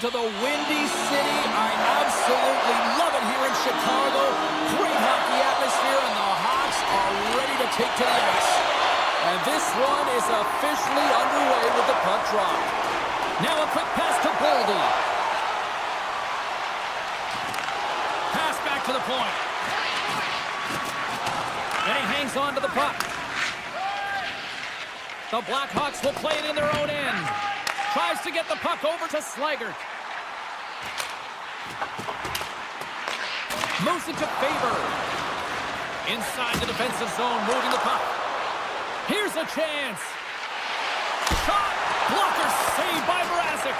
to the Windy City. I absolutely love it here in Chicago. Great hockey atmosphere, and the Hawks are ready to take to the ice. And this one is officially underway with the puck drop. Now a quick pass to Boldy. Pass back to the point. And he hangs on to the puck. The Blackhawks will play it in their own end. Tries to get the puck over to Slaggert. Moves it to Faber. Inside the defensive zone, moving the puck. Here's a chance. Shot. Blocker saved by Mrazek.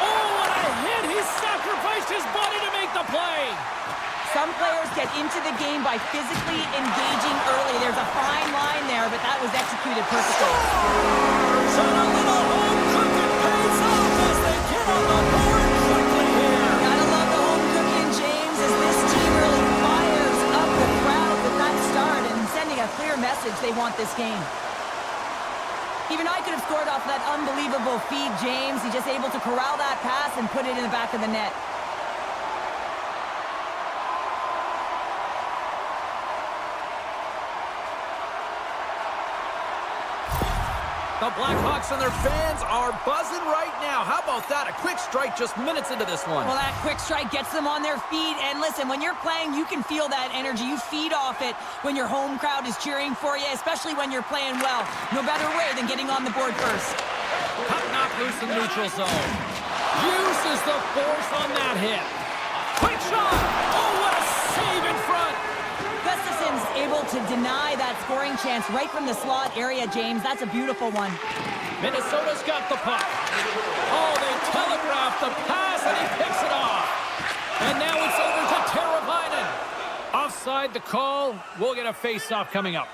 Oh, what a hit. He sacrificed his body to make the play. Some players get into the game by physically engaging early. There's a fine line there, but that was executed perfectly. So a little home cooking pays off as they get on the board quickly here. Gotta love the home cooking, James, as this team really fires up the crowd with that start and sending a clear message they want this game. Even I could have scored off that unbelievable feed, James. He's just able to corral that pass and put it in the back of the net. The Blackhawks and their fans are buzzing right now. How about that? A quick strike just minutes into this one. Well, that quick strike gets them on their feet. And listen, when you're playing, you can feel that energy. You feed off it when your home crowd is cheering for you, especially when you're playing well. No better way than getting on the board first. Puck knocked loose in the neutral zone. Uses the force on that hit. Quick shot! Oh, what a save in front! Gustafson's able to deny that scoring chance right from the slot area, James. That's a beautiful one. Minnesota's got the puck. Oh, they telegraphed the pass, and he picks it off. And now it's over to Teravainen. Offside the call. We'll get a face-off coming up.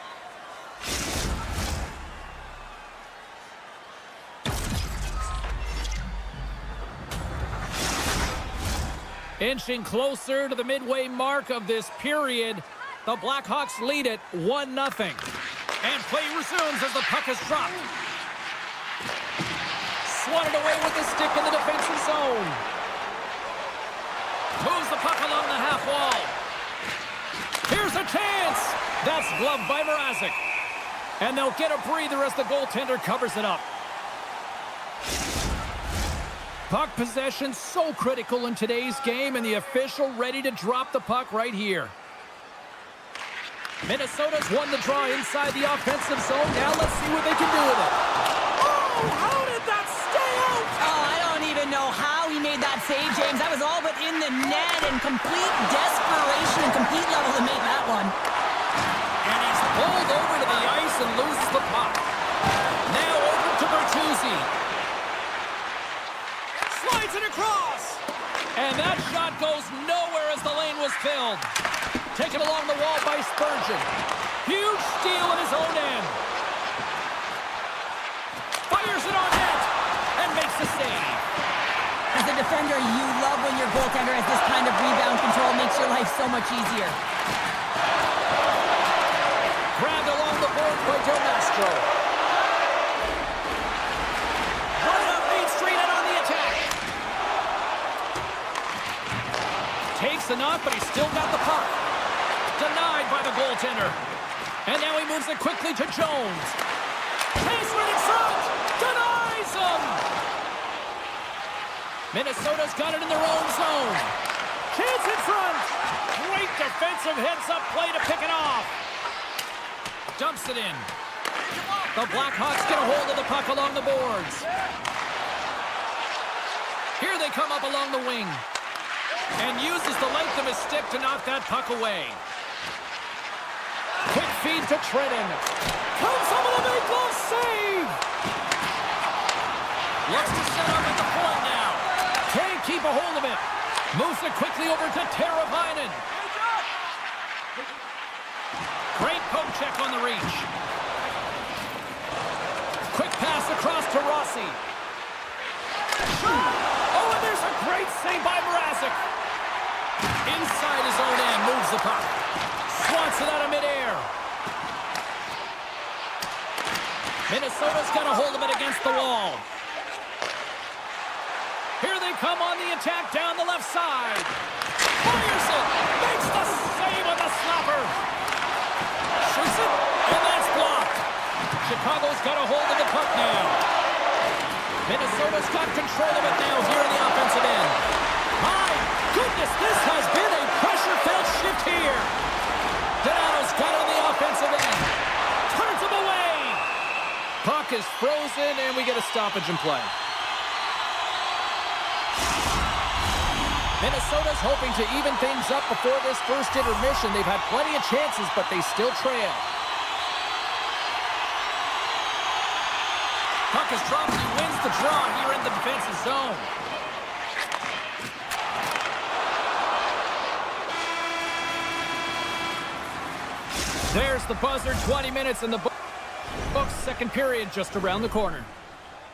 Inching closer to the midway mark of this period. The Blackhawks lead it 1-0. And play resumes as the puck is dropped. Swatted away with the stick in the defensive zone. Moves the puck along the half wall. Here's a chance. That's gloved by Mrazek. And they'll get a breather as the goaltender covers it up. Puck possession so critical in today's game, and the official ready to drop the puck right here. Minnesota's won the draw inside the offensive zone. Now let's see what they can do with it. Oh, how did that stay out? Oh, I don't even know how he made that save, James. That was all but in the net, and complete desperation and complete level to make that one. And he's pulled over to the ice and loses the puck. Now over to Bertuzzi. Slides it across. And that shot goes nowhere as the lane was filled. Taken along the wall by Spurgeon. Huge steal at his own end. Fires it on net and makes the save. As a defender, you love when your goaltender has this kind of rebound control. Makes your life so much easier. Grabbed along the boards by Del Mastro. Right up Main Street and on the attack. Takes the knock, but he's still got the puck. Denied by the goaltender. And now he moves it quickly to Jones. Pace right in front. Denies him. Minnesota's got it in their own zone. Chance in front. Great defensive heads-up play to pick it off. Dumps it in. The Blackhawks get a hold of the puck along the boards. Here they come up along the wing. And uses the length of his stick to knock that puck away. Quick feed to Trenton. Comes up with a big glove save. Looks to set up at the point now. Can't keep a hold of it. Moves it quickly over to Teravainen. Great poke check on the reach. Quick pass across to Rossi. Oh, and there's a great save by Mrazek. Inside his own end, moves the puck. Swats it out of midair. Minnesota's got a hold of it against the wall. they come on the attack down the left side. Fires it. Makes the save on the slapper. Shoots it, and that's blocked. Chicago's got a hold of the puck now. Minnesota's got control of it now here in the offensive end. My goodness, this has been a pressure-filled shift here. Donato's got it on the offensive end. Turns him away. Puck is frozen, and we get a stoppage in play. Minnesota's hoping to even things up before this first intermission. They've had plenty of chances, but they still trail. Puck is dropped. He wins the draw here in the defensive zone. There's the buzzer. 20 minutes in the books. Second period just around the corner.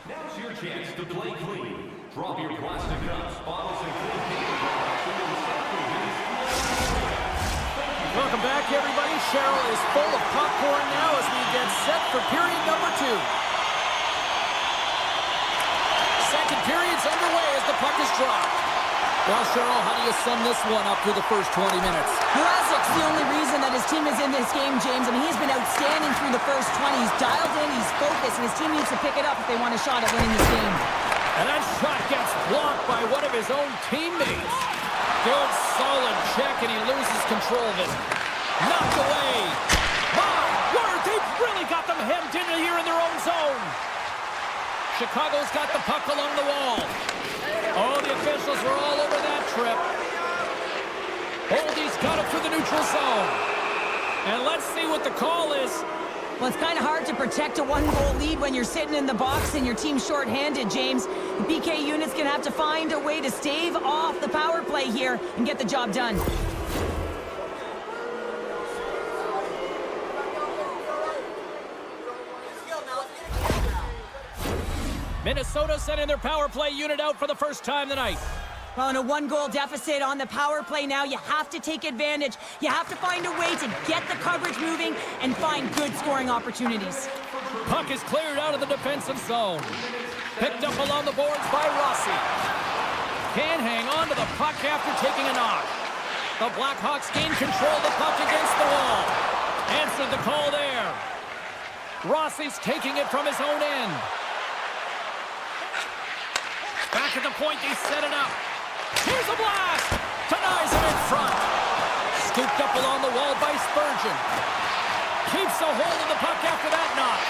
Now's your chance to play clean. Drop your plastic cups, bottles, and clean paper products into recycling bins. Welcome back, everybody. Cheryl is full of popcorn now as we get set for period number 2. Second period's underway as the puck is dropped. Well, Cheryl, how do you sum this one up through the first 20 minutes? Mrazek's the only reason that his team is in this game, James. I mean, he's been outstanding through the first 20. He's dialed in, he's focused, and his team needs to pick it up if they want a shot at winning this game. And that shot gets blocked by one of his own teammates. Good, solid check, and he loses control of it. Knocked away. My word, they've really got them hemmed in here in their own zone. Chicago's got the puck along the wall. Oh, the officials were all over that trip. Oldie's got it through the neutral zone. And let's see what the call is. Well, it's kind of hard to protect a one-goal lead when you're sitting in the box and your team's shorthanded, James. The PK unit's going to have to find a way to stave off the power play here and get the job done. Minnesota sending their power play unit out for the first time tonight. Well, in a one-goal deficit on the power play now, you have to take advantage. You have to find a way to get the coverage moving and find good scoring opportunities. Puck is cleared out of the defensive zone. Picked up along the boards by Rossi. Can't hang on to the puck after taking a knock. The Blackhawks gain control of the puck against the wall. Answered the call there. Rossi's taking it from his own end. Back at the point, they set it up. Here's a blast! Denies it in front. Scooped up along the wall by Spurgeon. Keeps a hold of the puck after that knock.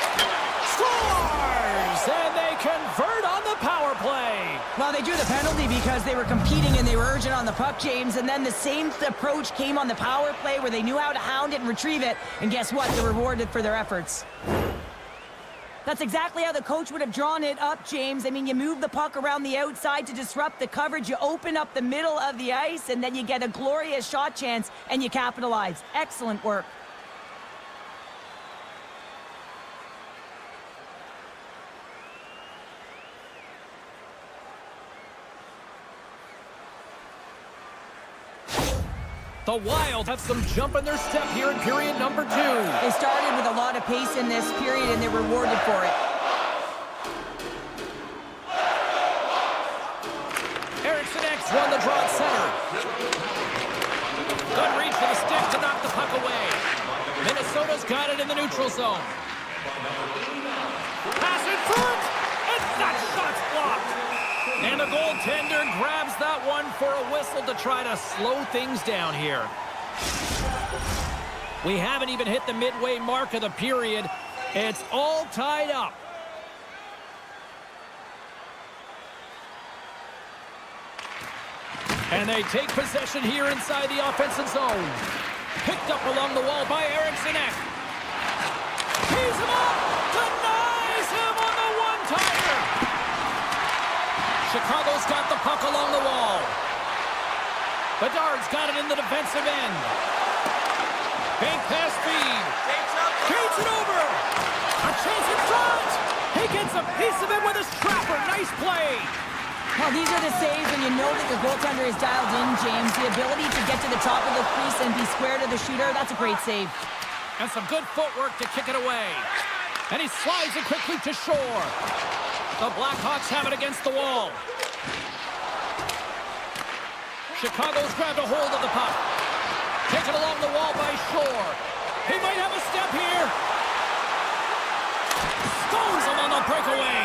Scores! And they convert on the power play. Well, they drew the penalty because they were competing and they were urgent on the puck, James. And then the same approach came on the power play where they knew how to hound it and retrieve it. And guess what? They're rewarded for their efforts. That's exactly how the coach would have drawn it up, James. I mean, you move the puck around the outside to disrupt the coverage, you open up the middle of the ice, and then you get a glorious shot chance, and you capitalize. Excellent work. The Wild have some jump in their step here in period number 2. They started with a lot of pace in this period, and they're rewarded for it. Eriksson X won the draw at center. Good reach for the stick to knock the puck away. Minnesota's got it in the neutral zone. Pass in front, and that shot's blocked. And the goaltender grabs that one for a whistle to try to slow things down here. We haven't even hit the midway mark of the period. It's all tied up. And they take possession here inside the offensive zone. Picked up along the wall by Eriksson Ek. Tees him up! Denies him on the one-timer! Chicago's got the puck along the wall. Bedard's got it in the defensive end. Bank pass feed. Gates it over. A chance in front. He gets a piece of it with his trapper. Nice play. Well, these are the saves when you know that your goaltender is dialed in, James. The ability to get to the top of the crease and be square to the shooter, that's a great save. And some good footwork to kick it away. And he slides it quickly to shore. The Blackhawks have it against the wall. Chicago's grabbed a hold of the puck. Taken along the wall by Shore. He might have a step here. Stones him on the breakaway.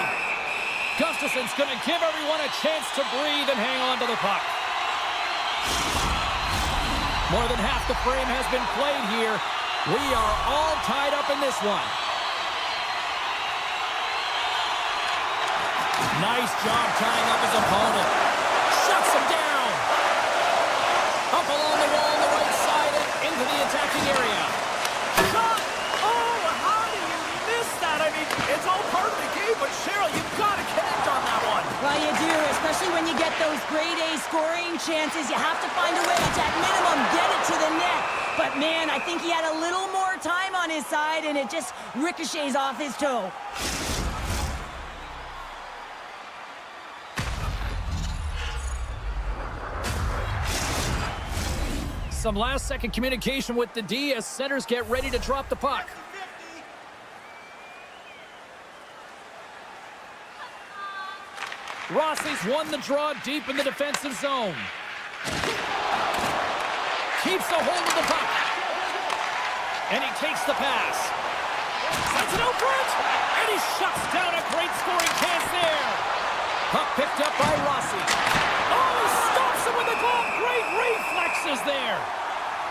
Gustafson's going to give everyone a chance to breathe and hang on to the puck. More than half the frame has been played here. We are all tied up in this one. Nice job tying up his opponent. Shuts him down. Up along the wall on the right side and into the attacking area. Shot! Oh, how do you miss that? I mean, it's all part of the game, but Cheryl, you've got to connect on that one. Well, you do, especially when you get those grade A scoring chances. You have to find a way to, at minimum, get it to the net. But, man, I think he had a little more time on his side, and it just ricochets off his toe. Some last-second communication with the D as centers get ready to drop the puck. Rossi's won the draw deep in the defensive zone. Keeps a hold of the puck. And he takes the pass. Sends it out front. And he shuts down a great scoring chance there. Puck picked up by Rossi. Oh, stops him with the glove. Great reflexes there.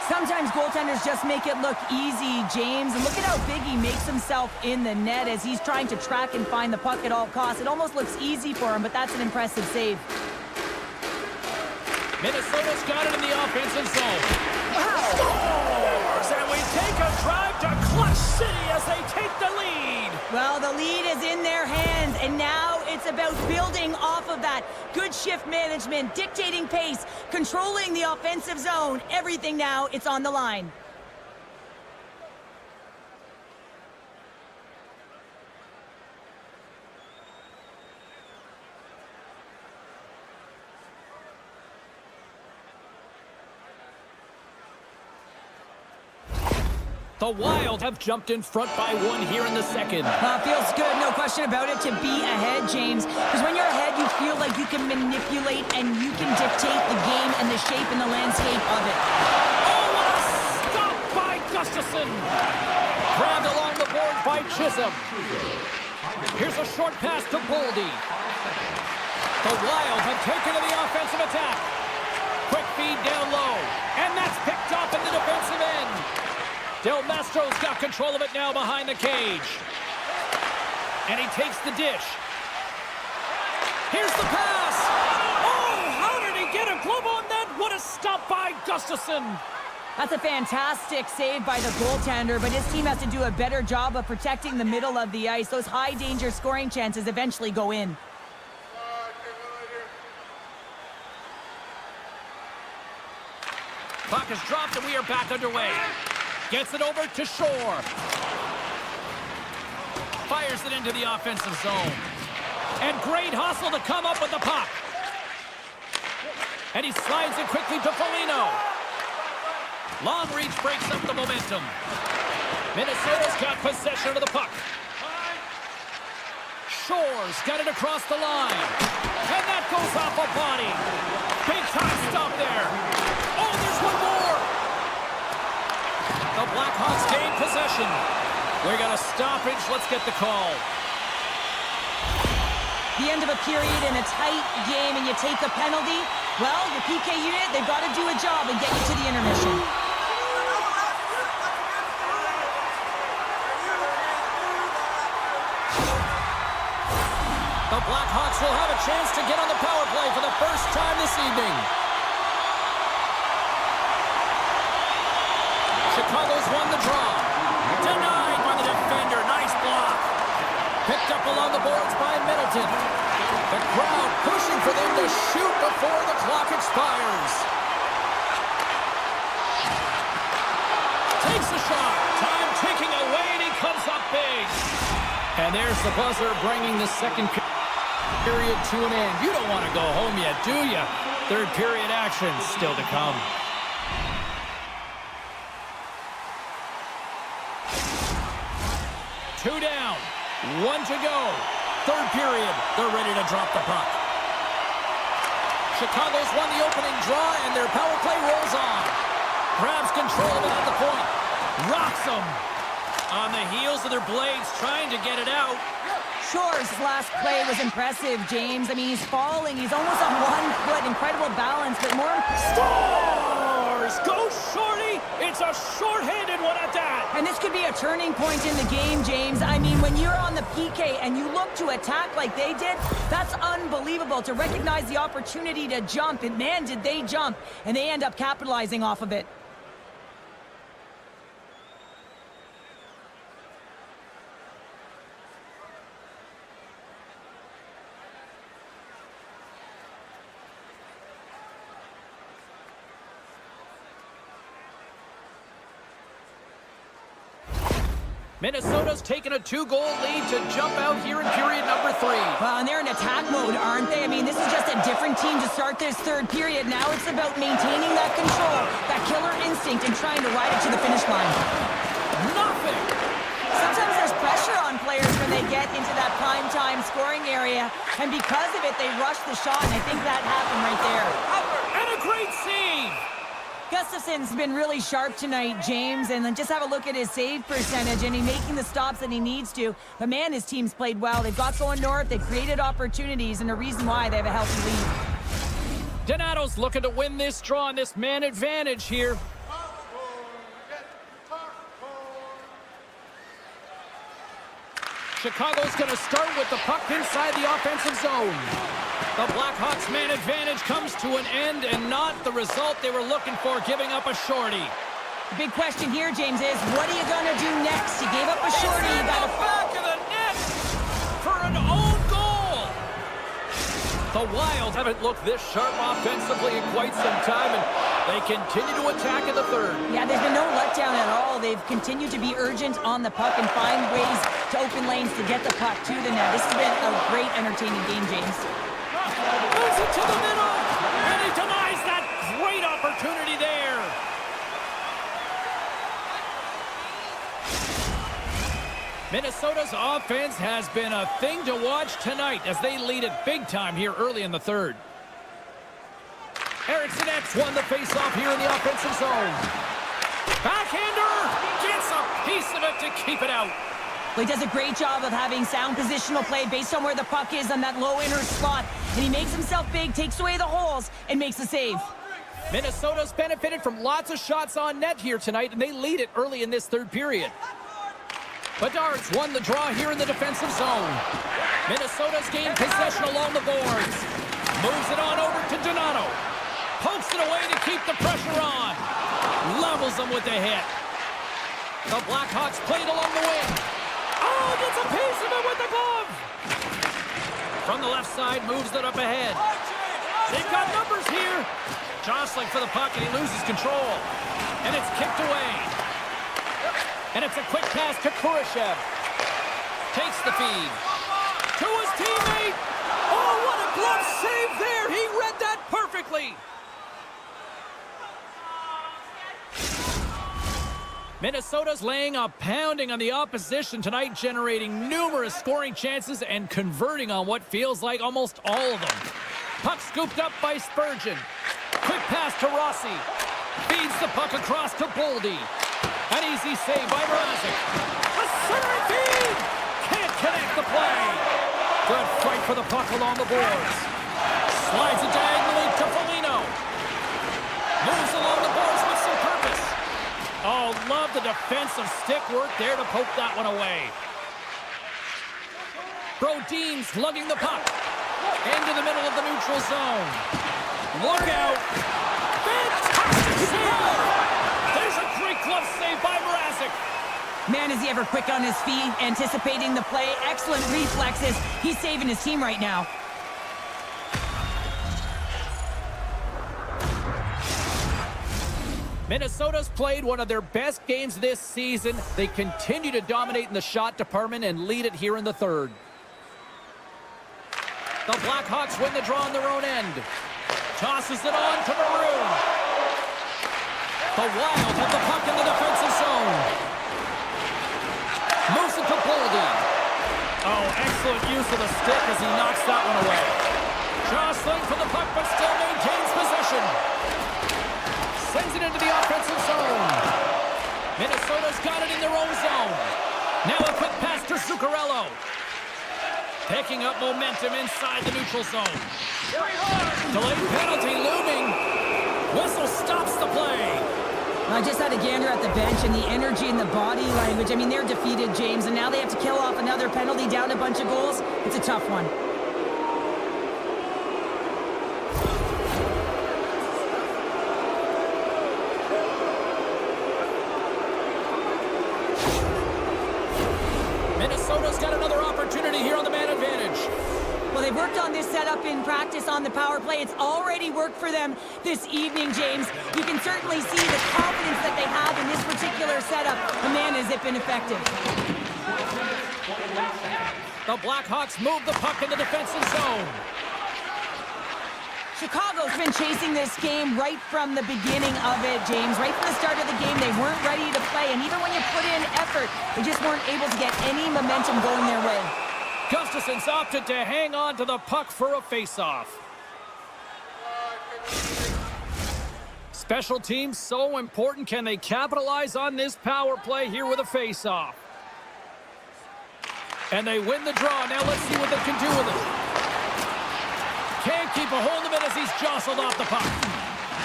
Sometimes goaltenders just make it look easy, James. And look at how big he makes himself in the net as he's trying to track and find the puck at all costs. It almost looks easy for him, but that's an impressive save. Minnesota's got it in the offensive zone. Scores! And we take a drive to Clutch City as they take the lead. Well, the lead is in their hands, and now it's about building off of that. Good shift management, dictating pace, controlling the offensive zone. Everything now, it's on the line. The Wild have jumped in front by one here in the second. Feels good, no question about it, to be ahead, James. Because when you're ahead, you feel like you can manipulate and you can dictate the game and the shape and the landscape of it. Oh, what a stop by Gustafson! Grabbed along the board by Chisholm. Here's a short pass to Boldy. The Wild have taken to the offensive attack. Quick feed down low. And that's picked up in the defensive end. Del Mastro's got control of it now behind the cage. And he takes the dish. Here's the pass. Oh, how did he get a glove on that? What a stop by Gustafson. That's a fantastic save by the goaltender, but his team has to do a better job of protecting the middle of the ice. Those high-danger scoring chances eventually go in. Puck is dropped and we are back underway. Gets it over to Shore. Fires it into the offensive zone. And great hustle to come up with the puck. And he slides it quickly to Foligno. Long reach breaks up the momentum. Minnesota's got possession of the puck. Shore's got it across the line. And that goes off a body. Big time stop there. Oh, there's one more. The Blackhawks gain possession. We got a stoppage. Let's get the call. The end of a period in a tight game and you take a penalty. Well, your PK unit, they've got to do a job and get you to the intermission. The Blackhawks will have a chance to get on the power play for the first time this evening. Chicago's won the draw. Denied by the defender. Nice block. Picked up along the boards by Middleton. The crowd pushing for them to shoot before the clock expires. Takes a shot. Time ticking away, and he comes up big. And there's the buzzer bringing the second period to an end. You don't want to go home yet, do you? Third period action still to come. Two down, one to go. Third period, they're ready to drop the puck. Chicago's won the opening draw, and their power play rolls on. Grabs control of it at the point. Rocks them. On the heels of their blades, trying to get it out. Sure, his last play was impressive, James. I mean, he's falling. He's almost on 1 foot. Incredible balance, but more... Scores! Go Shorty! It's a short-handed one at that. And this could be a turning point in the game, James. I mean, when you're on the PK and you look to attack like they did, that's unbelievable. To recognize the opportunity to jump, and man, did they jump. And they end up capitalizing off of it. Minnesota's taken a 2-goal lead to jump out here in period number 3. Well, and they're in attack mode, aren't they? I mean, this is just a different team to start this third period. Now it's about maintaining that control, that killer instinct, and trying to ride it to the finish line. Nothing! Sometimes there's pressure on players when they get into that prime-time scoring area, and because of it, they rush the shot, and I think that happened right there. And a great save! Gustafson's been really sharp tonight, James, and then just have a look at his save percentage, and he's making the stops that he needs to. But man, his team's played well. They've got going north, they've created opportunities, and a reason why they have a healthy lead. Donato's looking to win this draw and this man advantage here. Chicago's going to start with the puck inside the offensive zone. The Blackhawks' man advantage comes to an end, and not the result they were looking for, giving up a shorty. The big question here, James, is what are you going to do next? You gave up a shorty, you got to... back of the net for an own goal. The Wild haven't looked this sharp offensively in quite some time, and they continue to attack in the third. Yeah, there's been no letdown at all. They've continued to be urgent on the puck and find ways to open lanes to get the puck to the net. This has been a great, entertaining game, James. Moves it to the middle, and he denies that great opportunity there. Minnesota's offense has been a thing to watch tonight as they lead it big time here early in the third. Eriksson X won the faceoff here in the offensive zone. Backhander gets a piece of it to keep it out. Well, he does a great job of having sound positional play based on where the puck is on that low inner spot. And he makes himself big, takes away the holes, and makes the save. Minnesota's benefited from lots of shots on net here tonight, and they lead it early in this third period. Bedard's won the draw here in the defensive zone. Minnesota's gained possession along the boards. Moves it on over to Donato. Pokes it away to keep the pressure on. Levels them with the hit. The Blackhawks played along the wing. Oh, gets a piece of it with the glove. From the left side, moves it up ahead. They've got numbers here. Jostling for the puck, and he loses control. And it's kicked away. And it's a quick pass to Kurashev. Takes the feed. To his teammate. Oh, what a glove save there. He read that perfectly. Minnesota's laying a pounding on the opposition tonight, generating numerous scoring chances and converting on what feels like almost all of them. Puck scooped up by Spurgeon. Quick pass to Rossi. Feeds the puck across to Boldy. An easy save by Mrazek. A center feed! Can't connect the play. Good fight for the puck along the boards. Slides it diagonally to Foligno. Moves along the boards with some purpose. Oh, love the defensive stick work there to poke that one away. Brodin's lugging the puck. Into the middle of the neutral zone. Look out. Fantastic save. There's a great glove save by Mrazek. Man, is he ever quick on his feet, anticipating the play. Excellent reflexes. He's saving his team right now. Minnesota's played one of their best games this season. They continue to dominate in the shot department and lead it here in the third. The Blackhawks win the draw on their own end. Tosses it on to Maroon. The Wild have the puck in the defensive zone. Moves it to Boldy. Oh, excellent use of the stick as he knocks that one away. Jostling for the puck, but still maintains possession. Sends it into the offensive zone. Minnesota's got it in their own zone. Now a quick pass to Zuccarello. Picking up momentum inside the neutral zone. Delayed penalty looming. Whistle stops the play. I just had a gander at the bench, and the energy and the body language. I mean, they're defeated, James, and now they have to kill off another penalty, down a bunch of goals. It's a tough one. Minnesota's got another opportunity here on the man advantage. Well, they worked on this setup in practice on the power play. It's already worked for them this evening, James. You can certainly see the confidence that they have in this particular setup. And man, has it been effective. The Blackhawks move the puck in the defensive zone. Chicago's been chasing this game right from the beginning of it, James. Right from the start of the game, they weren't ready to play. And even when you put in effort, they just weren't able to get any momentum going their way. Gustafson's opted to hang on to the puck for a face-off. Special teams so important. Can they capitalize on this power play here with a face-off? And they win the draw. Now let's see what they can do with it. Can't keep a hold of it as he's jostled off the puck.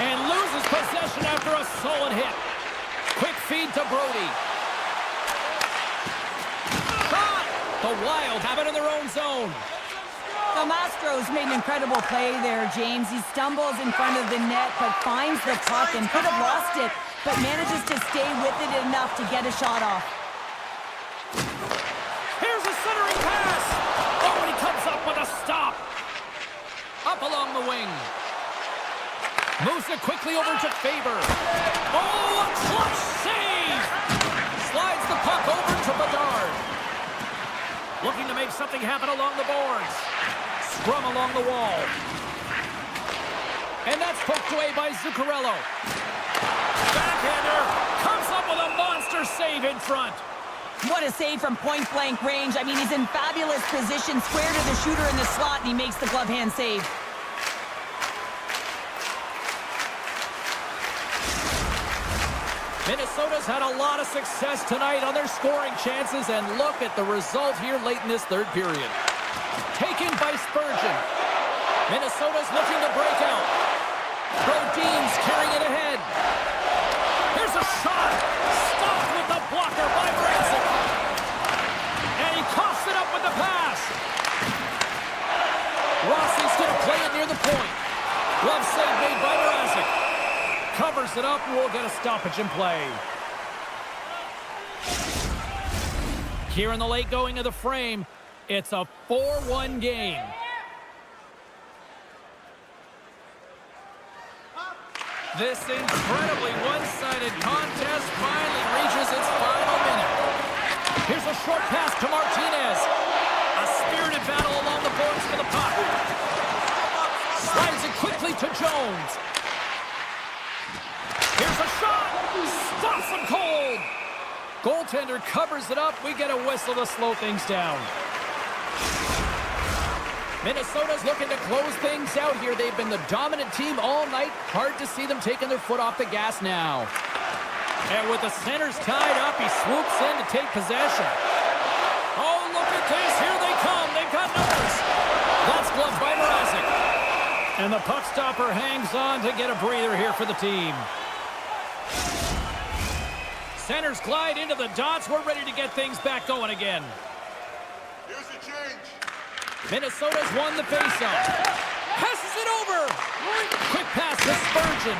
And loses possession after a solid hit. Quick feed to Brody. The Wild have it in their own zone. The Mastro's made an incredible play there, James. He stumbles in front of the net, but finds the puck and could have lost it, but manages to stay with it enough to get a shot off. Here's a centering pass. Oh, and he comes up with a stop. Up along the wing. Moves it quickly over to Faber. Oh, a clutch save. Slides the puck over to Bedard. Looking to make something happen along the boards. Scrum along the wall. And that's poked away by Zuccarello. Backhander comes up with a monster save in front. What a save from point-blank range. I mean, he's in fabulous position, square to the shooter in the slot, and he makes the glove hand save. Minnesota's had a lot of success tonight on their scoring chances, and look at the result here late in this third period. Taken by Spurgeon. Minnesota's looking to break out. Brodin's carrying it ahead. Here's a shot. Stopped with the blocker by Branson. And he coughs it up with the pass. Rossi's going to play it near the point. Glove save made by Mrazek. Covers it up, and we'll get a stoppage in play. Here in the late going of the frame, it's a 4-1 game. This incredibly one-sided contest finally reaches its final minute. Here's a short pass to Martinez. A spirited battle along the boards for the puck. Slides it quickly to Jones. Here's a shot. Stops him cold. Goaltender covers it up. We get a whistle to slow things down. Minnesota's looking to close things out here. They've been the dominant team all night. Hard to see them taking their foot off the gas now. And with the centers tied up, he swoops in to take possession. Oh, look at this. Here they come. They've got numbers. That's gloved by Mrazek. And the puck stopper hangs on to get a breather here for the team. Centers glide into the dots. We're ready to get things back going again. Here's the change. Minnesota's won the faceoff. Passes it over. Quick pass to Spurgeon.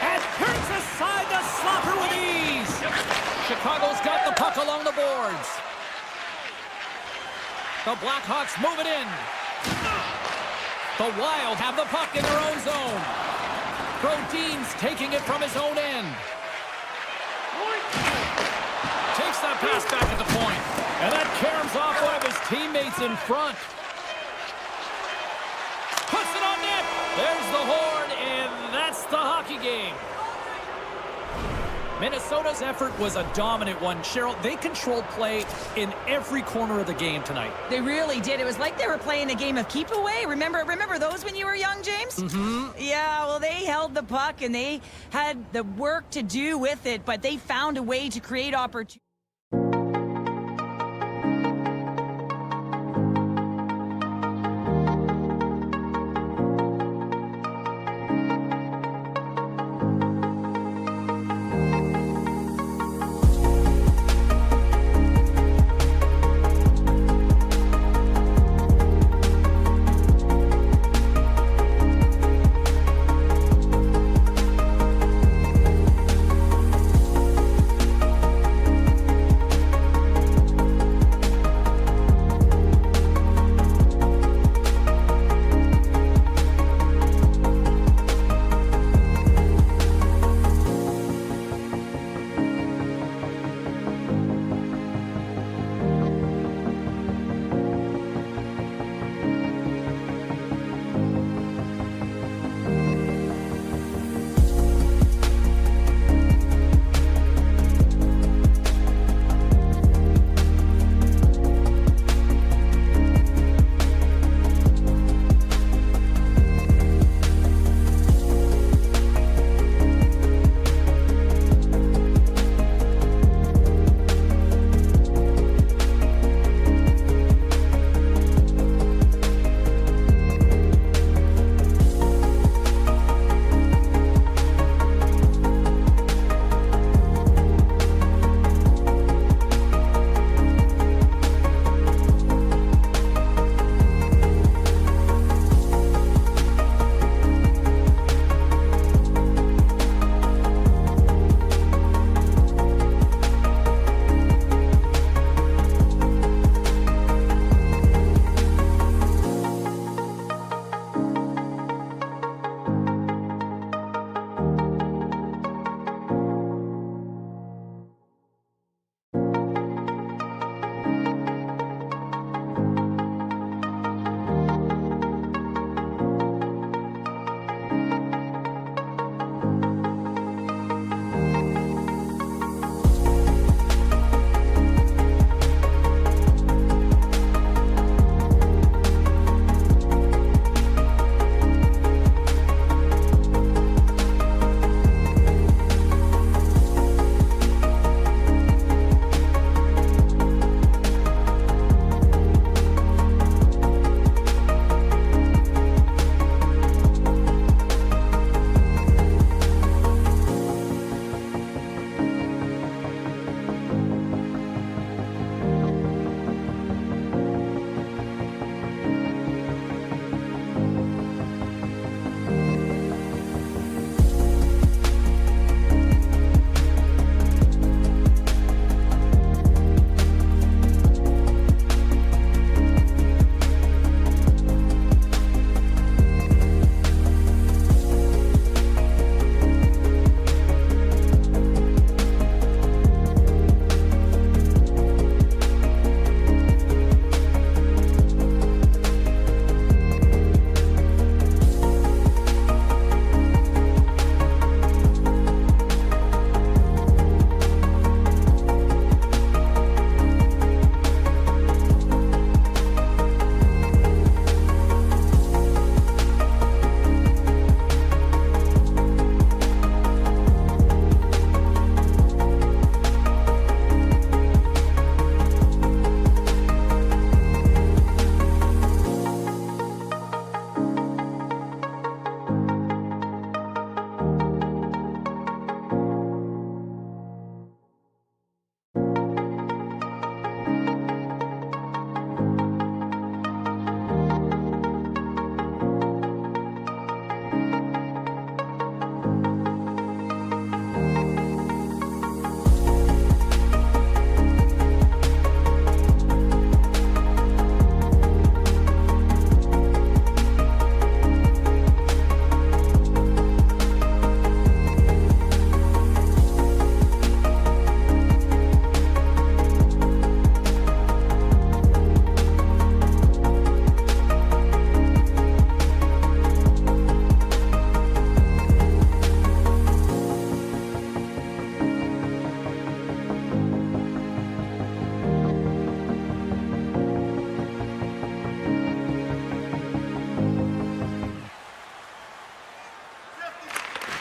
And turns aside the slapper with ease. Chicago's got the puck along the boards. The Blackhawks move it in. The Wild have the puck in their own zone. Brodin's taking it from his own end. Takes that pass back at the point. And that caroms off one of his teammates in front. Puts it on net. There's the horn, and that's the hockey game. Minnesota's effort was a dominant one. Cheryl, they controlled play in every corner of the game tonight. They really did. It was like they were playing a game of keep away. Remember those when you were young, James? Mm-hmm. Yeah, well, they held the puck and they had the work to do with it, but they found a way to create opportunity.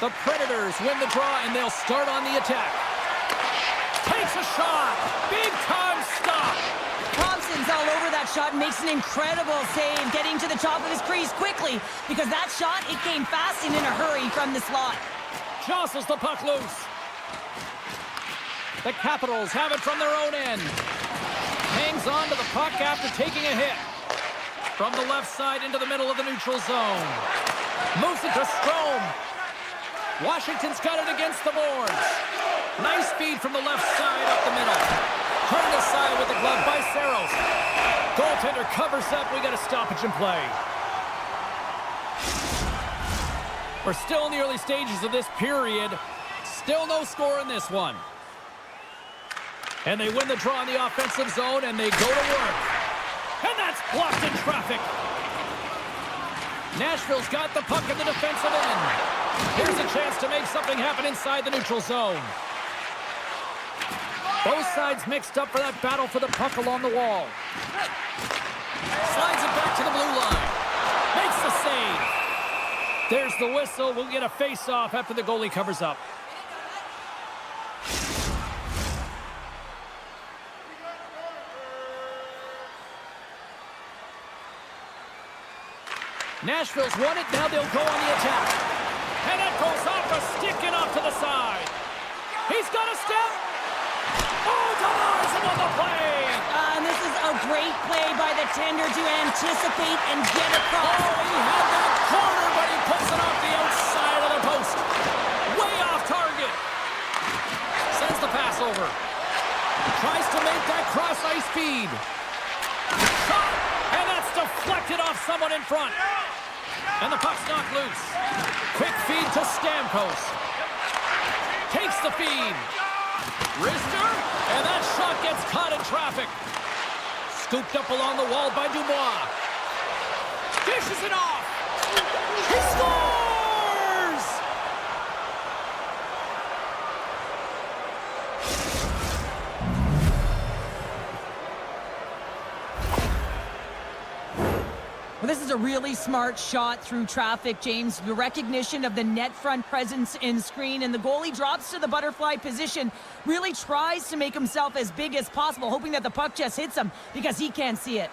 The Predators win the draw, and they'll start on the attack. Takes a shot. Big time stop. Thompson's all over that shot and makes an incredible save, getting to the top of his crease quickly, because that shot, it came fast and in a hurry from the slot. Jostles the puck loose. The Capitals have it from their own end. Hangs on to the puck after taking a hit. From the left side into the middle of the neutral zone. Moves it to Strome. Washington's got it against the boards. Nice feed from the left side up the middle. Turned aside with the glove by Saros. Goaltender covers up. We got a stoppage in play. We're still in the early stages of this period. Still no score in this one. And they win the draw in the offensive zone, and they go to work. And that's blocked in traffic. Nashville's got the puck in the defensive end. Here's a chance to make something happen inside the neutral zone. Both sides mixed up for that battle for the puck along the wall. Slides it back to the blue line. Makes the save. There's the whistle. We'll get a face-off after the goalie covers up. Nashville's won it. Now they'll go on the attack. And that goes off a stick and off to the side. He's got a step. Oh, denies him on the play. And this is a great play by the tender to anticipate and get across. Oh, he had that corner, but he puts it off the outside of the post. Way off target. Sends the pass over. Tries to make that cross-ice feed. Shot, and that's deflected off someone in front. And the puck's knocked loose. Quick feed to Stamkos. Takes the feed. Wrister, and that shot gets caught in traffic. Scooped up along the wall by Dubois. Dishes it off. He scores! Well, this is a really smart shot through traffic, James. The recognition of the net front presence in screen, and the goalie drops to the butterfly position, really tries to make himself as big as possible, hoping that the puck just hits him because he can't see it.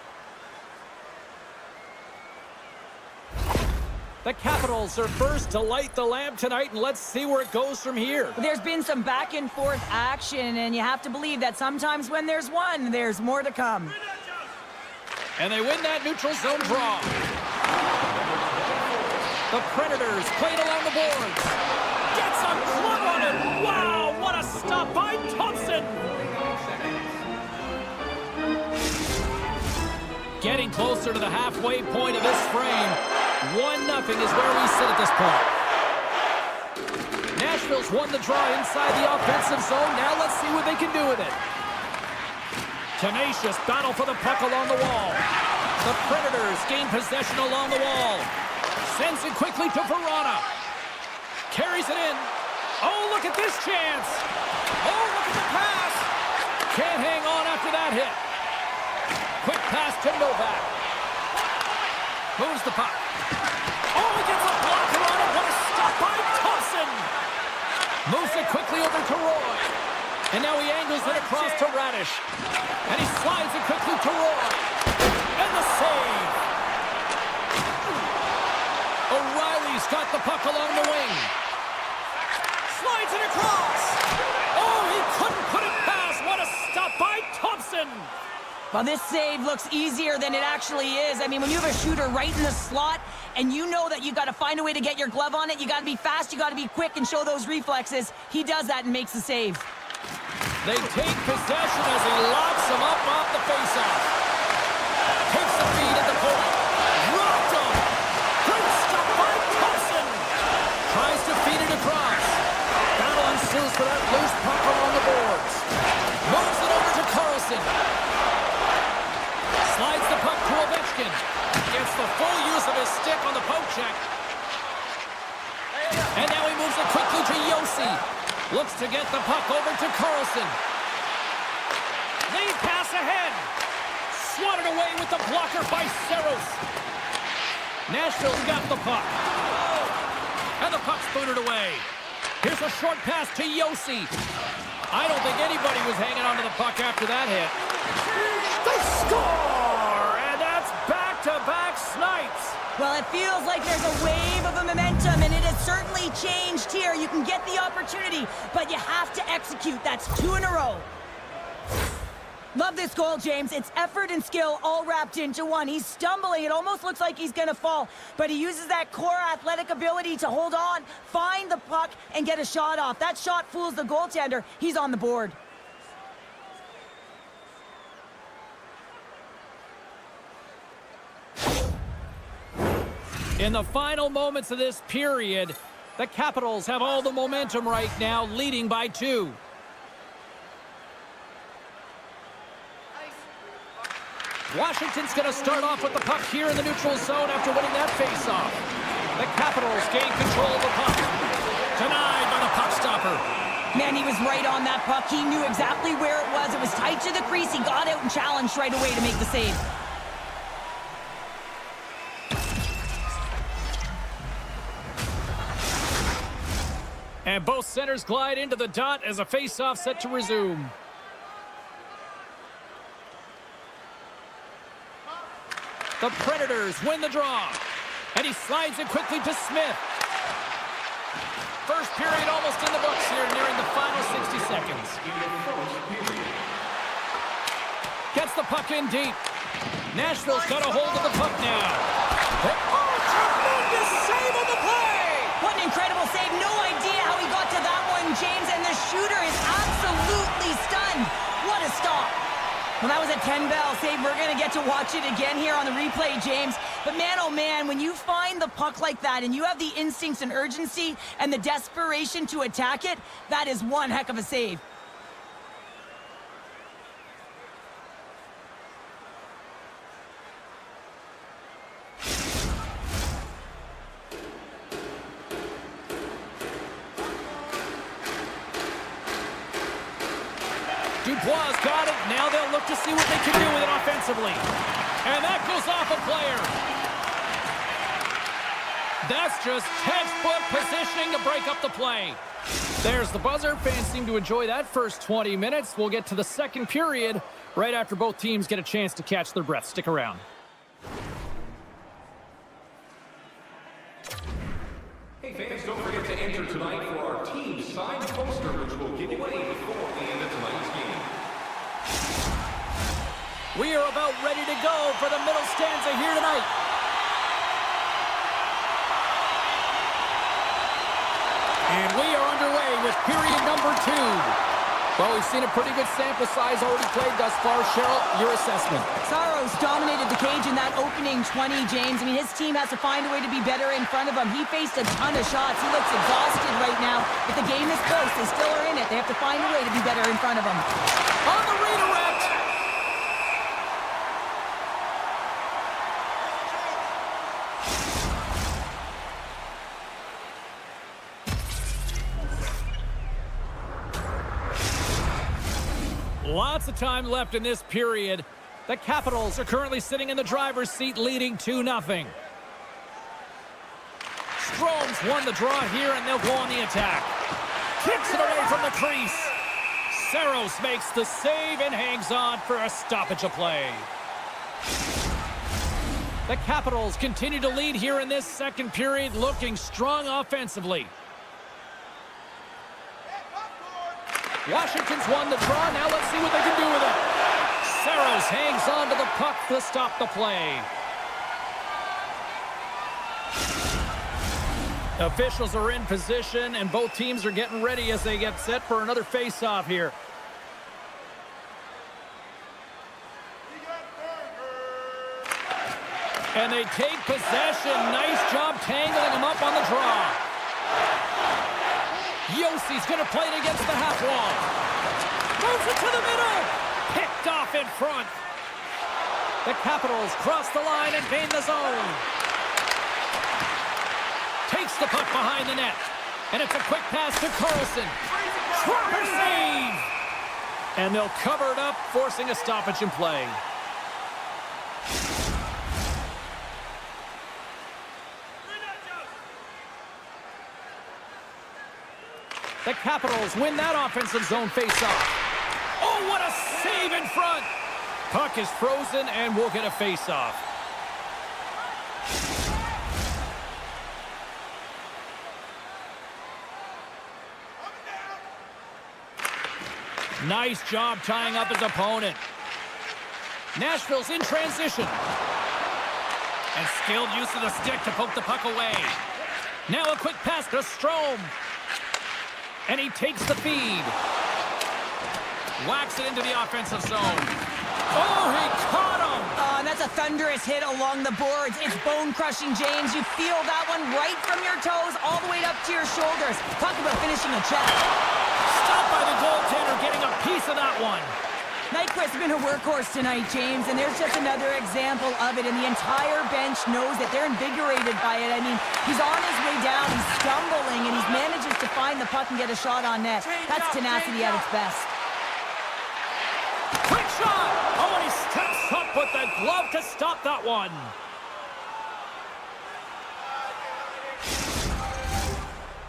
The Capitals are first to light the lamp tonight, and let's see where it goes from here. There's been some back and forth action, and you have to believe that sometimes when there's one, there's more to come. And they win that neutral zone draw. The Predators played along the boards. Gets a glove on it. Wow, what a stop by Thompson. Getting closer to the halfway point of this frame. 1-0 is where we sit at this point. Nashville's won the draw inside the offensive zone. Now let's see what they can do with it. Tenacious battle for the puck along the wall. The Predators gain possession along the wall. Sends it quickly to Verona. Carries it in. Oh, look at this chance. Oh, look at the pass. Can't hang on after that hit. Quick pass to Novak. Moves the puck. Oh, he gets a blocker on it. What a stop by Thompson. Moves it quickly over to Roy. And now he angles it across to Radish. And he slides it quickly to Roy. And the save. O'Reilly's got the puck along the wing. Slides it across. Oh, he couldn't put it past. What a stop by Thompson. Well, this save looks easier than it actually is. I mean, when you have a shooter right in the slot and you know that you got to find a way to get your glove on it, you got to be fast, you got to be quick and show those reflexes. He does that and makes the save. They take possession as he locks him up off the faceoff. Takes the feed at the point. Rocked him. Great stop by Thompson. Tries to feed it across. Battle ensues for that loose puck along the boards. Moves it over to Carlson. Slides the puck to Ovechkin. Gets the full use of his stick on the poke check. And now he moves it quickly to Yossi. Looks to get the puck over to Carlson. Lead pass ahead. Swatted away with the blocker by Saros. Nashville's got the puck. And the puck's booted away. Here's a short pass to Yossi. I don't think anybody was hanging onto the puck after that hit. They score! And that's back-to-back snipes. Well, it feels like there's a wave of momentum, and it has certainly changed here. You can get the opportunity, but you have to execute. That's 2 in a row. Love this goal, James. It's effort and skill all wrapped into one. He's stumbling. It almost looks like he's going to fall, but he uses that core athletic ability to hold on, find the puck, and get a shot off. That shot fools the goaltender. He's on the board. In the final moments of this period, the Capitals have all the momentum right now, leading by 2. Washington's going to start off with the puck here in the neutral zone after winning that faceoff. The Capitals gain control of the puck. Denied by the puck stopper. Man, he was right on that puck. He knew exactly where it was. It was tight to the crease. He got out and challenged right away to make the save. And both centers glide into the dot as a faceoff set to resume. The Predators win the draw. And he slides it quickly to Smith. First period almost in the books here, nearing the final 60 seconds. Gets the puck in deep. Nashville's got a hold of the puck now. Oh, tremendous save on the play! What an incredible save. No idea how he got to that one, James, and the shooter is absolutely stunned. What a stop. Well, that was a 10-bell save. We're going to get to watch it again here on the replay, James. But man, oh man, when you find the puck like that and you have the instincts and urgency and the desperation to attack it, that is one heck of a save. Dubois got it. Now they'll look to see what they can do with it offensively. And that goes off a player. That's just textbook positioning to break up the play. There's the buzzer. Fans seem to enjoy that first 20 minutes. We'll get to the second period right after both teams get a chance to catch their breath. Stick around. Hey fans, don't forget to enter tonight for our team signed poster, which will give away before the end of tonight's game. We are about ready to go for the middle stanza here tonight. And we are underway with period number 2. Well, we've seen a pretty good sample size already played thus far. Cheryl, your assessment. Saros dominated the cage in that opening 20, James. I mean, his team has to find a way to be better in front of him. He faced a ton of shots. He looks exhausted right now. If the game is close, they still are in it. They have to find a way to be better in front of him. On the redirect. Lots of time left in this period. The Capitals are currently sitting in the driver's seat, leading 2-0. Strome's won the draw here, and they'll go on the attack. Kicks it away from the crease. Saros makes the save and hangs on for a stoppage of play. The Capitals continue to lead here in this second period, looking strong offensively. Washington's won the draw. Now let's see what they can do with it. Saros hangs on to the puck to stop the play. Officials are in position, and both teams are getting ready as they get set for another face-off here. And they take possession. Nice job tangling them up on the draw. Yossi's going to play it against the half wall. Moves it to the middle. Picked off in front. The Capitals cross the line and gain the zone. Takes the puck behind the net. And it's a quick pass to Carlson. Proper save. And they'll cover it up, forcing a stoppage in play. The Capitals win that offensive zone faceoff. Oh, what a save in front! Puck is frozen, and we'll get a faceoff. Nice job tying up his opponent. Nashville's in transition. And skilled use of the stick to poke the puck away. Now a quick pass to Strome. And he takes the feed. Whacks it into the offensive zone. Oh, he caught him! And that's a thunderous hit along the boards. It's bone-crushing, James. You feel that one right from your toes all the way up to your shoulders. Talk about finishing a check. Stopped by the goaltender, getting a piece of that one. Nyquist's been a workhorse tonight, James, and there's just another example of it, and the entire bench knows that they're invigorated by it. I mean, he's on his way down, he's stumbling, and he manages to find the puck and get a shot on net. That's tenacity at its best. Quick shot! Oh, and he steps up with the glove to stop that one.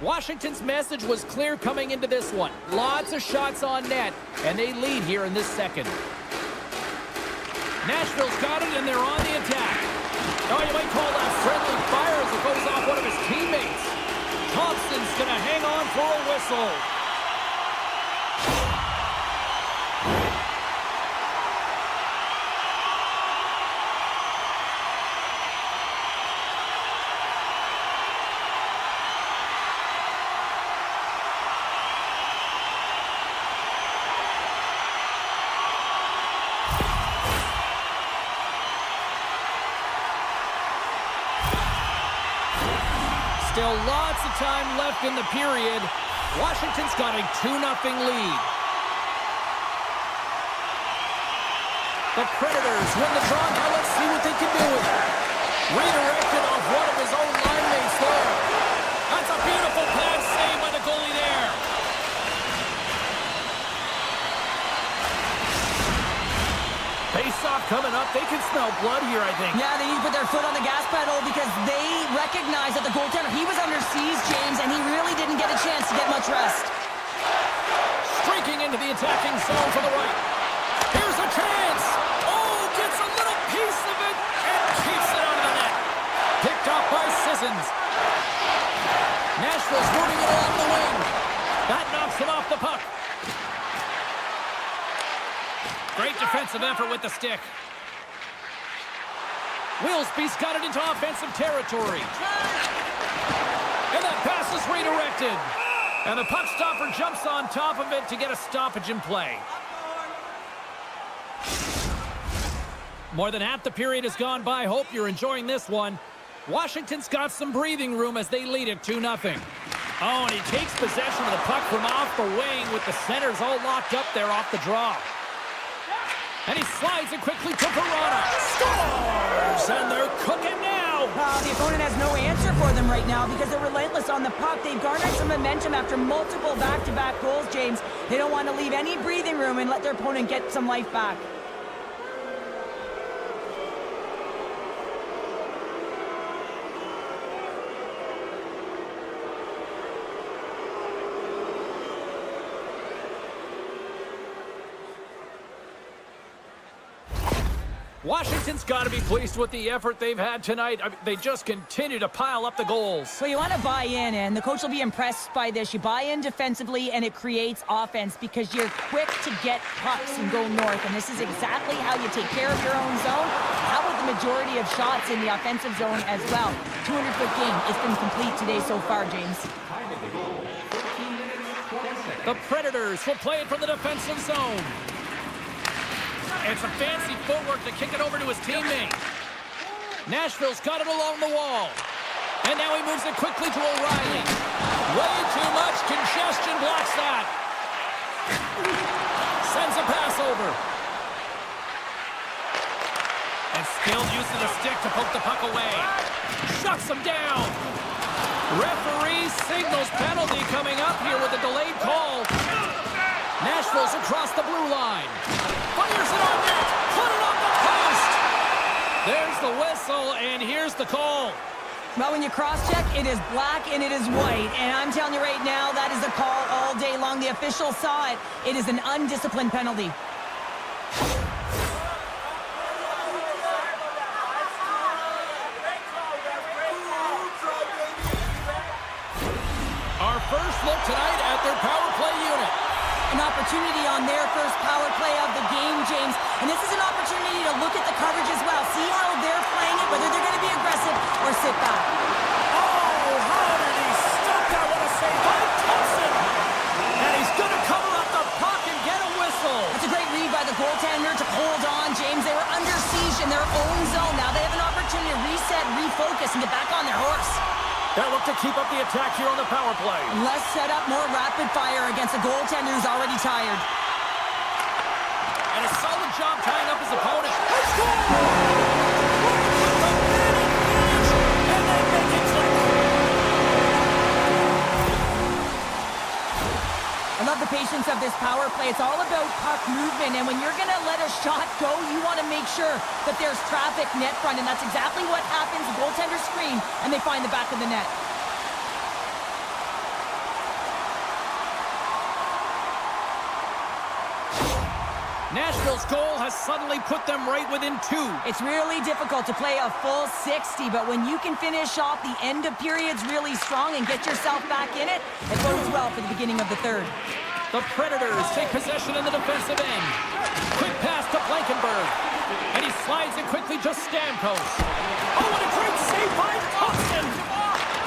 Washington's message was clear coming into this one. Lots of shots on net, and they lead here in this second. Nashville's got it, and they're on the attack. Oh, you might call that friendly fire as it goes off one of his teammates. Thompson's going to hang on for a whistle. Still lots of time left in the period. Washington's got a 2-0 lead. The Predators win the draw. Now let's see what they can do with it. Redirected off one of his own line mates there. That's a beautiful pass save by the goalie there. Face-off coming up. They can smell blood here, I think. Yeah, they need to put their foot on the gas pedal because they recognize that the goaltender, he was under siege, James, and he really didn't get a chance to get much rest. Streaking into the attacking zone for the right. Here's a chance. Oh, gets a little piece of it and keeps it out of the net. Picked off by Sissons. Nashville's moving it along the wing. That knocks him off the puck. Great defensive effort with the stick. Wilsby's got it into offensive territory. And that pass is redirected. And the puck stopper jumps on top of it to get a stoppage in play. More than half the period has gone by. Hope you're enjoying this one. Washington's got some breathing room as they lead it 2-0. Oh, and he takes possession of the puck from off the wing with the centers all locked up there off the draw. And he slides it quickly to Verona. Scores! And they're cooking now. The opponent has no answer for them right now because they're relentless on the puck. They've garnered some momentum after multiple back-to-back goals, James. They don't want to leave any breathing room and let their opponent get some life back. Washington's got to be pleased with the effort they've had tonight. I mean, they just continue to pile up the goals. Well, you want to buy in, and the coach will be impressed by this. You buy in defensively, and it creates offense because you're quick to get pucks and go north, and this is exactly how you take care of your own zone. How about the majority of shots in the offensive zone as well? 200-foot game. It's been complete today so far, James. The Predators will play it from the defensive zone. It's a fancy footwork to kick it over to his teammate. Nashville's got it along the wall. And now he moves it quickly to O'Reilly. Way too much congestion blocks that. Sends a pass over. And skilled use of the stick to poke the puck away. Shuts him down. Referee signals penalty coming up here with a delayed call. Nashville's across the blue line. Fires it on net. Put it on the post. There's the whistle, and here's the call. Well, when you cross-check, it is black and it is white. And I'm telling you right now, that is a call all day long. The official saw it. It is an undisciplined penalty. Our first look tonight at their power play unit. An opportunity on their first power play of the game, James. And this is an opportunity to look at the coverage as well. See how they're playing it, whether they're going to be aggressive or sit back. Oh, how did he stop that? What a save by Thompson! And he's going to cover up the puck and get a whistle. That's a great read by the goaltender to hold on, James. They were under siege in their own zone. Now they have an opportunity to reset, refocus, and get back on their horse. They'll look to keep up the attack here on the power play. Less set up, more rapid fire against a goaltender who's already tired. And a solid job tying up his opponent. Let's go! And they make it click. I love the patience of this power play. It's all about puck movement, and when you're going to let a shot go, you want to make sure that there's traffic net front, and that's exactly what happens. The goaltender screen, and they find the back of the net. Nashville's goal has suddenly put them right within 2. It's really difficult to play a full 60, but when you can finish off the end of periods really strong and get yourself back in it, it bodes well for the beginning of the third. The Predators take possession in the defensive end. Quick pass to Blankenberg. And he slides it quickly to Stamkos. Oh, what a great save by Thompson!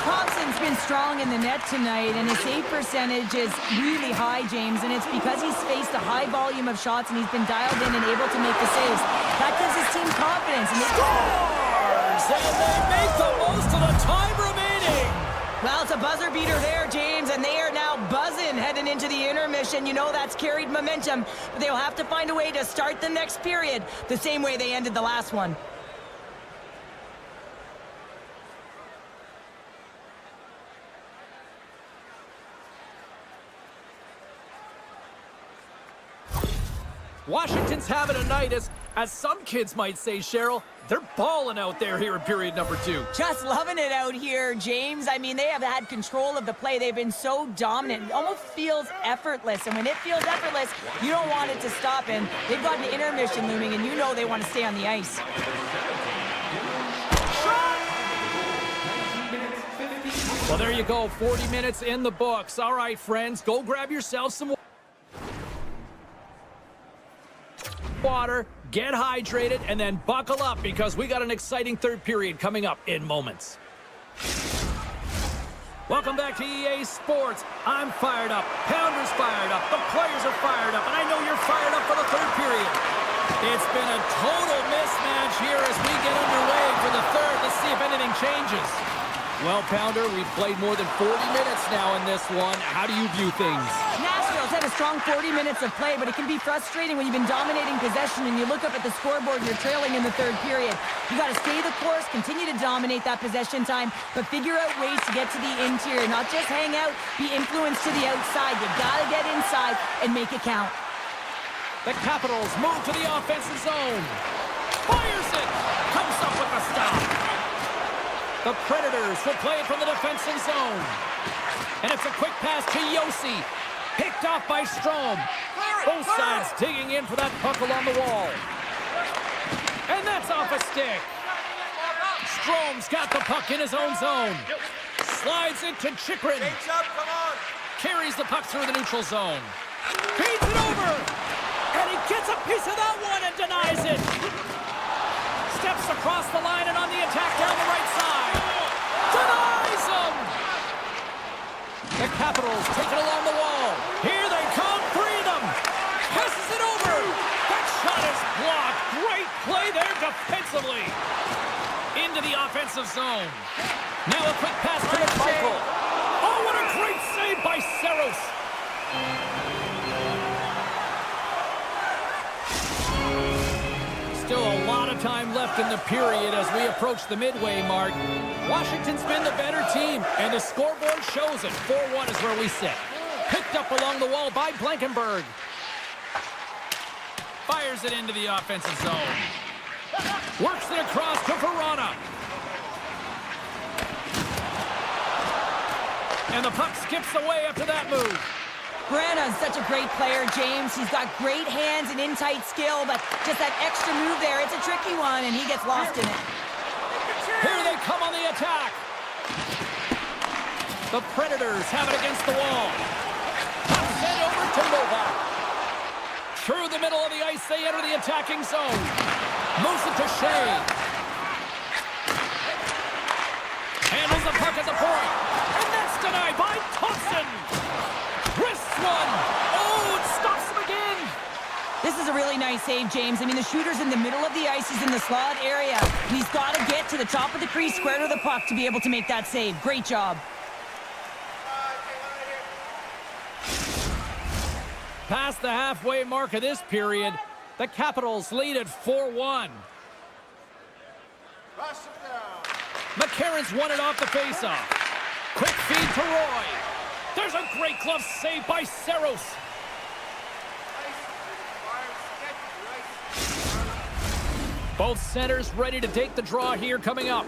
Thompson's been strong in the net tonight, and his save percentage is really high, James, and it's because he's faced a high volume of shots and he's been dialed in and able to make the saves. That gives his team confidence. And Scores! And they make the most of the time remaining. well, it's a buzzer beater there, James, and they are now buzzing heading into the intermission. You know that's carried momentum, but they'll have to find a way to start the next period the same way they ended the last one. Washington's having a night, as some kids might say, Cheryl. They're balling out there here in period number 2. Just loving it out here, James. I mean, they have had control of the play. They've been so dominant. It almost feels effortless. And when it feels effortless, you don't want it to stop. And they've got an intermission looming, and you know they want to stay on the ice. Well, there you go. 40 minutes in the books. All right, friends, go grab yourself some water, get hydrated, and then buckle up because we got an exciting third period coming up in moments. Welcome back to EA Sports. I'm fired up. Pounder's fired up. The players are fired up, and I know you're fired up for the third period. It's been a total mismatch here as we get underway for the third. Let's see if anything changes. Well, Pounder, we've played more than 40 minutes now in this one. How do you view things? Nashville's had a strong 40 minutes of play, but it can be frustrating when you've been dominating possession and you look up at the scoreboard and you're trailing in the third period. You got to stay the course, continue to dominate that possession time, but figure out ways to get to the interior, not just hang out, be influenced to the outside. You got to get inside and make it count. The Capitals move to the offensive zone. Fires it. Comes up with a stop. The Predators will play it from the defensive zone. And it's a quick pass to Yossi. Picked off by Strome. Both sides digging in for that puck along the wall. And that's off a stick. Strome's got the puck in his own zone. Slides it to Chikrin. Carries the puck through the neutral zone. Feeds it over. And he gets a piece of that one and denies it. Steps across the line and on the attack down the right side. Denies him! The Capitals take it along the wall. Here they come, 3 of them. Passes it over. That shot is blocked. Great play there defensively. Into the offensive zone. Now a quick pass to Michael. Oh, what a great save by Saros. Still a lot of time left in the period as we approach the midway mark. Washington's been the better team, and the scoreboard shows it. 4-1 is where we sit. Picked up along the wall by Blankenberg. Fires it into the offensive zone. Works it across to Verona. And the puck skips away after that move. Branagh's such a great player, James. He's got great hands and in-tight skill, but just that extra move there, it's a tricky one, and he gets lost in it. Here they come on the attack. The Predators have it against the wall. Puck sent over to Novak. Through the middle of the ice, they enter the attacking zone. Moves it to Shea. Handles the puck at the point. And that's denied by Thompson. Wrists one. Oh, it stops him again. This is a really nice save, James. I mean, the shooter's in the middle of the ice. He's in the slot area. And he's got to get to the top of the crease, square to the puck, to be able to make that save. Great job. Past the halfway mark of this period, the Capitals lead at 4-1. McCarron's won it off the faceoff. Quick feed to Roy. There's a great glove save by Saros. Both centers ready to take the draw here coming up.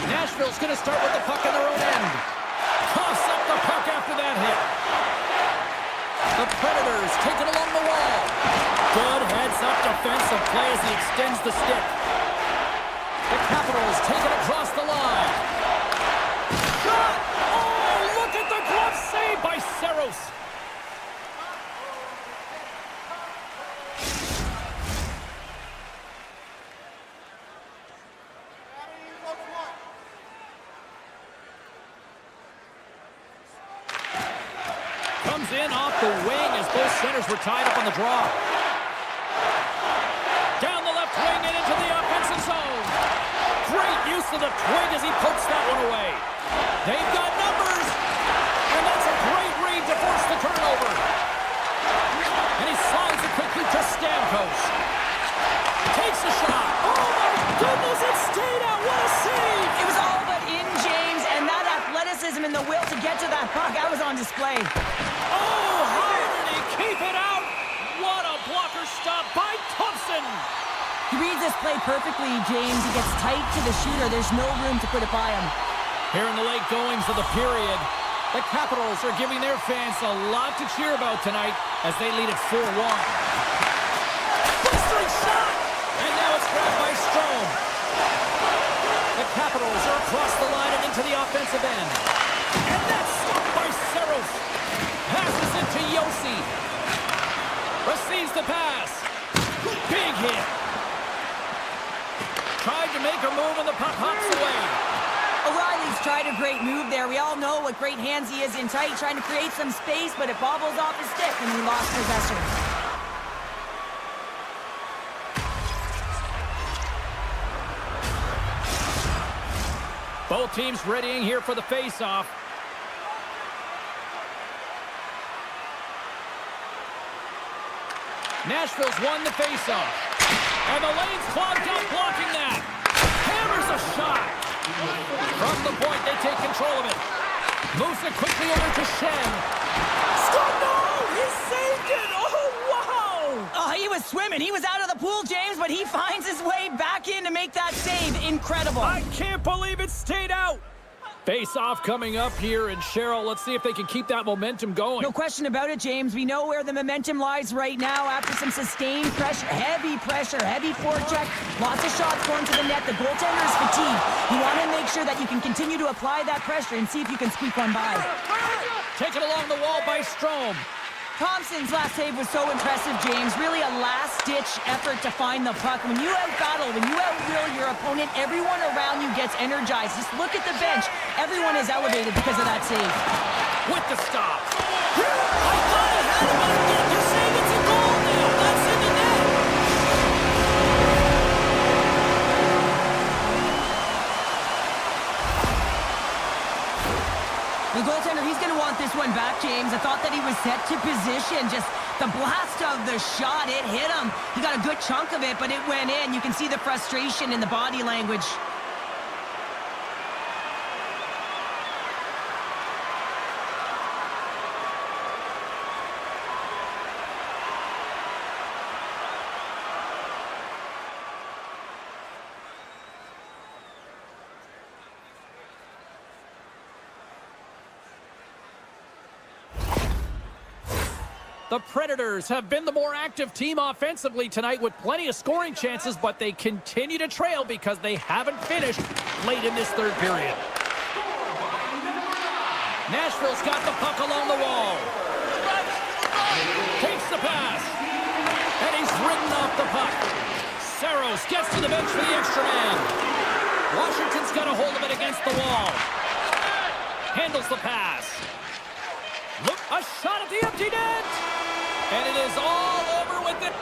Nashville's going to start with the puck on their own end. Toss up the puck after that hit. The Predators take it along the wall. Good heads-up defensive play as he extends the stick. The Capitals take it across the line. Shot! Oh, look at the glove save by Saros. Comes in off the wing as both centers were tied up on the draw. Down the left wing and into the offensive zone. Great use of the twig as he pokes that one away. They've got numbers. And that's a great read to force the turnover. And he slides it quickly to Stamkos. Takes a shot. Oh my goodness, it stayed out. What a save. It was all but in, James, and that athleticism and the will to get to that puck, that was on display. Oh, how did he keep it out? What a blocker stop by Thompson. He reads this play perfectly, James. He gets tight to the shooter. There's no room to put it by him. Here in the late goings of the period, the Capitals are giving their fans a lot to cheer about tonight as they lead at 4-1. Blistering shot! And now it's grabbed by Strome. The Capitals are across the line and into the offensive end. And that's stopped by Saros. Passes it to Yossi. Receives the pass. Big hit. Tried to make a move and the puck hops away. O'Reilly's tried a great move there. We all know what great hands he is in tight, trying to create some space, but it bobbles off his stick and he lost possession. Both teams readying here for the face-off. Nashville's won the face-off. And the lane's clogged up, blocking that. Hammers a shot. From the point, they take control of it. Moves it quickly over to Shen. Scott, no! He saved it! Oh, wow! Oh, he was swimming. He was out of the pool, James, but he finds his way back in to make that save. Incredible. I can't believe it stayed out. Face-off coming up here, and Cheryl, let's see if they can keep that momentum going. No question about it, James. We know where the momentum lies right now after some sustained pressure, heavy forecheck, lots of shots going to the net. The goaltender is fatigued. You want to make sure that you can continue to apply that pressure and see if you can squeak one by. Taken along the wall by Strome. Thompson's last save was so impressive, James. Really a last-ditch effort to find the puck. When you out-battle, when you out-will your opponent, everyone around you gets energized. Just look at the bench. Everyone is elevated because of that save. With the stop. I thought I had him on it. You're saying it's a goal now. That's in the net. The goaltender, he's going to want this one back, James. I thought that he was set to position. Just the blast of the shot, it hit him. He got a good chunk of it, but it went in. You can see the frustration in the body language. The Predators have been the more active team offensively tonight with plenty of scoring chances, but they continue to trail because they haven't finished late in this third period. Nashville's got the puck along the wall. Takes the pass. And he's ridden off the puck. Saros gets to the bench for the extra man. Washington's got a hold of it against the wall. Handles the pass. Look, a shot at the empty net. And it is all over with it.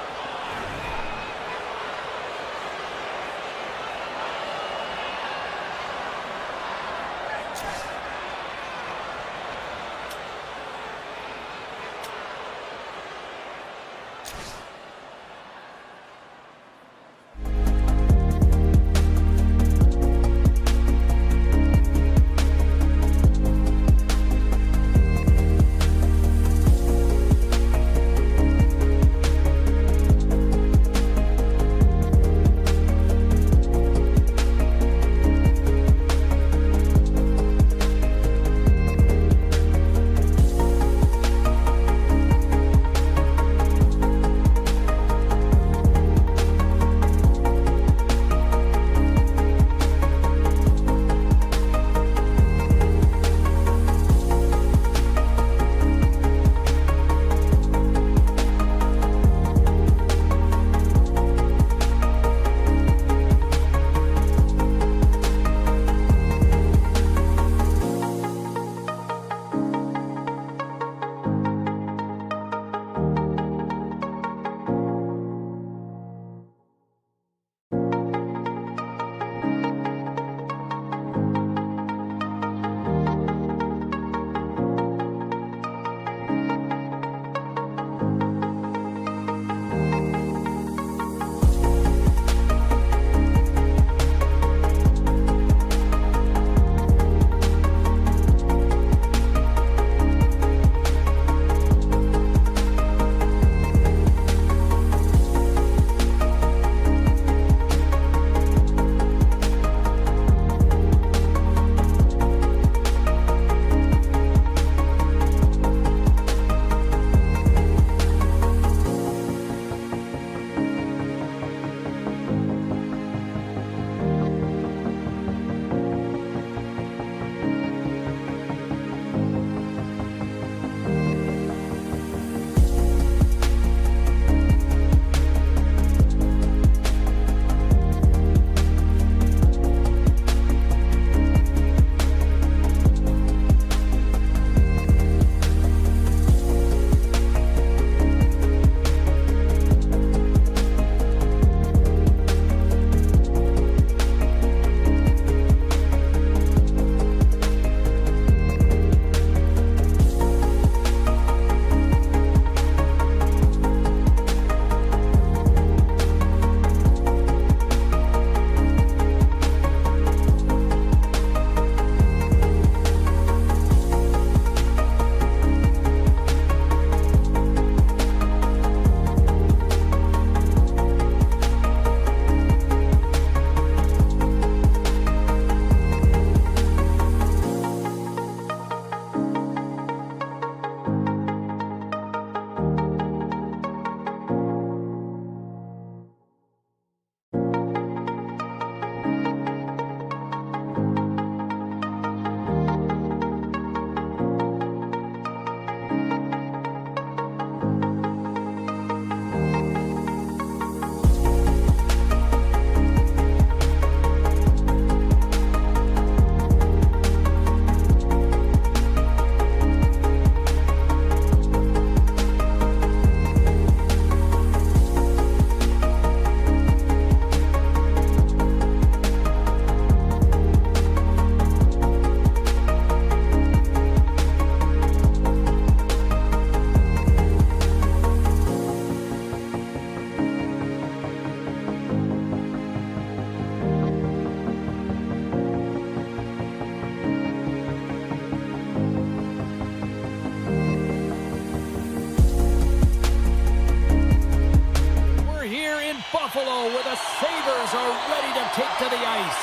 Buffalo, where the Sabers are ready to take to the ice.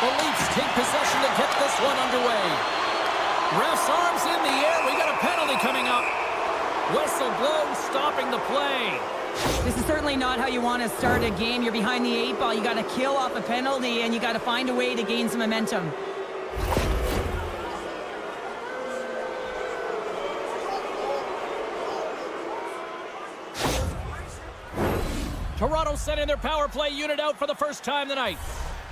The Leafs take possession to get this one underway. Ref's arms in the air. We got a penalty coming up. Whistle blows, stopping the play. This is certainly not how you want to start a game. You're behind the 8 ball. You got to kill off a penalty, and you got to find a way to gain some momentum. Toronto sending their power play unit out for the first time tonight.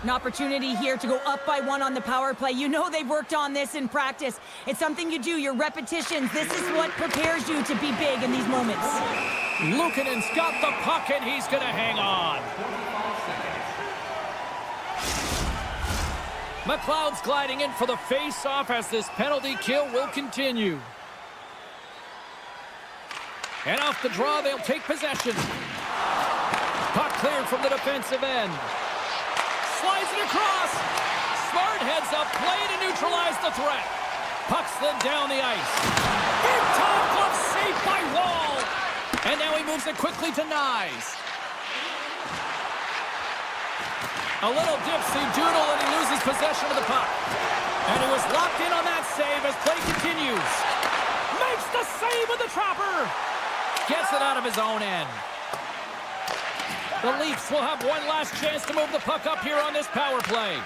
An opportunity here to go up by 1 on the power play. You know they've worked on this in practice. It's something you do, your repetitions. This is what prepares you to be big in these moments. Luukkonen's got the puck, and he's going to hang on. McLeod's gliding in for the face-off as this penalty kill will continue. And off the draw, they'll take possession. Puck cleared from the defensive end. Slides it across. Smart heads up play to neutralize the threat. Puck slid down the ice. Big time glove saved by Wall. And now he moves it quickly to Nyes. A little dipsy doodle and he loses possession of the puck. And he was locked in on that save as play continues. Makes the save with the trapper. Gets it out of his own end. The Leafs will have one last chance to move the puck up here on this power play.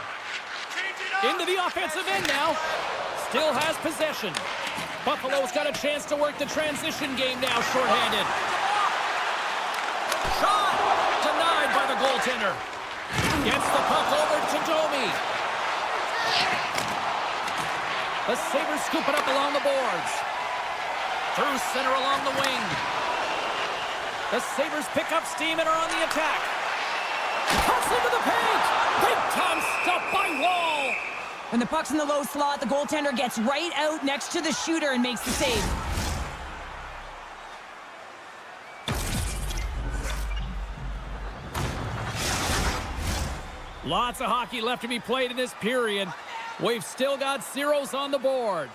Into the offensive end now. Still has possession. Buffalo's got a chance to work the transition game now, shorthanded. Shot! Denied by the goaltender. Gets the puck over to Domi. The Sabers scoop it up along the boards. Through center along the wing. The Sabres pick up steam and are on the attack. Cuts into the paint. Big time stop by Wall. When the puck's in the low slot, the goaltender gets right out next to the shooter and makes the save. Lots of hockey left to be played in this period. We've still got zeros on the board.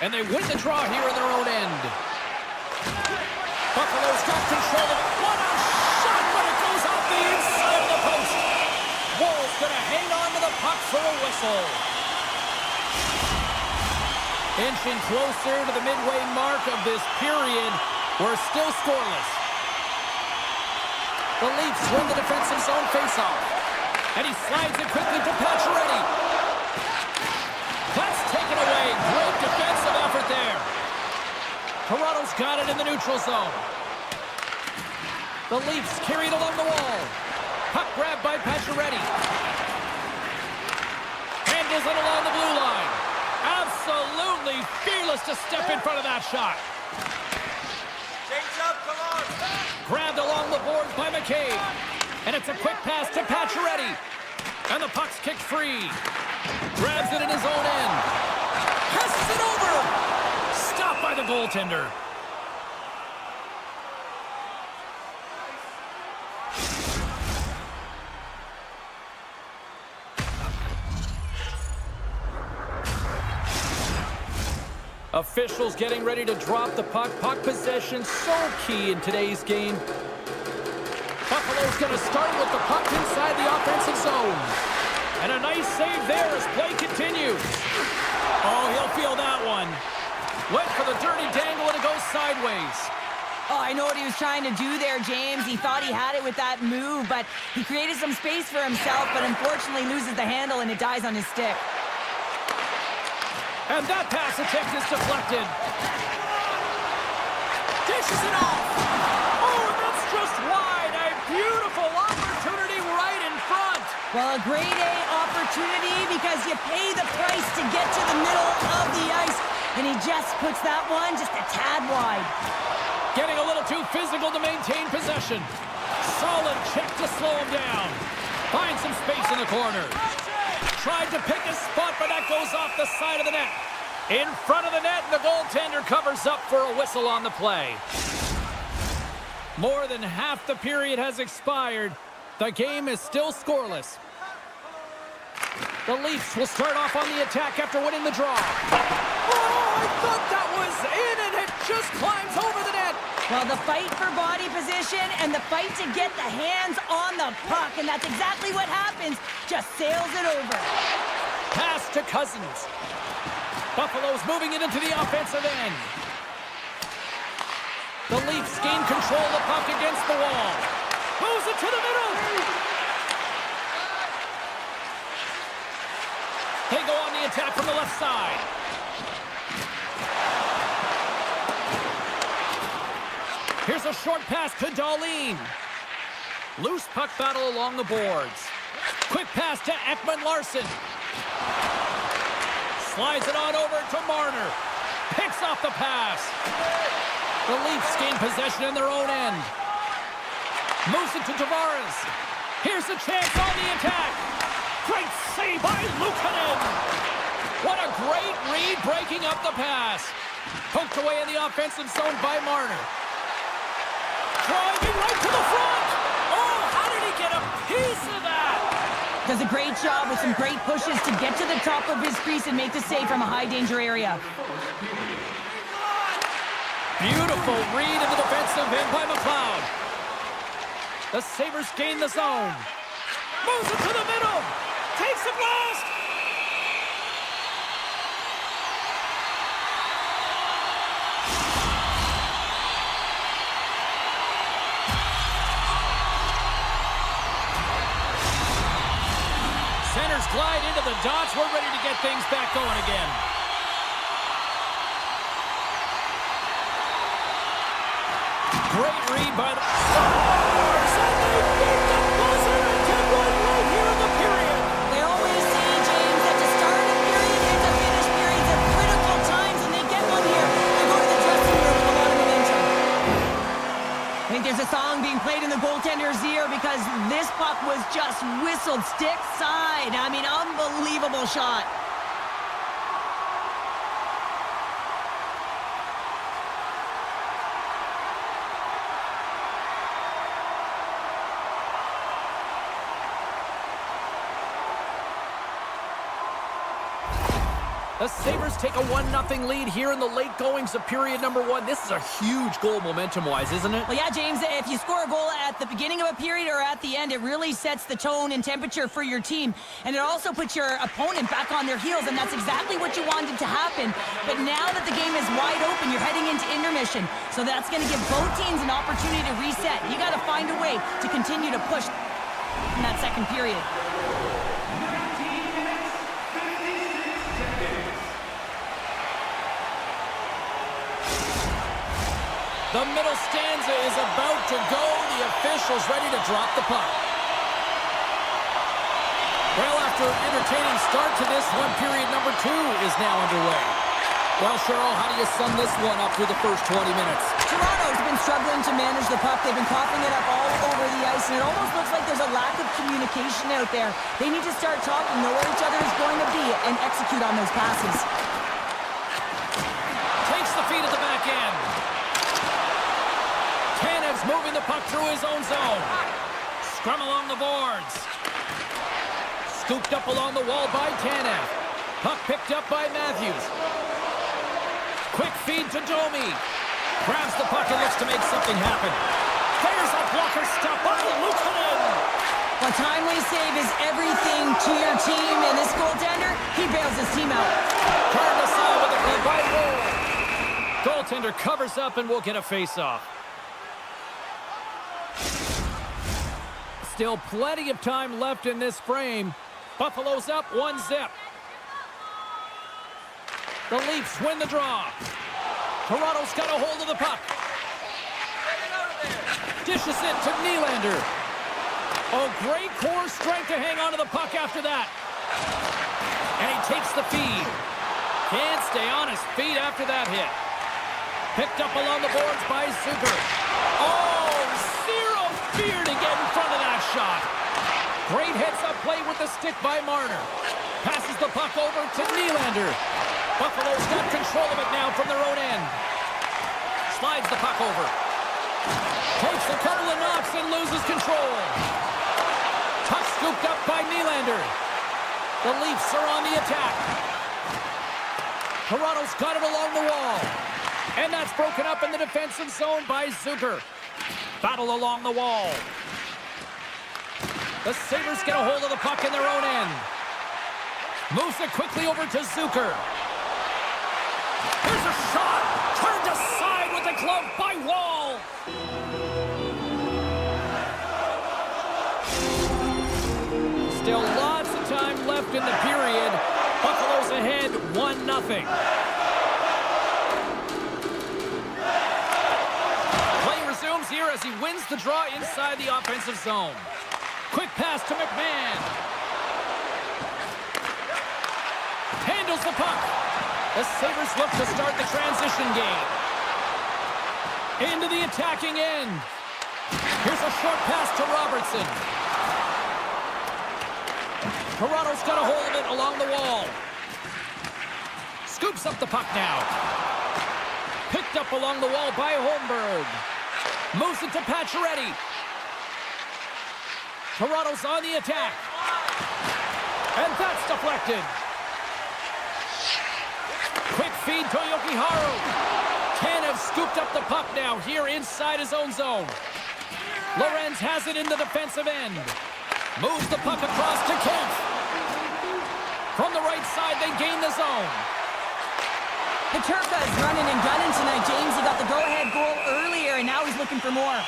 And they win the draw here in their own end. Buffalo's got control of it. What a shot, but it goes off the inside of the post. Wall's going to hang on to the puck for a whistle. Inching closer to the midway mark of this period. We're still scoreless. The Leafs win the defensive zone faceoff. And he slides it quickly to Pacioretty. That's taken away. Great defensive effort there. Toronto's got it in the neutral zone. The Leafs carried along the wall. Puck grabbed by Pacioretty. Handles it along the blue line. Absolutely fearless to step in front of that shot. Change up, come on. Grabbed along the boards by McCabe. And it's a quick pass to Pacioretty. And the puck's kicked free. Grabs it in his own end. Passes it over. Stopped by the goaltender. Officials getting ready to drop the puck. Puck possession so key in today's game. Buffalo's going to start with the puck inside the offensive zone. And a nice save there as play continues. Oh, he'll feel that one. Went for the dirty dangle and it goes sideways. Oh, I know what he was trying to do there, James. He thought he had it with that move, but he created some space for himself, but unfortunately loses the handle and it dies on his stick. And that pass attempt is deflected. Dishes it off. Oh, and that's just wide. A beautiful opportunity right in front. Well, a grade A opportunity because you pay the price to get to the middle of the ice, and he just puts that one just a tad wide. Getting a little too physical to maintain possession. Solid check to slow him down. Finds some space in the corner. Tried to pick a spot, but that goes off the side of the net. In front of the net, and the goaltender covers up for a whistle on the play. More than half the period has expired. The game is still scoreless. The Leafs will start off on the attack after winning the draw. Oh, I thought that was in, and it just climbs over the net. Well, the fight for body position and the fight to get the hands on the puck, and that's exactly what happens. Just sails it over. Pass to Cousins. Buffalo's moving it into the offensive end. The Leafs gain control of the puck against the wall. Moves it to the middle. They go on the attack from the left side. Here's a short pass to Dahlin. Loose puck battle along the boards. Quick pass to Ekman-Larsson. Slides it on over to Marner. Picks off the pass. The Leafs gain possession in their own end. Moves it to Tavares. Here's a chance on the attack. Great save by Luukkonen. What a great read breaking up the pass. Poked away in the offensive zone by Marner. Driving right to the front. Oh, how did he get a piece of that? Does a great job with some great pushes to get to the top of his crease and make the save from a high-danger area. Beautiful read in the defensive end by McLeod. The Sabres gain the zone. Moves it to the middle. Takes a blast. Centers glide into the dots. We're ready to get things back going again. Great read by the Sabres, and they beat the buzzer and get one right here in the period. They always say, James, that to start a period and to finish periods at critical times, and they get one here. They go to the dressing room with a lot of momentum. I think there's a song being played in the goaltender's ear because this puck was just whistled stick side. I mean, unbelievable shot. The Sabres take a 1-0 lead here in the late goings of period number 1. This is a huge goal momentum-wise, isn't it? Well, yeah, James, if you score a goal at the beginning of a period or at the end, it really sets the tone and temperature for your team. And it also puts your opponent back on their heels, and that's exactly what you wanted to happen. But now that the game is wide open, you're heading into intermission. So that's going to give both teams an opportunity to reset. You got to find a way to continue to push in that second period. The middle stanza is about to go. The officials ready to drop the puck. Well, after an entertaining start to this one, period number 2 is now underway. Well, Cheryl, how do you sum this one up through the first 20 minutes? Toronto's been struggling to manage the puck. They've been coughing it up all over the ice, and it almost looks like there's a lack of communication out there. They need to start talking, know where each other is going to be, and execute on those passes. Takes the feed at the back end. Moving the puck through his own zone. Scrum along the boards. Scooped up along the wall by Tanev. Puck picked up by Matthews. Quick feed to Domi. Grabs the puck and looks to make something happen. There's a blocker stop by Luukkonen. A timely save is everything to your team, and this goaltender, he bails his team out. Turned aside with a play by Roll. Goaltender covers up and we'll get a face-off. Still plenty of time left in this frame. Buffalo's up 1-0. The Leafs win the draw. Toronto's got a hold of the puck. Dishes it to Nylander. Oh, great core strength to hang on to the puck after that. And he takes the feed. Can't stay on his feet after that hit. Picked up along the boards by Zucker. Oh, zero fear to get in front of that shot. Great heads-up play with the stick by Marner. Passes the puck over to Nylander. Buffalo's got control of it now from their own end. Slides the puck over. Takes a couple of knocks and loses control. Puck scooped up by Nylander. The Leafs are on the attack. Toronto's got it along the wall. And that's broken up in the defensive zone by Zucker. Battle along the wall. The Sabres get a hold of the puck in their own end. Moves it quickly over to Zucker. a shot. Turned aside with the glove by Wall. Still lots of time left in the period. Buffalo's ahead 1-0. Play resumes here as he wins the draw inside the offensive zone. Quick pass to McMahon. Handles the puck. The Sabres look to start the transition game. Into the attacking end. Here's a short pass to Robertson. Toronto's got a hold of it along the wall. Scoops up the puck now. Picked up along the wall by Holmberg. Moves it to Pacioretty. Toronto's on the attack. And that's deflected. Quick feed to Jokiharju. Tanev scooped up the puck now here inside his own zone. Lorenz has it in the defensive end. Moves the puck across to Kemp. From the right side, they gain the zone. The Turca is running and gunning tonight, James. He got the go-ahead goal earlier, and now he's looking for more.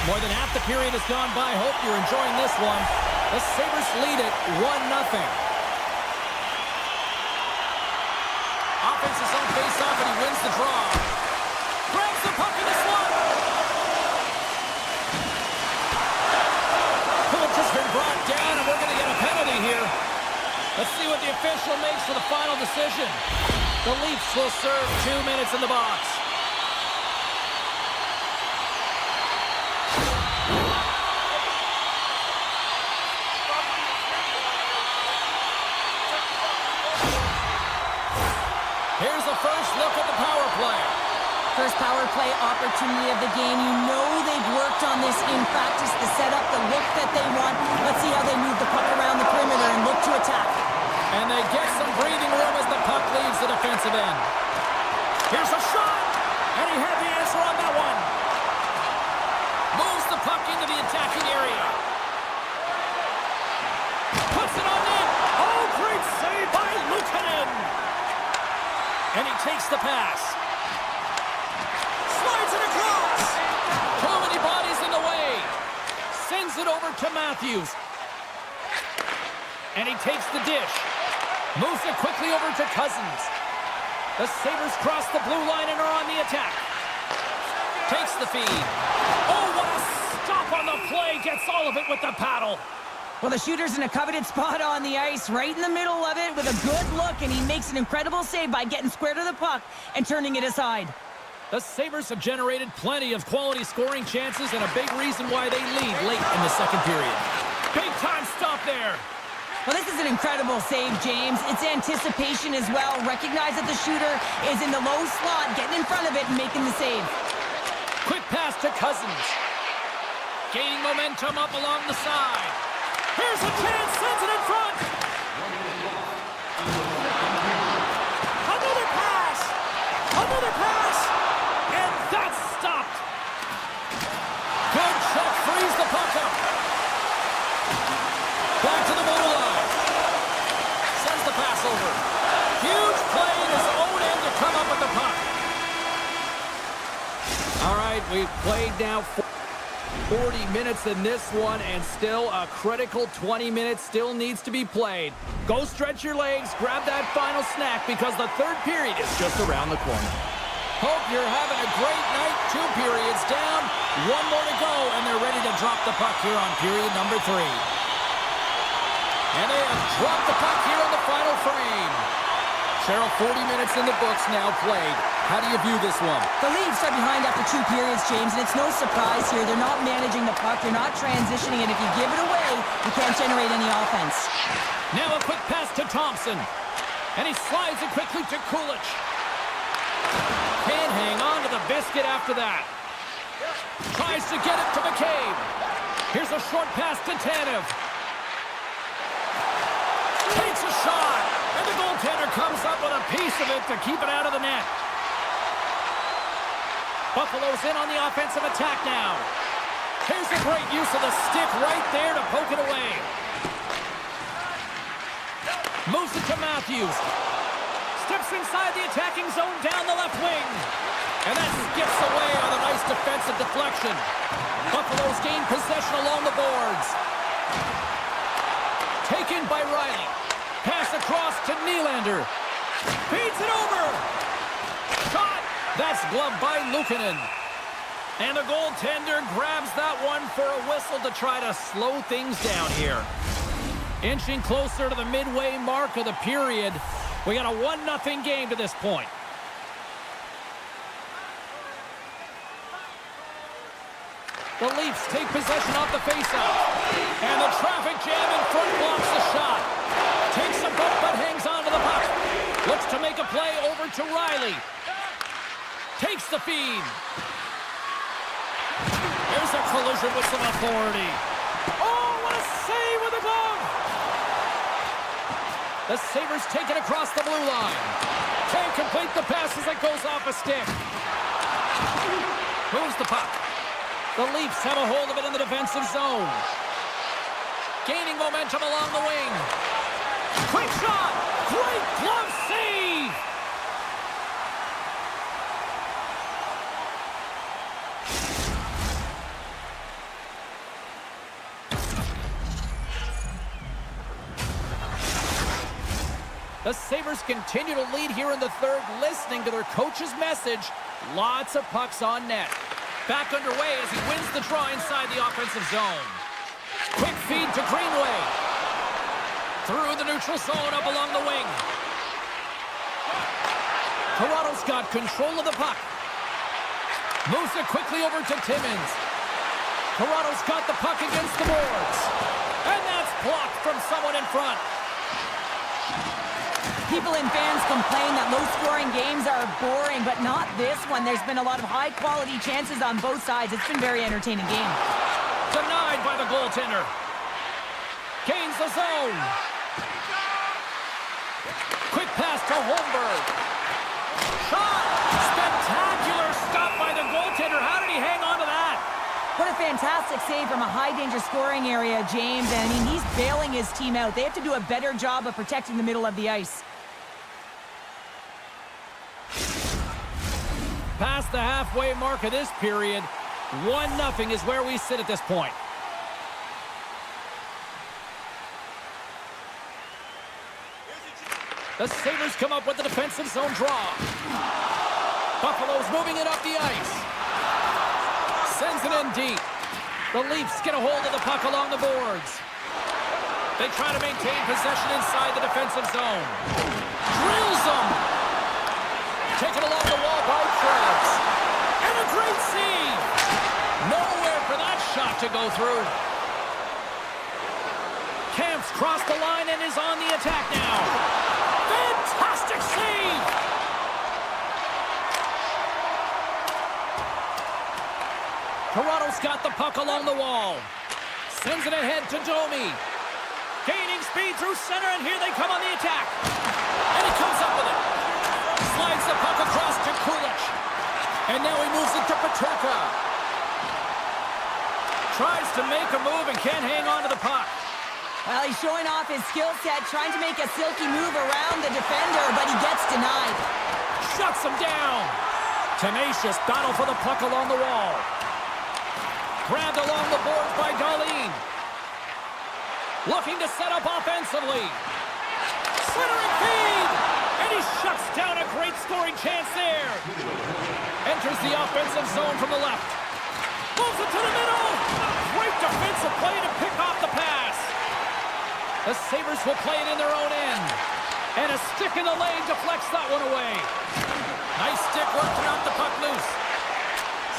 More than half the period has gone by. Hope you're enjoying this one. The Sabres lead it 1-0. Offense is on face-off, and he wins the draw. Grabs the puck in the slot. Puck has been brought down, and we're going to get a penalty here. Let's see what the official makes for the final decision. The Leafs will serve 2 minutes in the box. Here's the first look at the power play. First power play opportunity of the game. You know they've worked on this in practice to set up the look that they want. Let's see how they move the puck around the perimeter and look to attack. And they get some breathing room as the puck leaves the defensive end. Here's a shot, and he had the answer on that one. Moves the puck into the attacking area. Puts it on net. Oh, great save by Luukkonen. And he takes the pass. Slides it across. Too many bodies in the way. Sends it over to Matthews. And he takes the dish. Moves it quickly over to Cousins. The Sabres cross the blue line and are on the attack. Takes the feed. Oh, what a stop on the play. Gets all of it with the paddle. Well, the shooter's in a coveted spot on the ice, right in the middle of it with a good look, and he makes an incredible save by getting square to the puck and turning it aside. The Sabres have generated plenty of quality scoring chances and a big reason why they lead late in the second period. Big time stop there. Well, this is an incredible save, James. It's anticipation as well. Recognize that the shooter is in the low slot, getting in front of it and making the save. Quick pass to Cousins. Gaining momentum up along the side. Here's a chance, sends it in front. Another pass. Another pass. And that's stopped. Good check, frees the puck up. Back to the blue line. Sends the pass over. Huge play in his own end to come up with the puck. All right, we've played now 40 minutes in this one, and still a critical 20 minutes still needs to be played. Go stretch your legs, grab that final snack, because the third period is just around the corner. Hope you're having a great night. 2 periods down, 1 more to go, and they're ready to drop the puck here on period number 3. And they have dropped the puck here on the final frame. Cheryl, 40 minutes in the books now played. How do you view this one? The Leafs are behind after 2 periods, James, and it's no surprise here. They're not managing the puck. They're not transitioning it. If you give it away, you can't generate any offense. Now a quick pass to Thompson. And he slides it quickly to Kulich. Can't hang on to the biscuit after that. Tries to get it to McCabe. Here's a short pass to Tanev. Takes a shot. And the goaltender comes up with a piece of it to keep it out of the net. Buffalo's in on the offensive attack now. Here's a great use of the stick right there to poke it away. Moves it to Matthews. Steps inside the attacking zone down the left wing. And that skips away on a nice defensive deflection. Buffalo's gained possession along the boards. Taken by Riley. Pass across to Nylander. Feeds it over. Shot. That's gloved by Luukkonen. And the goaltender grabs that one for a whistle to try to slow things down here. Inching closer to the midway mark of the period. We got a 1-0 game to this point. The Leafs take possession off the faceoff. And the traffic jam in front blocks the shot. Takes a bump but hangs on to the puck. Looks to make a play over to Riley. Takes the feed. There's a collision with some authority. Oh, what a save with a glove! The Sabers take it across the blue line. Can't complete the pass as it goes off a stick. Moves the puck. The Leafs have a hold of it in the defensive zone. Gaining momentum along the wing. Quick shot! Great glove save! The Sabres continue to lead here in the third, listening to their coach's message. Lots of pucks on net. Back underway as he wins the draw inside the offensive zone. Quick feed to Greenway. Through the neutral zone up along the wing. Toronto's got control of the puck. Moves it quickly over to Timmins. Toronto's got the puck against the boards. And that's blocked from someone in front. People and fans complain that low-scoring games are boring, but not this one. There's been a lot of high-quality chances on both sides. It's been a very entertaining game. Denied by the goaltender. Gains the zone. Quick pass to Holmberg. Shot! Spectacular stop by the goaltender. How did he hang on to that? What a fantastic save from a high-danger scoring area, James. And, I mean, he's bailing his team out. They have to do a better job of protecting the middle of the ice. Past the halfway mark of this period, 1-0 is where we sit at this point. The Sabres come up with the defensive zone draw. Buffalo's moving it up the ice. Sends it in deep. The Leafs get a hold of the puck along the boards. They try to maintain possession inside the defensive zone. Drills them. Taken along the wall by Krebs. And a great save. Nowhere for that shot to go through. Camp's crossed the line and is on the attack now. Fantastic save. Toronto's got the puck along the wall. Sends it ahead to Domi. Gaining speed through center, and here they come on the attack. And he comes up with it. Slides the puck across to Kulich. And now he moves it to Peterka. Tries to make a move and can't hang on to the puck. Well, he's showing off his skill set, trying to make a silky move around the defender, but he gets denied. Shuts him down. Tenacious battle for the puck along the wall. Grabbed along the boards by Darlene. Looking to set up offensively. Centering feed. And he shuts down a great scoring chance there. Enters the offensive zone from the left. Moves it to the middle. Great defensive play to pick off the pass. The Sabres will play it in their own end. And a stick in the lane deflects that one away. Nice stick work to knock the puck loose.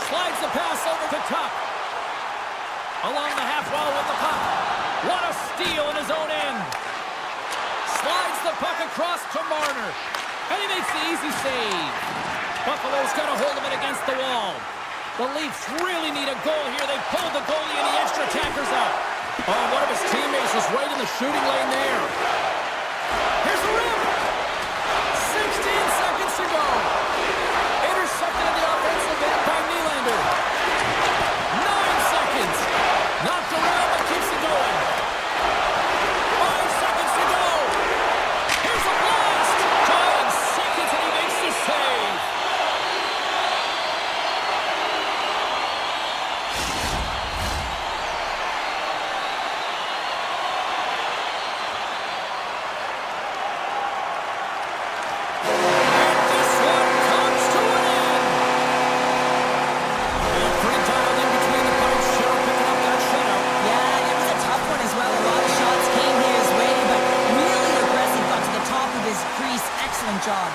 Slides the pass over to Tuck. Along the half wall with the puck. What a steal in his own end. Slides the puck across to Marner. And he makes the easy save. Buffalo's got a hold of it against the wall. The Leafs really need a goal here. They pulled the goalie and the extra attackers out. Oh, one of his teammates was right in the shooting lane there. Here's the rim. 16 seconds to go. Intercepted in the offensive end by And this one comes to an end. They're pretty dialed in between the pipes. Cheryl picking up that shutout. Yeah, and it was a tough one as well. A lot of shots came his way, but really aggressive, got to the top of his crease. Excellent job.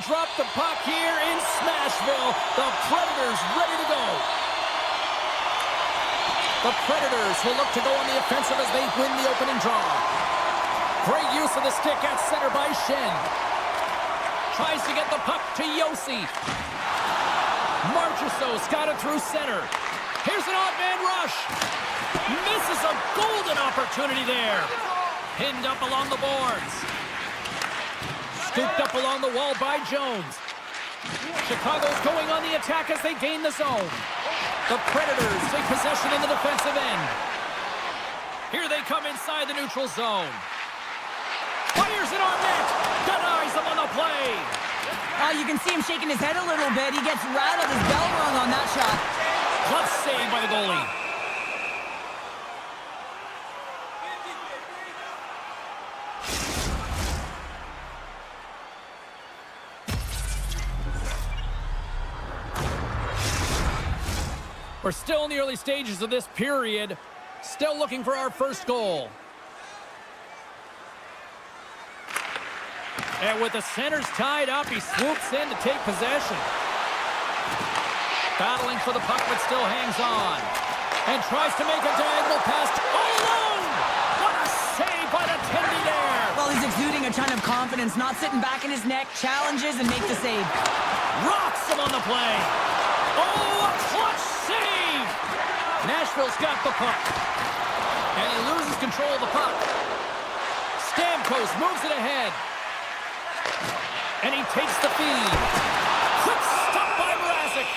drop the puck here in Nashville. The Predators ready to go. The Predators will look to go on the offensive as they win the opening draw. Great use of the stick at center by Shen. Tries to get the puck to Yossi. Marchessault's got it through center. Here's an odd man rush. Misses a golden opportunity there. Pinned up along the boards. Scooped up along the wall by Jones. Chicago's going on the attack as they gain the zone. The Predators take possession in the defensive end. Here they come inside the neutral zone. Fires it on net. Denies them on the play. You can see him shaking his head a little bit. He gets rattled, his bell rung on that shot. Clutch save by the goalie. We're still in the early stages of this period. Still looking for our first goal. And with the centers tied up, he swoops in to take possession. Battling for the puck, but still hangs on. And tries to make a diagonal pass all alone! What a save by the Tendy there! Well, he's exuding a ton of confidence, not sitting back in his neck, challenges and makes the save. Rocks him on the play. Oh, a clutch save! Nashville's got the puck. And he loses control of the puck. Stamkos moves it ahead. And he takes the feed. Quick stop by Mrazek.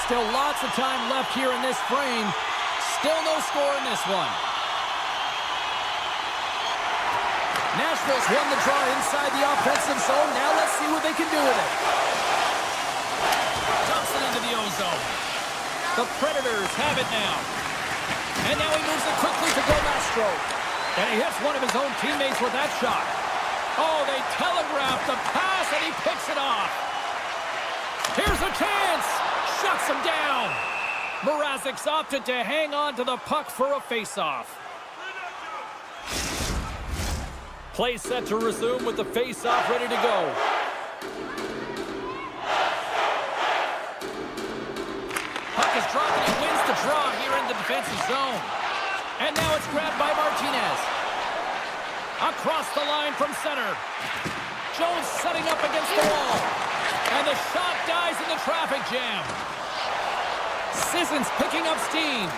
Still lots of time left here in this frame. Still no score in this one. Nashville's won the draw inside the offensive zone. Now let's see what they can do with it. Dumps it into the O-zone. The Predators have it now. And now he moves it quickly to Golastro. And he hits one of his own teammates with that shot. Oh, they telegraphed the pass and he picks it off. Here's a chance. Shuts him down. Mrazek's opted to hang on to the puck for a face-off. Play set to resume with the face-off ready to go. Puck is dropped and he wins the draw here in the defensive zone. And now it's grabbed by Martinez. Across the line from center. Jones setting up against the wall. And the shot dies in the traffic jam. Sissons picking up steam.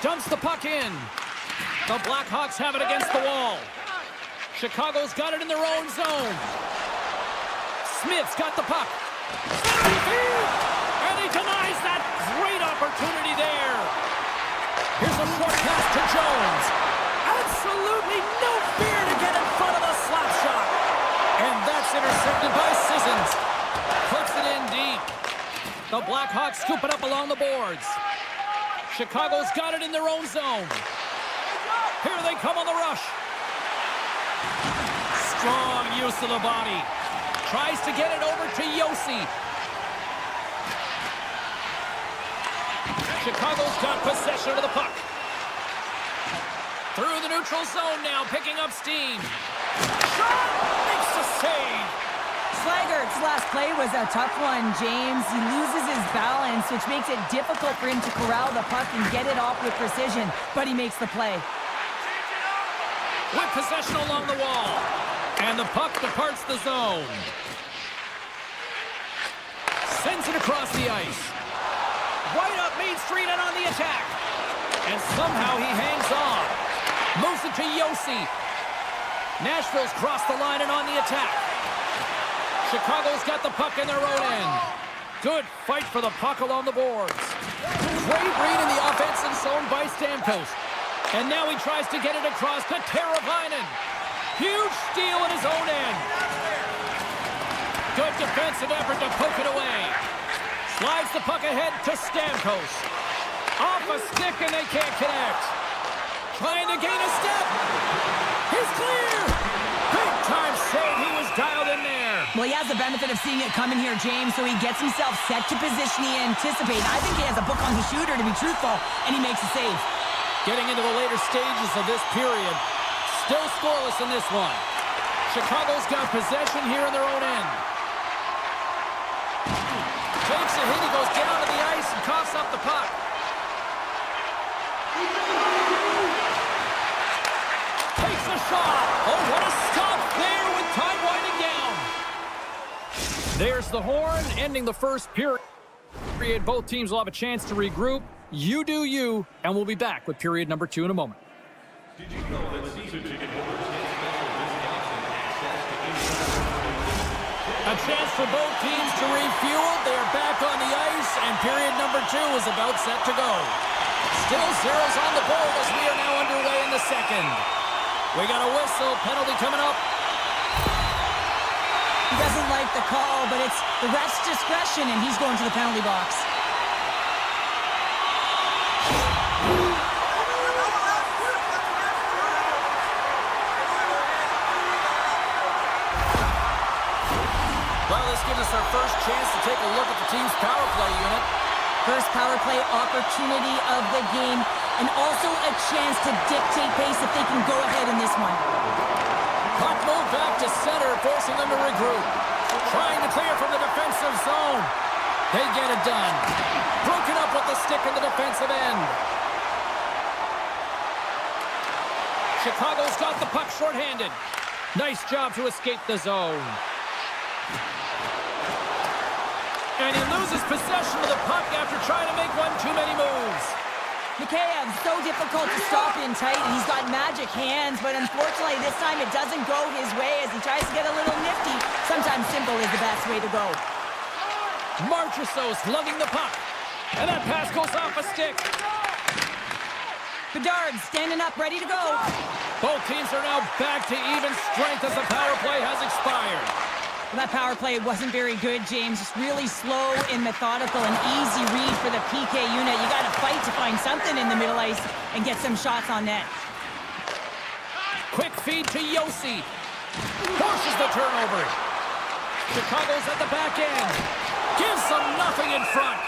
Dumps the puck in. The Blackhawks have it against the wall. Chicago's got it in their own zone. Smith's got the puck. And he denies that great opportunity there. Here's a short pass to Jones. Absolutely no fear to get in front of the slap shot. And that's intercepted by Sissons. Puts it in deep. The Blackhawks scoop it up along the boards. Chicago's got it in their own zone. Here they come on the rush. Strong use of the body. Tries to get it over to Yossi. Chicago's got possession of the puck. Through the neutral zone now, picking up steam. Shot! Makes the save. Slagger's last play was a tough one, James. He loses his balance, which makes it difficult for him to corral the puck and get it off with precision, but he makes the play. With possession along the wall. And the puck departs the zone. Sends it across the ice. Right up Main Street and on the attack. And somehow he hangs on. Moves it to Yossi. Nashville's crossed the line and on the attack. Chicago's got the puck in their own end. Good fight for the puck along the boards. Great read in the offensive zone by Stamkos. And now he tries to get it across to Teravainen. Huge steal in his own end. Good defensive effort to poke it away. Slides the puck ahead to Stamkos. Off a stick and they can't connect. Trying to gain a step. He's clear. Big-time save. He was dialed in there. Well, he has the benefit of seeing it coming here, James, so he gets himself set to position he anticipates. I think he has a book on the shooter, to be truthful, and he makes a save. Getting into the later stages of this period. Still scoreless in this one. Chicago's got possession here in their own end. Takes a hit. He goes down to the ice and coughs up the puck. Takes a shot. Oh, what a stop there with time winding down. There's the horn, ending the first period. Both teams will have a chance to regroup. You do you, and we'll be back with period number 2 in a moment. Did you know that season ticket holders get special discounts and access to inside? A chance for both teams to refuel. They are back on the ice, and period number 2 is about set to go. Still zeros on the board as we are now underway in the second. We got a whistle, penalty coming up. He doesn't like the call, but it's the ref's discretion, and he's going to the penalty box. Well, this gives us our first chance to take a look at the team's power play unit. First power play opportunity of the game, and also a chance to dictate pace if they can go ahead in this one. Puck moved back to center, forcing them to regroup. Trying to clear from the defensive zone. They get it done. Broken up with the stick in the defensive end. Chicago's got the puck shorthanded. Nice job to escape the zone. And he loses possession of the puck after trying to make one too many moves. Mikheyev's so difficult to stop in tight, and he's got magic hands, but unfortunately this time it doesn't go his way as he tries to get a little nifty. Sometimes simple is the best way to go. Marchessault lugging the puck. And that pass goes off a stick. Bedard standing up, ready to go. Both teams are now back to even strength as the power play has expired. Well, that power play wasn't very good, James. Just really slow and methodical and easy read for the PK unit. You got to fight to find something in the middle ice and get some shots on net. Quick feed to Yossi. Forces the turnover. Chicago's at the back end. Gives them nothing in front.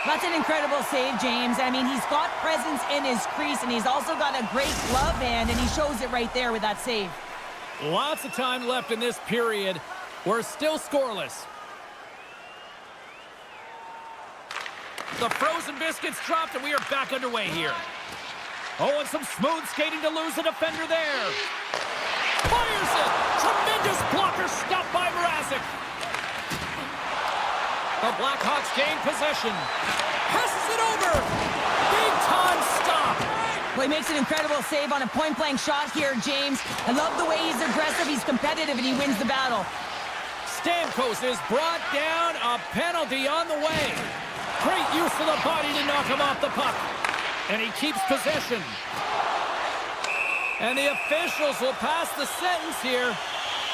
That's an incredible save, James. I mean, he's got presence in his crease, and he's also got a great glove hand, and he shows it right there with that save. Lots of time left in this period. We're still scoreless. The frozen biscuits dropped, and we are back underway here. Oh, and some smooth skating to lose the defender there. Fires it! Tremendous blocker stopped by Mrazek. The Blackhawks gain possession. Passes it over. Big time stop. Well, he makes an incredible save on a point-blank shot here, James. I love the way he's aggressive, he's competitive, and he wins the battle. Stamkos is brought down. A penalty on the way. Great use of the body to knock him off the puck. And he keeps possession. And the officials will pass the sentence here.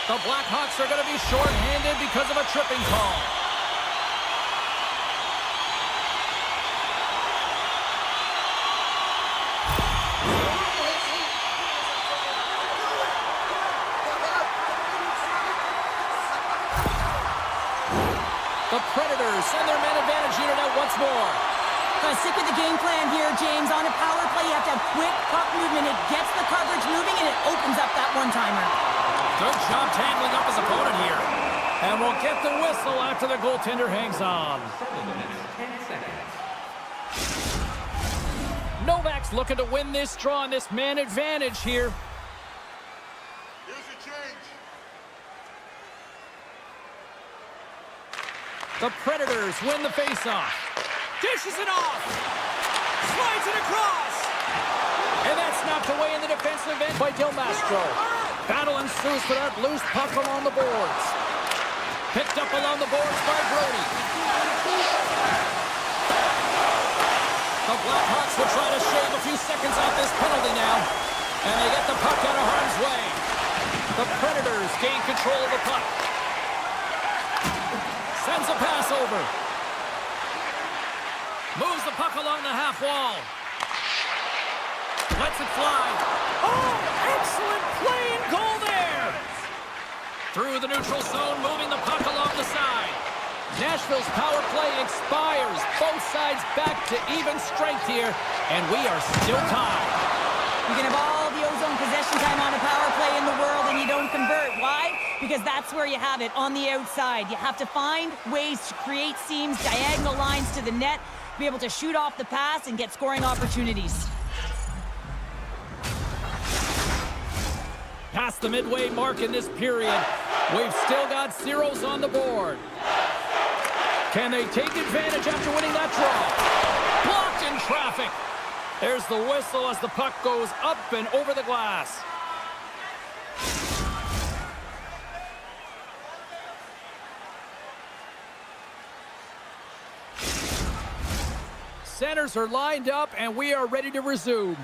The Blackhawks are going to be shorthanded because of a tripping call. The Predators send their man advantage unit out once more. Gotta stick with the game plan here, James. On a power play, you have to have quick puck movement. It gets the coverage moving, and it opens up that one-timer. Good job tangling up his opponent here. And we'll get the whistle after the goaltender hangs on. 10 seconds. Novak's looking to win this draw on this man advantage here. The Predators win the faceoff. Dishes it off. Slides it across. And that's knocked away in the defensive end by Del Mastro. Battle ensues for that loose puck along the boards. Picked up along the boards by Brody. The Blackhawks will try to shave a few seconds off this penalty now. And they get the puck out of harm's way. The Predators gain control of the puck. Sends a pass over. Moves the puck along the half wall. Lets it fly. Oh, excellent play and goal there. neutral zone, moving the puck along the side. Nashville's power play expires. Both sides back to even strength here, and we are still tied. You can have all the ozone possession time on a power play in the world and you don't convert. Why? Because that's where you have it, on the outside. You have to find ways to create seams, diagonal lines to the net, be able to shoot off the pass and get scoring opportunities. Past the midway mark in this period, we've still got zeros on the board. Can they take advantage after winning that draw? Blocked in traffic. There's the whistle as the puck goes up and over the glass. Centers are lined up and we are ready to resume.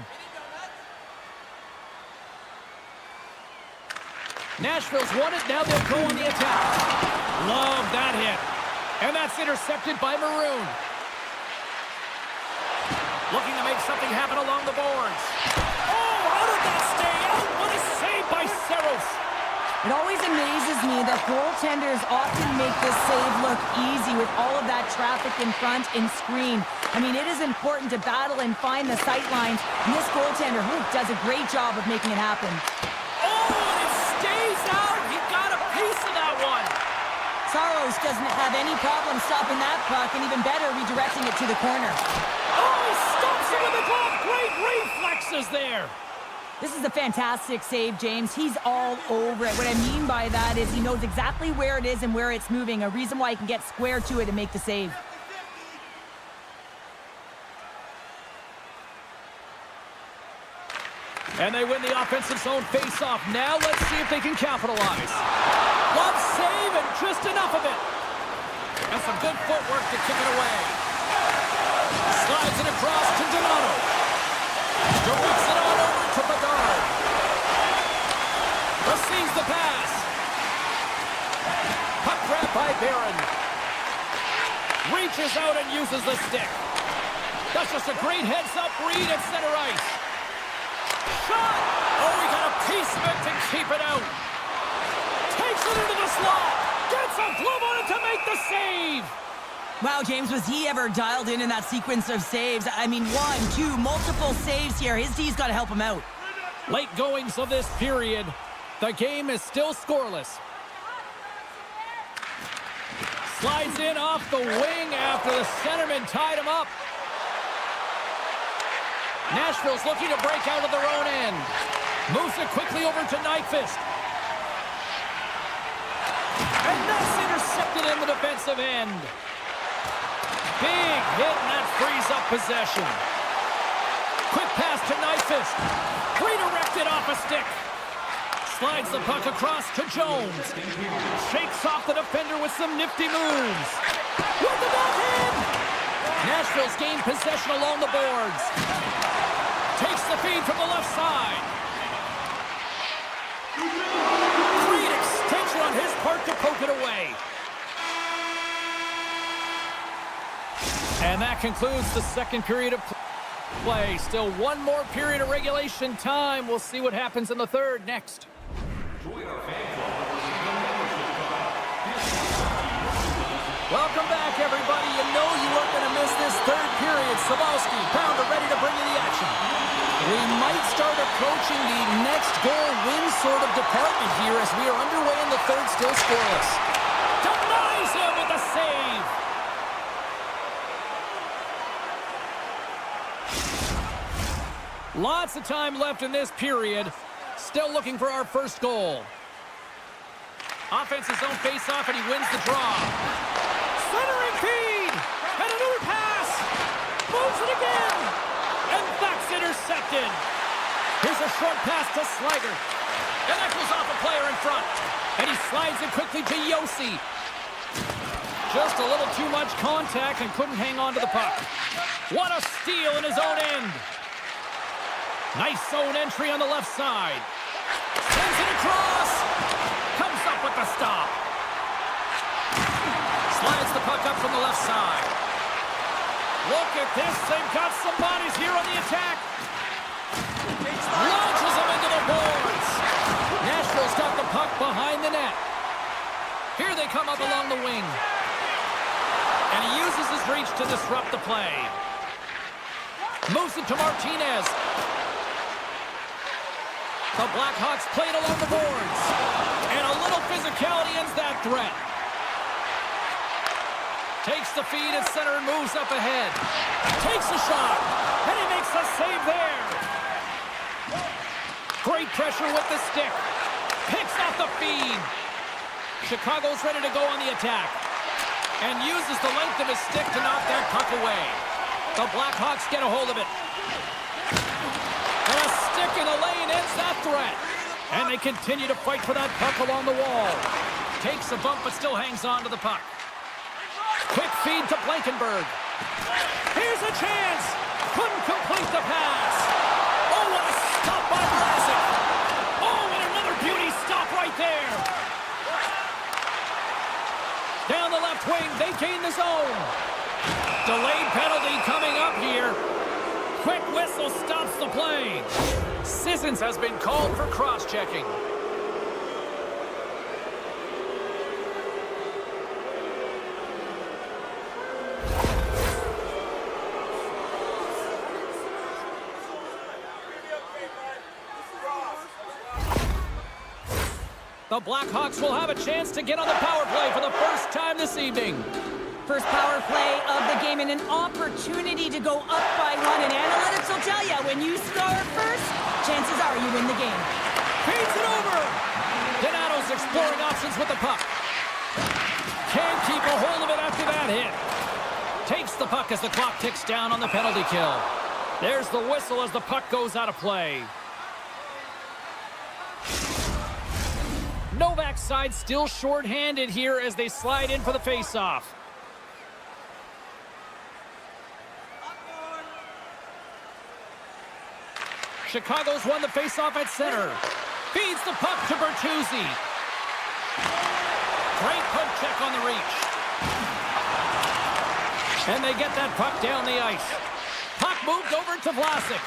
Nashville's won it, now they'll go on the attack. Love that hit. And that's intercepted by Maroon. Looking to make something happen along the boards. Oh, how did that stay out? What a save by Sabers. It always amazes me that goaltenders often make this save look easy with all of that traffic in front and screen. I mean, it is important to battle and find the sight lines. And this goaltender, does a great job of making it happen. Oh, and it stays out. He got a piece of that one. Saros doesn't have any problem stopping that puck, and even better, redirecting it to the corner. Oh, he stops it with the glove. Great reflexes there. This is a fantastic save, James. He's all over it. What I mean by that is he knows exactly where it is and where it's moving, a reason why he can get square to it and make the save. And they win the offensive zone face-off. Now let's see if they can capitalize. Glove save and just enough of it. And some good footwork to kick it away. Slides it across to Donato. Directs it on over to Bedard. Receives the pass. Puck grab by Barron. Reaches out and uses the stick. That's just a great heads-up read at center ice. Shot! Oh, he got a piece of it to keep it out. Takes it into the slot. Gets a glove on it to make the save. Wow, James, was he ever dialed in that sequence of saves? I mean, 1, 2, multiple saves here. His D's got to help him out. Late goings of this period. The game is still scoreless. Slides in off the wing after the centerman tied him up. Nashville's looking to break out of their own end. Moves it quickly over to Nyquist. And that's intercepted in the defensive end. Big hit, and that frees up possession. Quick pass to Nyquist. Redirected off a stick. Slides the puck across to Jones. Shakes off the defender with some nifty moves. With the backhand! Nashville's gained possession along the boards. Takes the feed from the left side. Great extension on his part to poke it away. And that concludes the second period of play. Still one more period of regulation time. We'll see what happens in the third next. Welcome back, everybody. You know you weren't going to miss this third period. Savalski, Pounder ready to bring you the action. We might start approaching the next goal win sort of department here as we are underway in the third, still scoreless. Denies him with a save. Lots of time left in this period. Still looking for our first goal. Offensive zone face-off, and he wins the draw. Centering feed! And another pass! Moves it again! And that's intercepted! Here's a short pass to Slager. And that goes off a player in front. And he slides it quickly to Yossi. Just a little too much contact and couldn't hang on to the puck. What a steal in his own end! Nice zone entry on the left side. Sends it across. Comes up with the stop. Slides the puck up from the left side. Look at this. They've got some bodies here on the attack. Launches him into the boards. Nashville's got the puck behind the net. they come up along the wing. And he uses his reach to disrupt the play. Moves it to Martinez. The Blackhawks played along the boards. And a little physicality ends that threat. Takes the feed at center and moves up ahead. Takes a shot. And he makes a save there. Great pressure with the stick. Picks off the feed. Chicago's ready to go on the attack. And uses the length of his stick to knock that puck away. The Blackhawks get a hold of it. And a stick in the lane ends that threat. And they continue to fight for that puck along the wall. Takes a bump but still hangs on to the puck. Quick feed to Blankenberg. Here's a chance. Couldn't complete the pass. Oh, what a stop by Vlasic. Oh, and another beauty stop right there. Down the left wing, they gain the zone. Delayed penalty coming up here. Quick whistle stops the play. Sissons has been called for cross-checking. The Blackhawks will have a chance to get on the power play for the first time this evening. First power play of the game and an opportunity to go up by one. And analytics will tell you, when you score first, chances are you win the game. Feeds it over. Donato's exploring options with the puck. Can't keep a hold of it after that hit. Takes the puck as the clock ticks down on the penalty kill. There's the whistle as the puck goes out of play. Novak's side still short-handed here as they slide in for the face-off. Chicago's won the face-off at center. Feeds the puck to Bertuzzi. Great poke check on the reach. And they get that puck down the ice. Puck moved over to Vlasic.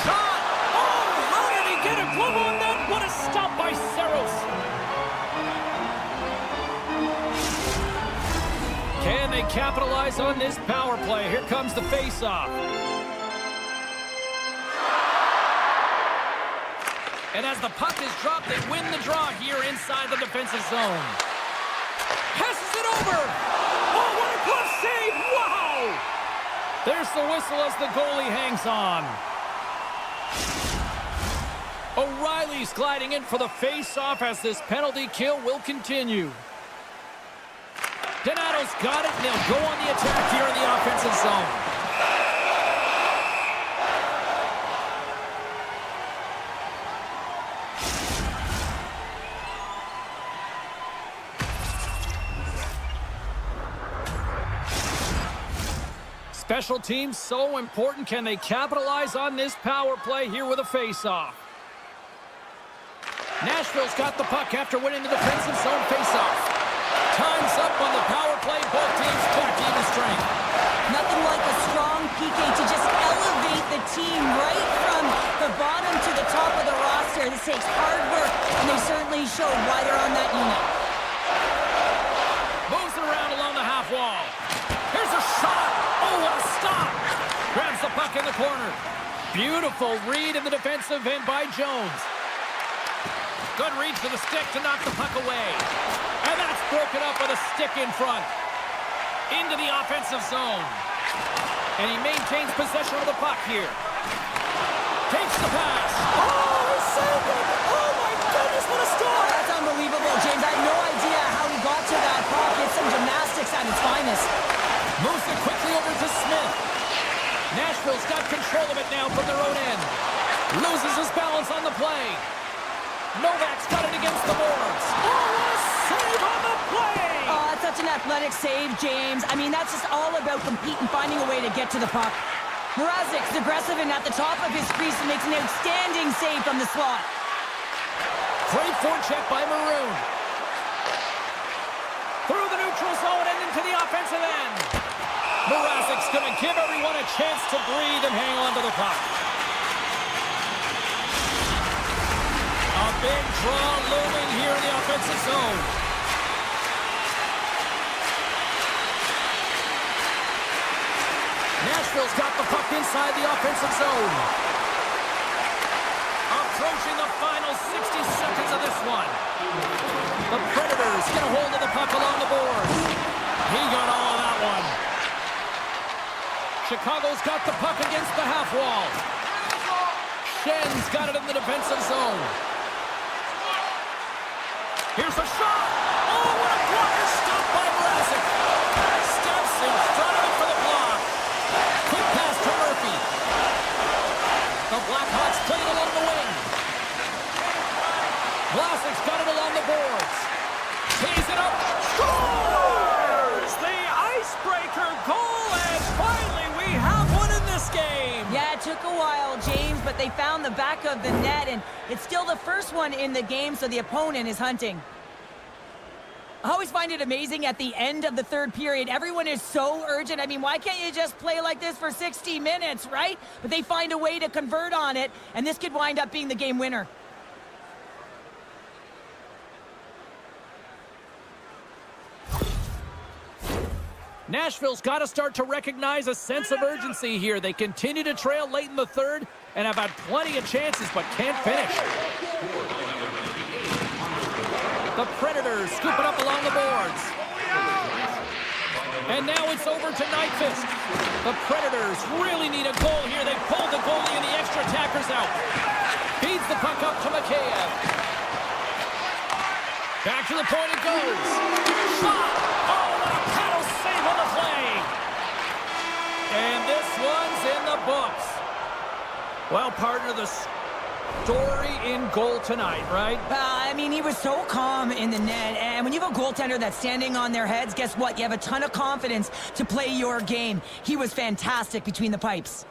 Shot! Oh, how did he get a glove on that? What a stop by Saros. Can they capitalize on this power play? Here comes the face-off. And as the puck is dropped, they win the draw here inside the defensive zone. Passes it over. Oh, what a glove save. Wow. There's the whistle as the goalie hangs on. O'Reilly's gliding in for the face-off as this penalty kill will continue. Donato's got it, and they'll go on the attack here in the offensive zone. Special teams so important. Can they capitalize on this power play here with a face-off? Nashville's got the puck after winning the defensive zone face-off. Time's up on the power play. Both teams back even strength. Nothing like a strong PK to just elevate the team right from the bottom to the top of the roster. This takes hard work, and they certainly showed why they're on that unit. Moves it around along the half wall. Here's a shot. Oh, what a stop. Grabs the puck in the corner. Beautiful read in the defensive end by Jones. Good reach to the stick to knock the puck away. And that's broken up with a stick in front. Into the offensive zone. And he maintains possession of the puck here. Takes the pass. Oh, he saved it! Oh, my goodness, what a stop! Oh, that's unbelievable, James. I have no idea how he got to that puck. It's some gymnastics at its finest. Moves it quickly over to Smith. Nashville's got control of it now from their own end. Loses his balance on the play. Novak's got it against the boards. Oh, what a save on the play! Oh, that's such an athletic save, James. I mean, that's just all about competing, finding a way to get to the puck. Mrazek's aggressive and at the top of his crease and makes an outstanding save from the slot. Great forecheck by Maroon. Through the neutral zone and into the offensive end. Mrazek's going to give everyone a chance to breathe and hang on to the puck. A big draw looming here in the offensive zone. Nashville's got the puck inside the offensive zone. Approaching the final 60 seconds of this one. The Predators get a hold of the puck along the boards. He got all of that one. Chicago's got the puck against the half wall. Schen's got it in the defensive zone. Here's a shot. Oh, what a blocker stop by Mrazek. Steps in front of him for the block. Quick pass to Murphy. The Blackhawks play it along the wing. Vlasic's got it along the boards. Tees it up. Scores! The icebreaker goal, and finally we have one in this game. Yeah, it took a while, James, but they found the back of the net, and it's still the first one in the game, so the opponent is hunting. I always find it amazing at the end of the third period. Everyone is so urgent. I mean, why can't you just play like this for 60 minutes, right? But they find a way to convert on it, and this could wind up being the game winner. Nashville's got to start to recognize a sense of urgency here. They continue to trail late in the third and have had plenty of chances but can't finish. The Predators scoop it up along the boards. And now it's over to Nyquist. The Predators really need a goal here. They pulled the goalie and the extra attackers out. Feeds the puck up to Mikheyev. Back to the point it goes. Shot! Oh, what a paddle save on the play! And this one's in the books. Well, partner, the story in goal tonight, right? I mean, he was so calm in the net, and when you have a goaltender that's standing on their heads, guess what? You have a ton of confidence to play your game. He was fantastic between the pipes.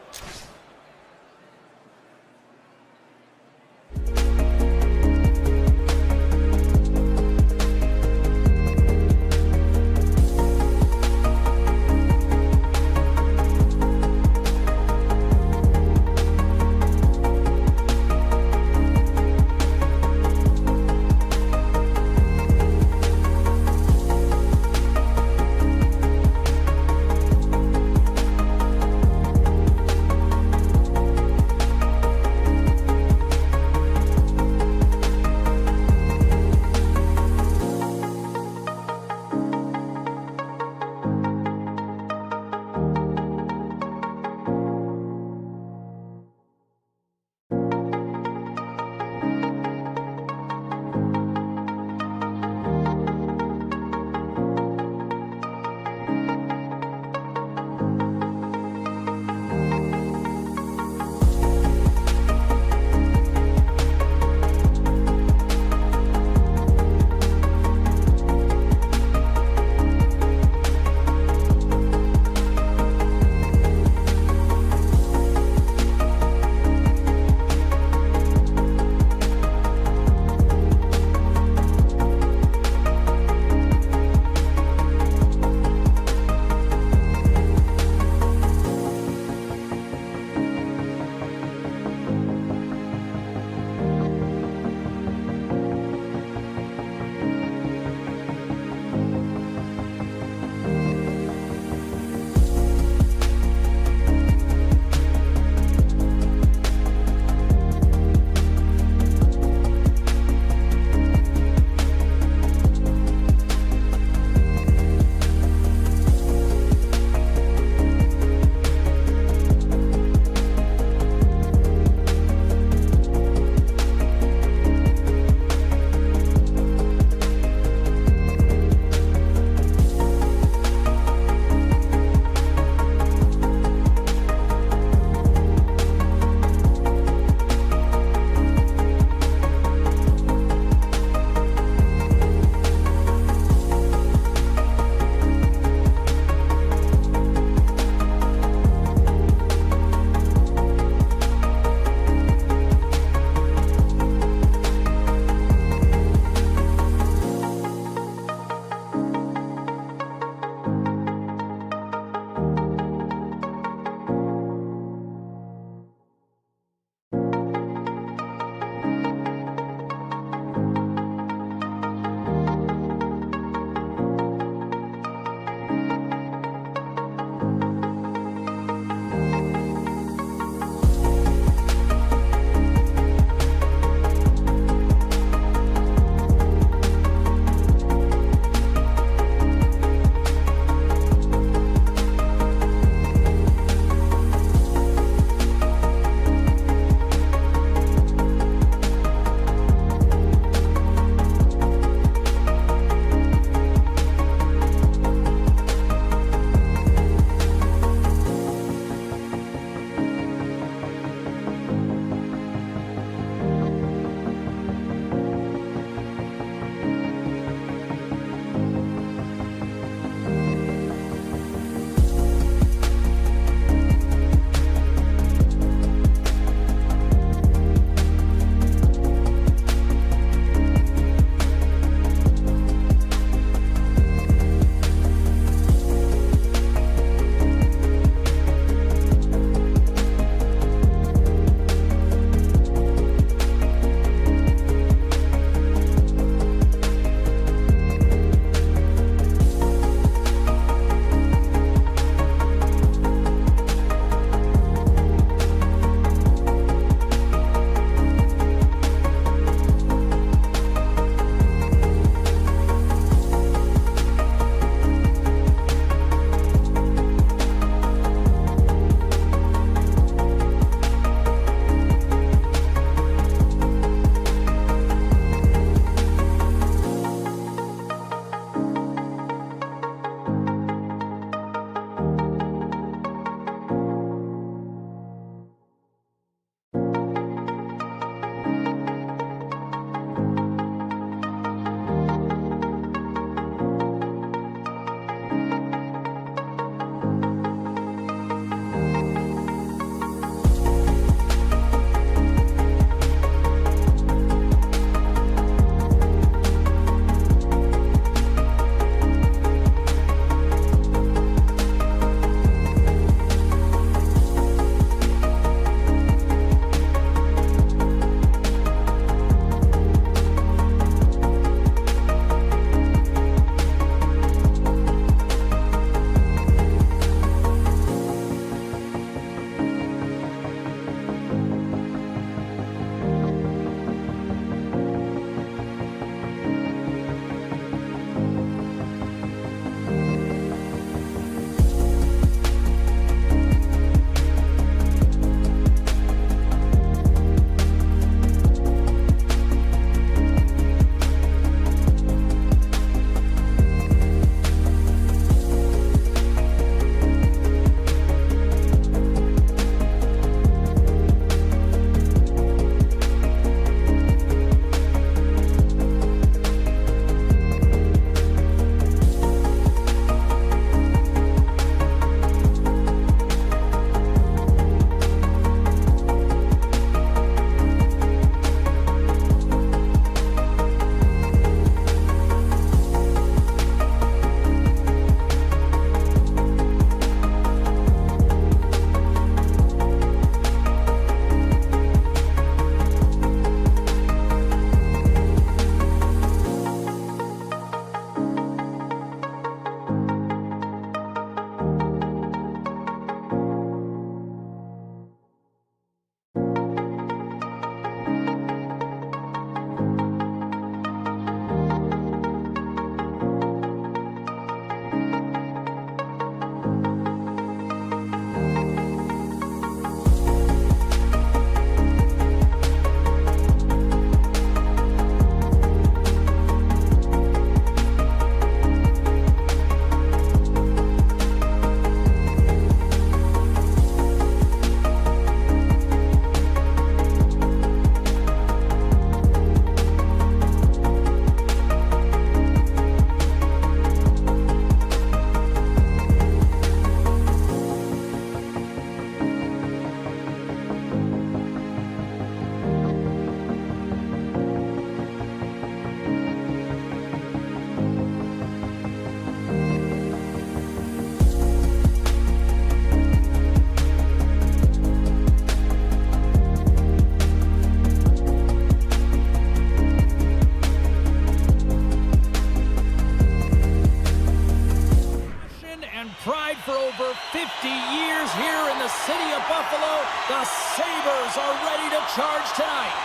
Buffalo, the Sabers are ready to charge tonight.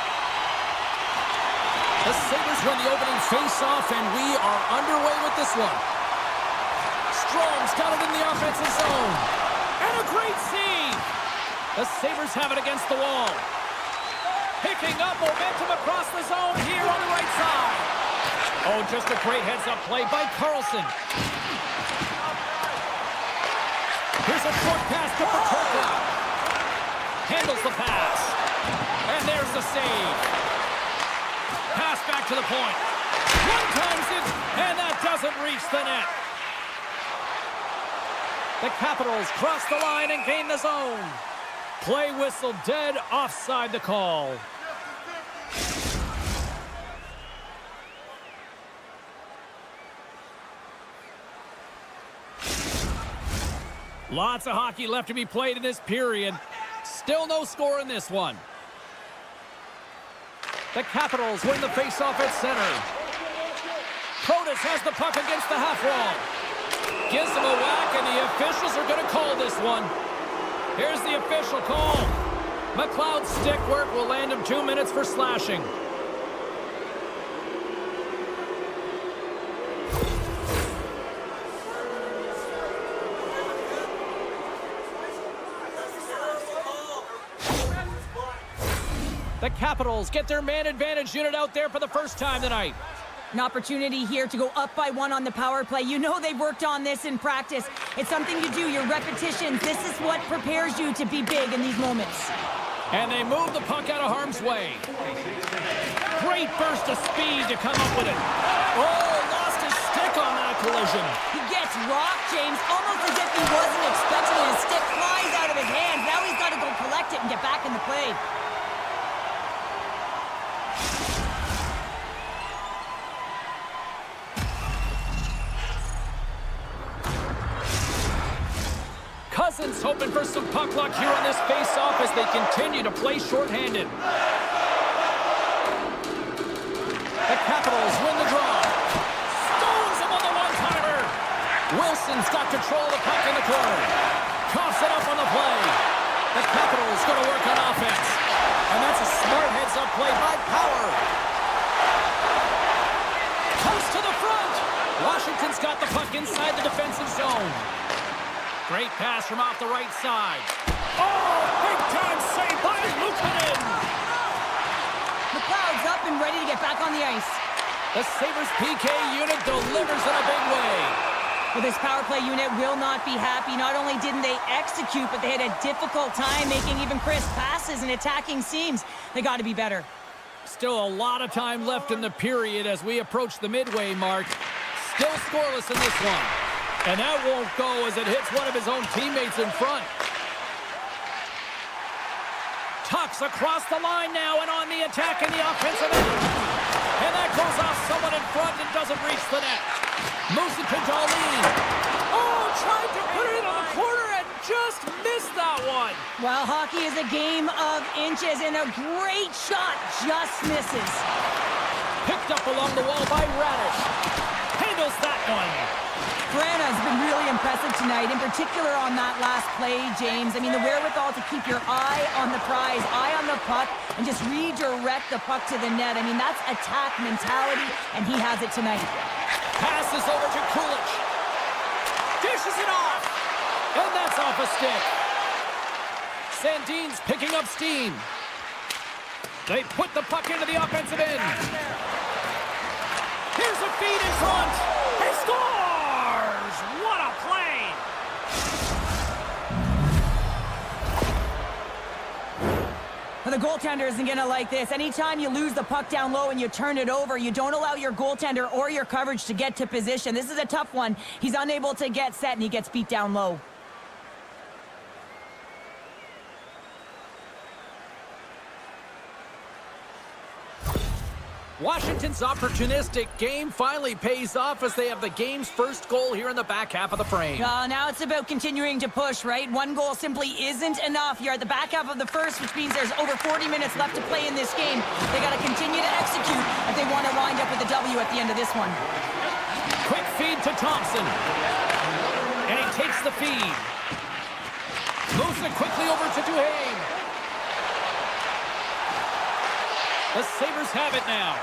The Sabers win the opening face-off, and we are underway with this one. Strom's got it in the offensive zone. And a great save. The Sabers have it against the wall. Picking up momentum across the zone here on the right side. Oh, just a great heads-up play by Carlson. Here's a short pass to Petrova. Handles the pass. And there's the save. Pass back to the point. One times it, and that doesn't reach the net. The Capitals cross the line and gain the zone. Play whistle dead, offside the call. Lots of hockey left to be played in this period. Still no score in this one. The Capitals win the faceoff at center. Protas has the puck against the half wall. Gives him a whack, and the officials are going to call this one. Here's the official call. McLeod's stick work will land him 2 minutes for slashing. The Capitals get their man advantage unit out there for the first time tonight. An opportunity here to go up by 1 on the power play. You know they've worked on this in practice. It's something you do, your repetitions. This is what prepares you to be big in these moments. And they move the puck out of harm's way. Great burst of speed to come up with it. Oh, lost his stick on that collision. He gets rocked, James, almost as if he wasn't expecting it. His stick flies out of his hands. Now he's got to go collect it and get back in the play. Cousins hoping for some puck luck here on this face-off as they continue to play shorthanded. The Capitals win the draw. Stones him on the one-timer. Wilson's got control of the puck in the corner. Coughs it up on the play. The Capitals going to work on offense. And that's a smart heads-up play by Power. Comes to the front. Washington's got the puck inside the defensive zone. Great pass from off the right side. Oh, big-time save by Luukkonen. McLeod's up and ready to get back on the ice. The Sabres PK unit delivers in a big way. Well, this power play unit will not be happy. Not only didn't they execute, but they had a difficult time making even crisp passes and attacking seams. They got to be better. Still a lot of time left in the period as we approach the midway mark. Still scoreless in this one. And that won't go as it hits one of his own teammates in front. Tucks across the line now and on the attack in the offensive end. And that goes off someone in front and doesn't reach the net. Moves it to Darlene. Oh, tried to put it in on the corner and just missed that one. Well, hockey is a game of inches, and a great shot just misses. Picked up along the wall by Radish. Handles that one. Branagh's been really impressive tonight, in particular on that last play, James. I mean, the wherewithal to keep your eye on the prize, eye on the puck, and just redirect the puck to the net. I mean, that's attack mentality, and he has it tonight. Passes over to Kulich. Dishes it off. And that's off a stick. Sandin's picking up steam. They put the puck into the offensive end. Here's a feed in front. He scores! What a play! Well, the goaltender isn't going to like this. Anytime you lose the puck down low and you turn it over, you don't allow your goaltender or your coverage to get to position. This is a tough one. He's unable to get set, and he gets beat down low. Washington's opportunistic game finally pays off as they have the game's first goal here in the back half of the frame. Now it's about continuing to push, right? One goal simply isn't enough. You're at the back half of the first, which means there's over 40 minutes left to play in this game. They got to continue to execute if they want to wind up with a W at the end of this one. Quick feed to Thompson. And he takes the feed. Moves it quickly over to Duhane. The Sabres have it now.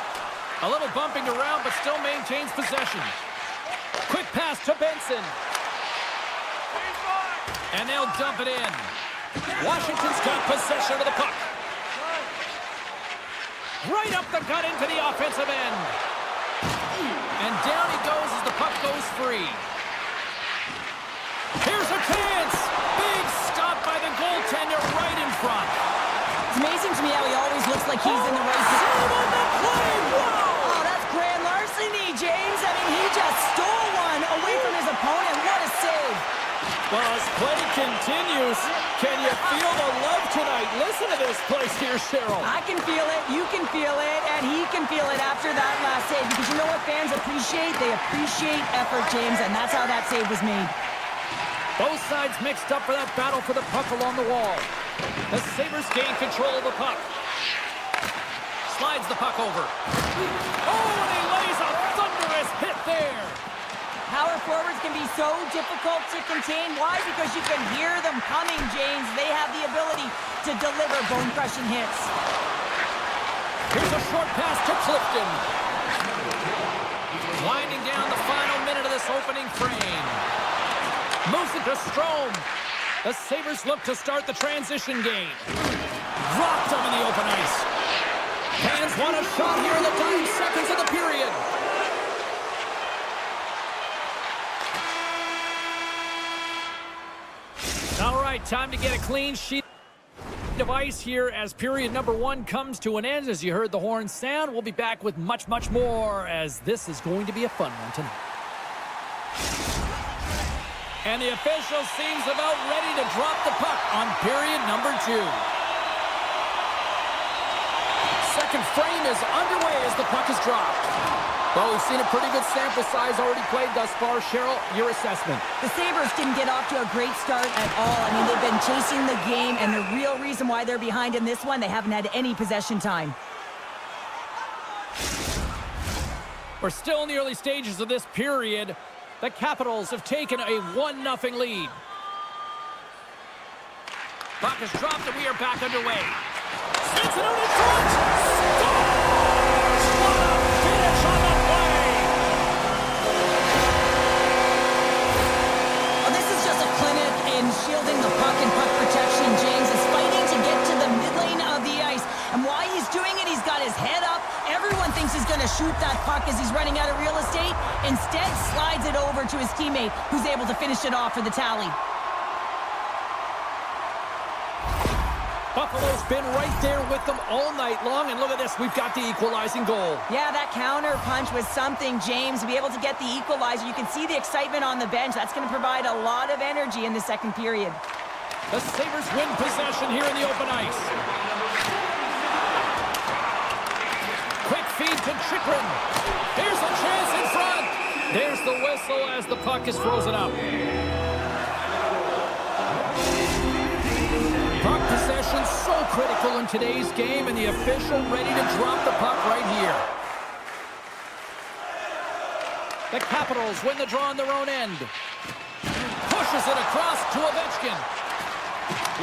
A little bumping around, but still maintains possession. Quick pass to Benson. And they'll dump it in. Washington's got possession of the puck. Right up the gut into the offensive end. And down he goes as the puck goes free. Here's a chance. Big stop by the goaltender right in front. It's amazing to me how he always looks like he's in the right Save on the play. Wow. Oh, that's grand larceny, James. I mean, he just stole one away from his opponent. What a save. Well, as play continues, can you feel the love tonight? Listen to this place here, Cheryl. I can feel it, you can feel it, and he can feel it after that last save. Because you know what fans appreciate? They appreciate effort, James, and that's how that save was made. Both sides mixed up for that battle for the puck along the wall. The Sabres gain control of the puck. Slides the puck over. Oh, and he lays a thunderous hit there. Power forwards can be so difficult to contain. Why? Because you can hear them coming, James. They have the ability to deliver bone-crushing hits. Here's a short pass to Clifton. Winding down the final minute of this opening frame. Moves it to Strome. The Sabres look to start the transition game. Dropped him in the open ice. Fans want a shot here in the dying seconds of the period. All right, time to get a clean sheet of ice here as period number 1 comes to an end. As you heard the horn sound, we'll be back with much, much more as this is going to be a fun one tonight. And the official seems about ready to drop the puck on period number 2. Second frame is underway as the puck is dropped. Well, we've seen a pretty good sample size already played thus far. Cheryl, your assessment. The Sabres didn't get off to a great start at all. I mean, they've been chasing the game, and the real reason why they're behind in this one, they haven't had any possession time. We're still in the early stages of this period. The Capitals have taken a 1-0 lead. Puck is dropped, and we are back underway. Spins it out in front! Scores! What a finish on the play! Well, this is just a clinic in shielding the puck and puck protection. James is fighting to get to the mid lane of the ice. And while he's doing it, he's got his head up. Everyone thinks he's going to shoot that puck as he's running out of real estate. Instead, slides it over to his teammate, who's able to finish it off for the tally. Buffalo's been right there with them all night long, and look at this, we've got the equalizing goal. Yeah, that counter punch was something, James. To be able to get the equalizer, you can see the excitement on the bench. That's going to provide a lot of energy in the second period. The Sabres win possession here in the open ice. Quick feed to Chychrun. Here's a chance in front. There's the whistle as the puck is frozen up. Puck possession so critical in today's game, and the official ready to drop the puck right here. The Capitals win the draw on their own end. Pushes it across to Ovechkin.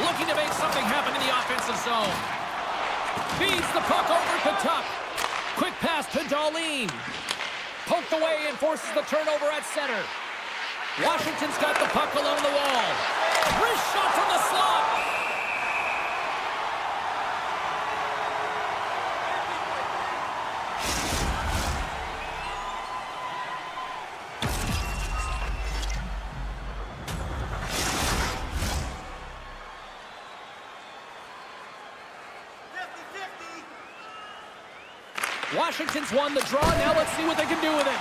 Looking to make something happen in the offensive zone. Feeds the puck over to Tuck. Quick pass to Darlene. Poked away and forces the turnover at center. Washington's got the puck along the wall. Wrist shot from the slot. Washington's won the draw. Now let's see what they can do with it.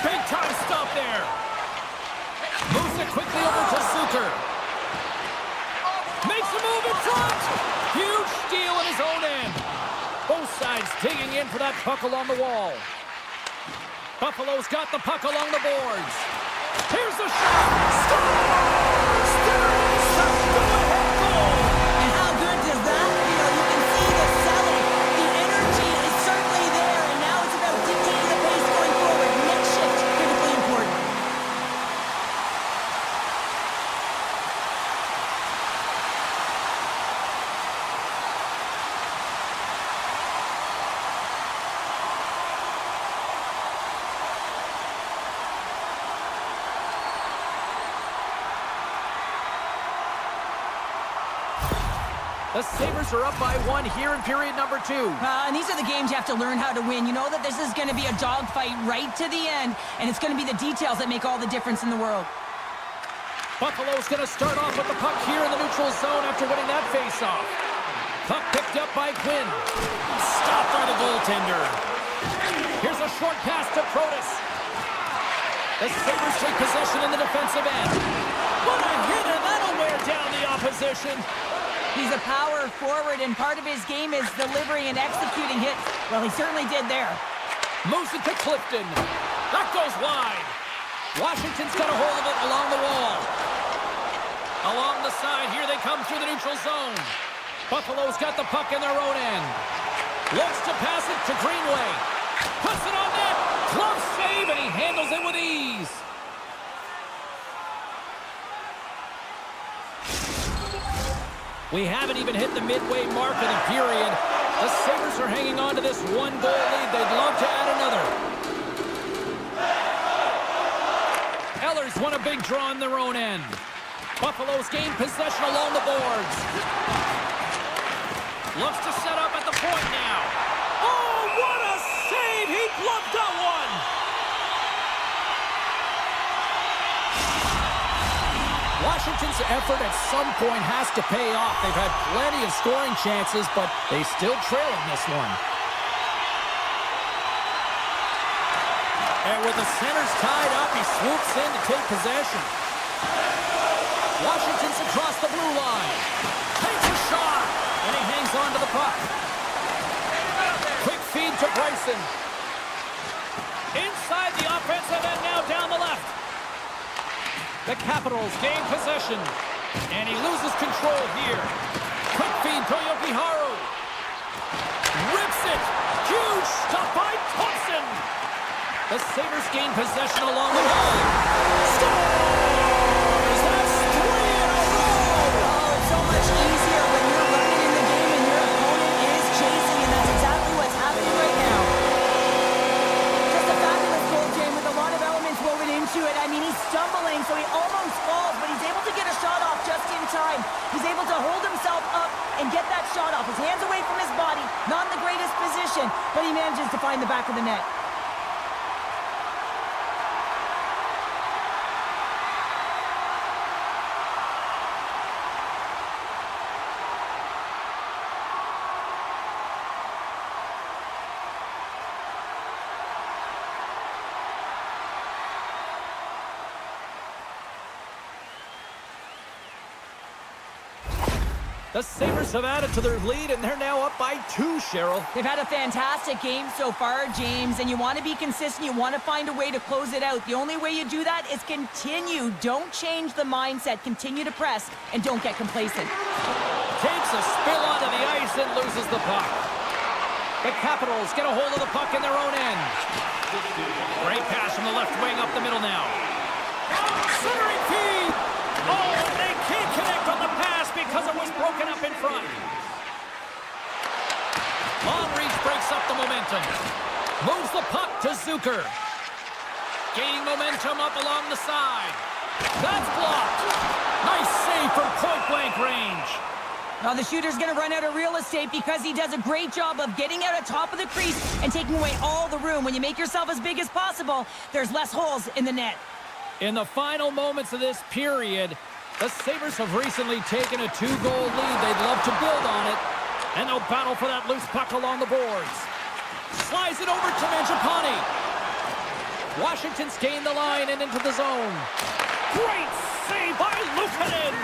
Big time stop there. Moves it quickly over to Suter. Makes a move in front. Huge steal in his own end. Both sides digging in for that puck along the wall. Buffalo's got the puck along the boards. Here's the shot. Scores! There it is. A go-ahead goal. And how good does that feel? You can see the selling. The energy is certainly there, and now it's about dictating the pace going forward. Next shift, critically important. The Sabres are up by 1 here in period number 2. And these are the games you have to learn how to win. You know that this is going to be a dogfight right to the end, and it's going to be the details that make all the difference in the world. Buffalo's going to start off with the puck here in the neutral zone after winning that faceoff. Puck picked up by Quinn. Stopped by the goaltender. Here's a short pass to Protas. The Sabres take possession in the defensive end. What a hit, and that'll wear down the opposition. He's a power forward, and part of his game is delivering and executing hits. Well, he certainly did there. Moves it to Clifton. That goes wide. Washington's got a hold of it along the wall. Along the side, here they come through the neutral zone. Buffalo's got the puck in their own end. Looks to pass it to Greenway. Puts it on net. Glove save, and he handles it with ease. We haven't even hit the midway mark of the period. The Sabres are hanging on to this 1-goal lead. They'd love to add another. Ellers won a big draw in their own end. Buffalo's gained possession along the boards. Looks to set up at the point now. Oh, what a save! He gloved that one! Washington's effort at some point has to pay off. They've had plenty of scoring chances, but they still trail in this one. And with the centers tied up, he swoops in to take possession. Washington's across the blue line. Takes a shot, and he hangs on to the puck. Quick feed to Bryson. Inside the offensive end, now down the left. The Capitals gain possession, and he loses control here. Quick feed to Jokiharju. Rips it. Huge stop by Thompson. The Sabres gain possession along the wall. Scores! That's 3 in a row! Oh, it's so much easier when you're running in the game and your opponent is chasing, and that's exactly what's happening right now. Just a fabulous goal, Jane, with a lot of elements woven into it. I mean, he's stumbling, so he almost falls, but he's able to get a shot off just in time. He's able to hold himself up and get that shot off. His hands away from his body, not in the greatest position, but he manages to find the back of the net. The Sabres have added to their lead, and they're now up by 2, Cheryl. They've had a fantastic game so far, James, and you want to be consistent. You want to find a way to close it out. The only way you do that is continue. Don't change the mindset. Continue to press, and don't get complacent. Takes a spill onto the ice and loses the puck. The Capitals get a hold of the puck in their own end. Great pass from the left wing up the middle now. Centering feed! Oh, and they can't connect on the pass because it was broken up in front. Long reach breaks up the momentum. Moves the puck to Zucker. Gaining momentum up along the side. That's blocked. Nice save from point-blank range. Now the shooter's going to run out of real estate because he does a great job of getting out of top of the crease and taking away all the room. When you make yourself as big as possible, there's less holes in the net. In the final moments of this period, the Sabres have recently taken a 2-goal lead. They'd love to build on it, and they'll battle for that loose puck along the boards. Slides it over to Mangiapane. Washington's gained the line and into the zone. Great save by Luukkonen.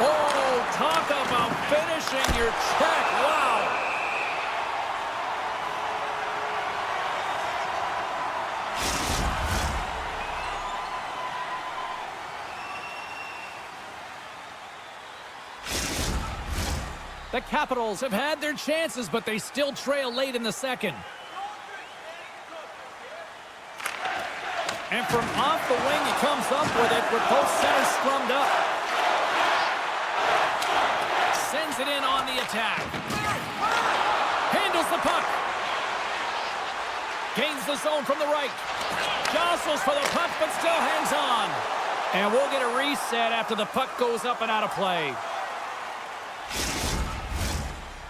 Oh, talk about finishing your check. Wow. The Capitals have had their chances, but they still trail late in the second. And from off the wing, he comes up with it with both centers scrummed up. Sends it in on the attack. Handles the puck. Gains the zone from the right. Jostles for the puck, but still hangs on. And we'll get a reset after the puck goes up and out of play.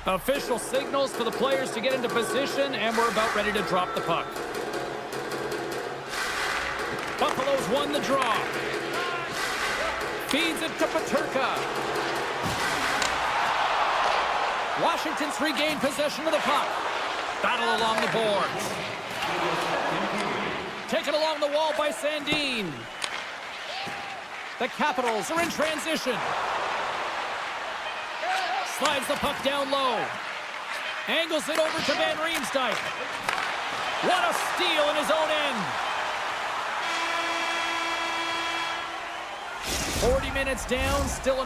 Official signals for the players to get into position, and we're about ready to drop the puck. Buffalo's won the draw. Feeds it to Peterka. Washington's regained possession of the puck. Battle along the boards. Taken along the wall by Sandin. The Capitals are in transition. Slides the puck down low. Angles it over to Van Riemsdyk. What a steal in his own end. 40 minutes down, still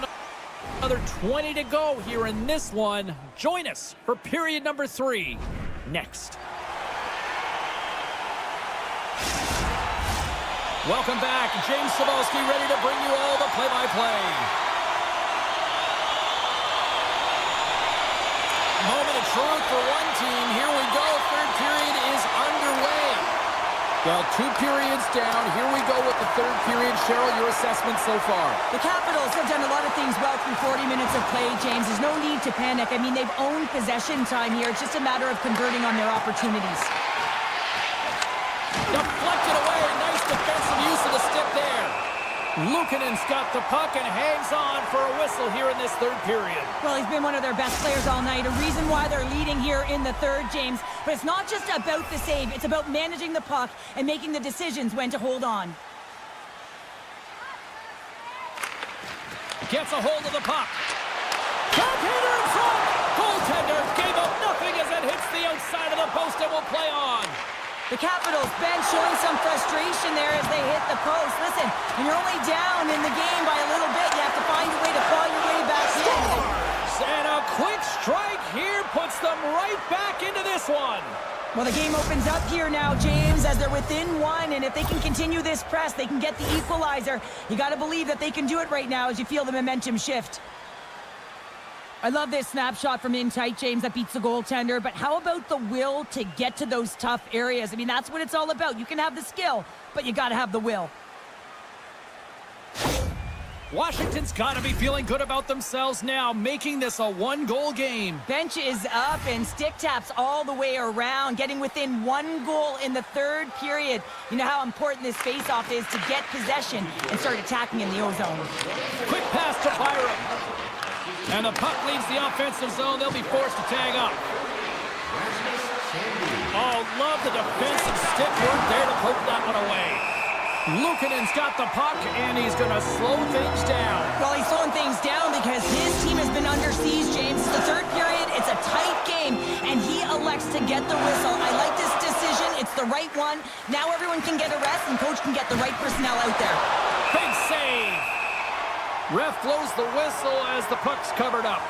another 20 to go here in this one. Join us for period number 3 next. Welcome back. James Cybulski ready to bring you all the play-by-play. Moment of truth for one team. Here we go. Third period is underway. Well, 2 periods down. Here we go with the third period. Cheryl, your assessment so far? The Capitals have done a lot of things well through 40 minutes of play, James. There's no need to panic. I mean, they've owned possession time here. It's just a matter of converting on their opportunities. Deflected away. Nice defensive use of the stick there. Luukkonen's got the puck and hangs on for a whistle here in this third period. Well, he's been one of their best players all night. A reason why they're leading here in the third, James. But it's not just about the save. It's about managing the puck and making the decisions when to hold on. Gets a hold of the puck. Contender in front. Goaltender gave up nothing as it hits the outside of the post and will play on. The Capitals bench showing some frustration there as they hit the post. Listen, when you're only down in the game by a little bit, you have to find a way to claw your way back in. And a quick strike here puts them right back into this one. Well, the game opens up here now, James, as they're within 1, and if they can continue this press, they can get the equalizer. You got to believe that they can do it right now as you feel the momentum shift. I love this snapshot from in tight, James, that beats the goaltender, but how about the will to get to those tough areas? I mean, that's what it's all about. You can have the skill, but you got to have the will. Washington's got to be feeling good about themselves now, making this a 1-goal game. Bench is up and stick taps all the way around, getting within 1 goal in the third period. You know how important this faceoff is to get possession and start attacking in the O-zone. Quick pass to Byram. And the puck leaves the offensive zone. They'll be forced to tag up. Oh, love the defensive stick work there to poke that one away. Luukkonen's got the puck, and he's going to slow things down. Well, he's slowing things down because his team has been under siege, James. It's the third period. It's a tight game, and he elects to get the whistle. I like this decision. It's the right one. Now everyone can get a rest, and coach can get the right personnel out there. Big save. Ref blows the whistle as the puck's covered up.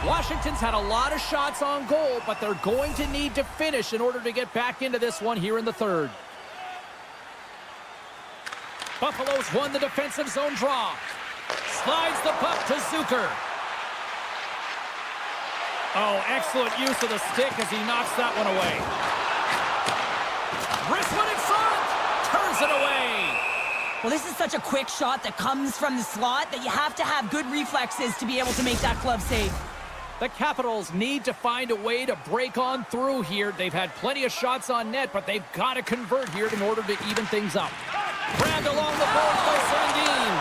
Washington's had a lot of shots on goal, but they're going to need to finish in order to get back into this one here in the third. Buffalo's won the defensive zone draw. Slides the puck to Zucker. Oh, excellent use of the stick as he knocks that one away. Brisman in front. Turns it away. Well, this is such a quick shot that comes from the slot that you have to have good reflexes to be able to make that glove save. The Capitals need to find a way to break on through here. They've had plenty of shots on net, but they've got to convert here in order to even things up. Grabbed along the boards by Sandin.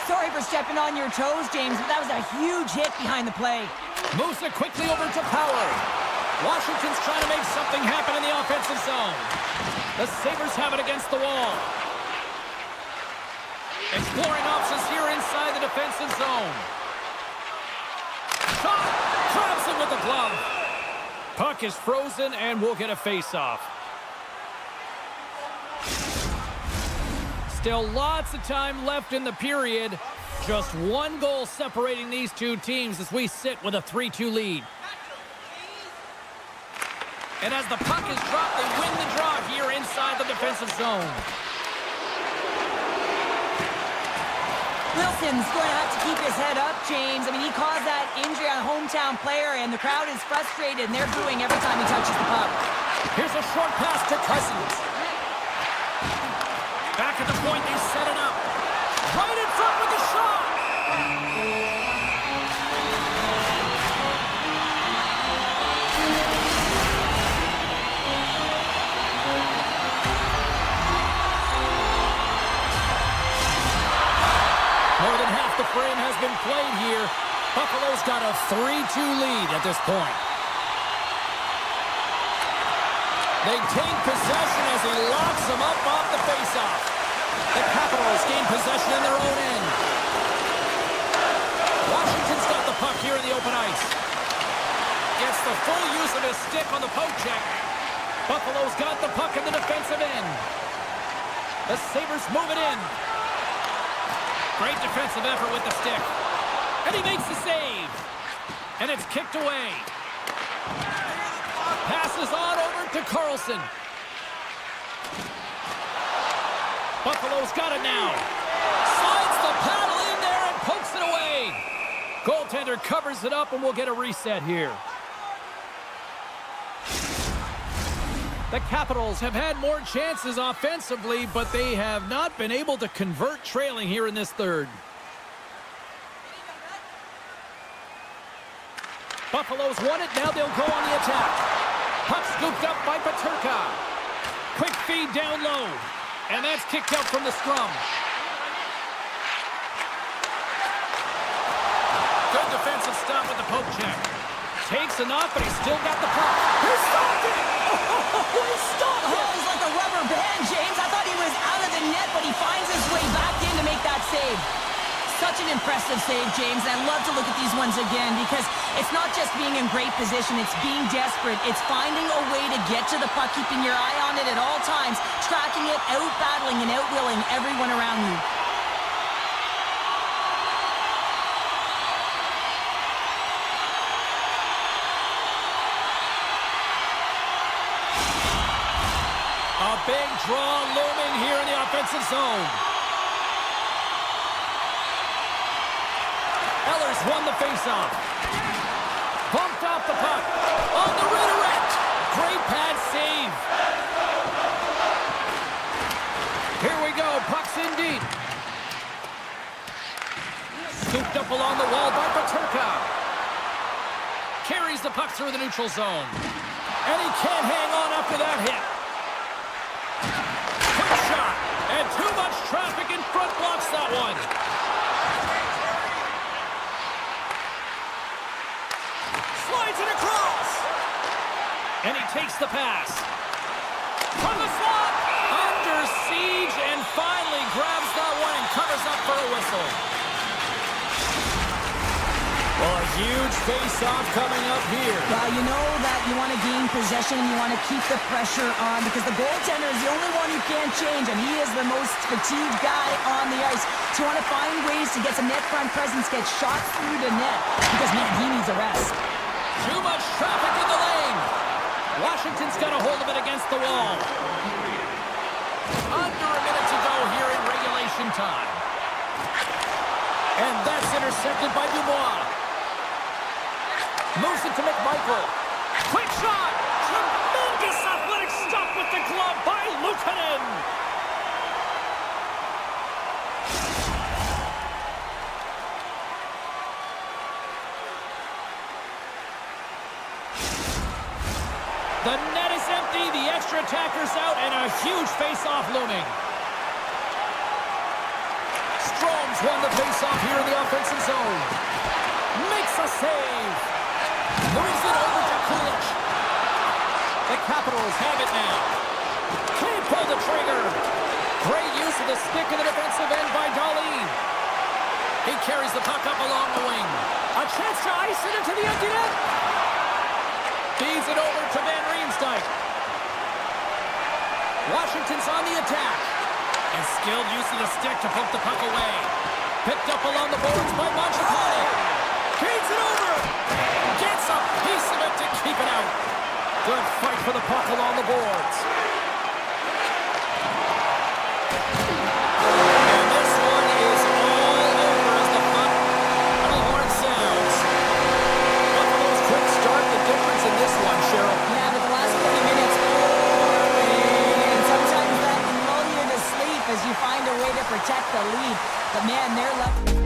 Sorry for stepping on your toes, James, but that was a huge hit behind the play. Moves it quickly over to Power. Washington's trying to make something happen in the offensive zone. The Sabers have it against the wall. Exploring options here inside the defensive zone. Shot! Grabs him with the glove. Puck is frozen and we'll get a face-off. Still lots of time left in the period. Just 1 goal separating these two teams as we sit with a 3-2 lead. And as the puck is dropped, they win the draw here inside the defensive zone. Wilson's going to have to keep his head up, James. I mean, he caused that injury on a hometown player, and the crowd is frustrated, and they're booing every time he touches the puck. Here's a short pass to Cousins. Back at the point, they set it up. Right in front with the shot. Buffalo's got a 3-2 lead at this point. They take possession as he locks them up off the faceoff. The Capitals gain possession in their own end. Washington's got the puck here in the open ice. Gets the full use of his stick on the poke check. Buffalo's got the puck in the defensive end. The Sabers move it in. Great defensive effort with the stick. And he makes the save. And it's kicked away. Passes on over to Carlson. Buffalo's got it now. Slides the paddle in there and pokes it away. Goaltender covers it up and we'll get a reset here. The Capitals have had more chances offensively, but they have not been able to convert trailing here in this third. Buffalo's won it. Now they'll go on the attack. Puck scooped up by Peterka. Quick feed down low. And that's kicked out from the scrum. Good defensive stop with the poke check. Takes enough, but he's still got the puck. He stopped it! He stopped it! Oh, he's like a rubber band, James. I thought he was out of the net, but he finds his way back in to make that save. Such an impressive save, James. I love to look at these ones again because it's not just being in great position. It's being desperate. It's finding a way to get to the puck, keeping your eye on it at all times, tracking it, out-battling and out-willing everyone around you. A big draw looming here in the offensive zone. Eller's won the faceoff. Bumped off the puck. On the redirect. Great pad save. Here we go. Puck's in deep. Scooped up along the wall by Peterka. Carries the puck through the neutral zone. And he can't hang on after that hit. Quick shot. And too much traffic in front blocks that one. Slides it across! And he takes the pass. From the slot! Under siege and finally grabs that one and covers up for a whistle. Well, a huge face-off coming up here. Well, you know that you want to gain possession and you want to keep the pressure on because the goaltender is the only one you can't change, and he is the most fatigued guy on the ice. So you want to find ways to get some net front presence, get shots through the net because, man, he needs a rest. Too much traffic in the lane. Washington's got a hold of it against the wall. Under a minute to go here in regulation time. And that's intercepted by Dubois. Moves it to McMichael. Quick shot! Tremendous athletic stop with the glove by Luukkonen. The net is empty, the extra attacker's out, and a huge face-off looming. Strome's won the face-off here in the offensive zone. Makes a save. Moves it over to Kulich. The Capitals have it now. Can't pull the trigger. Great use of the stick in the defensive end by Darlene. He carries the puck up along the wing. A chance to ice it into the empty net. Feeds it over to Van Riemsdyk. Washington's on the attack. And skilled use of the stick to poke the puck away. Picked up along the boards by Mangiapane. Feeds it over. Gets a piece of it to keep it out. Good fight for the puck along the boards. And this one is all over as the final horn sounds. Buffalo's quick start, the difference in this one, Cheryl. Yeah, but the last 30 minutes, and sometimes that can lull you to sleep as you find a way to protect the lead. But man, they're lucky.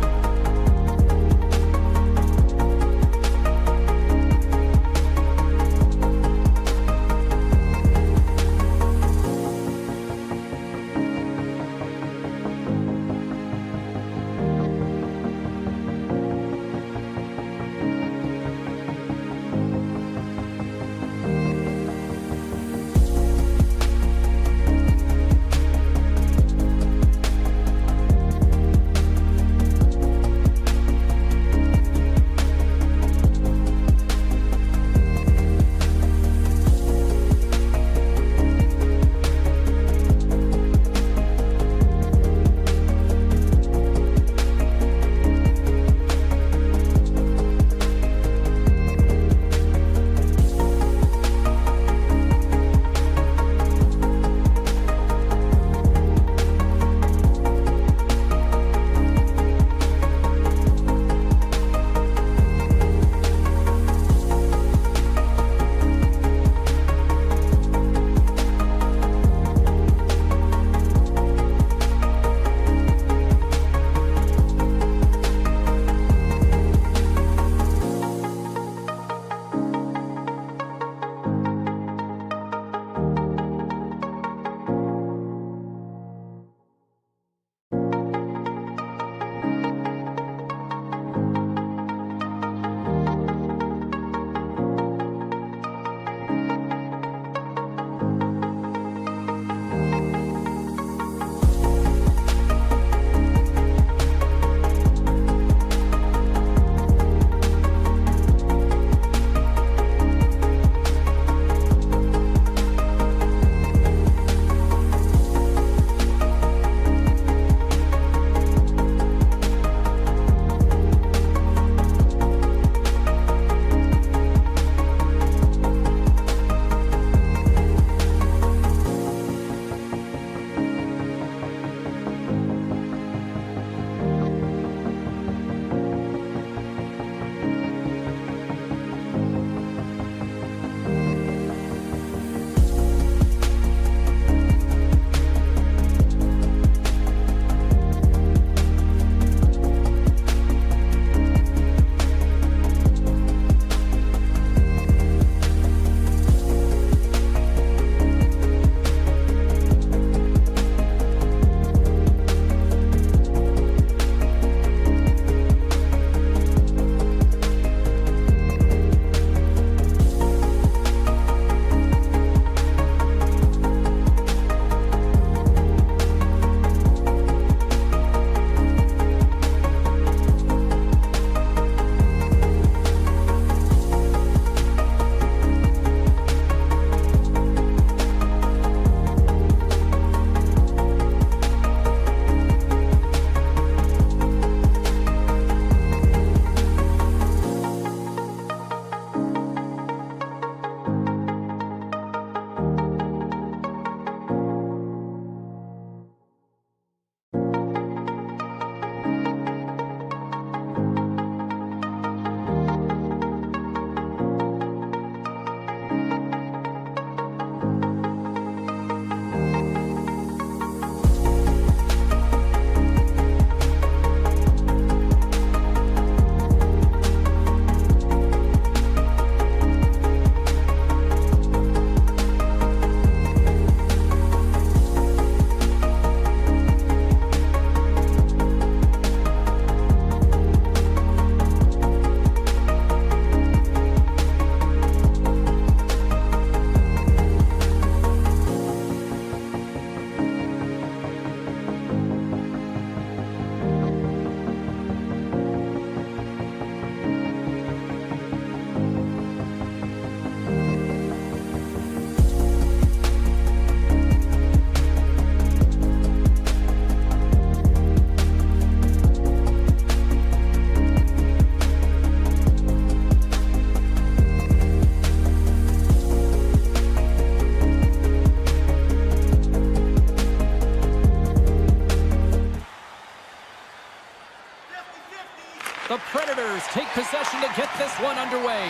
Sabers take possession to get this one underway.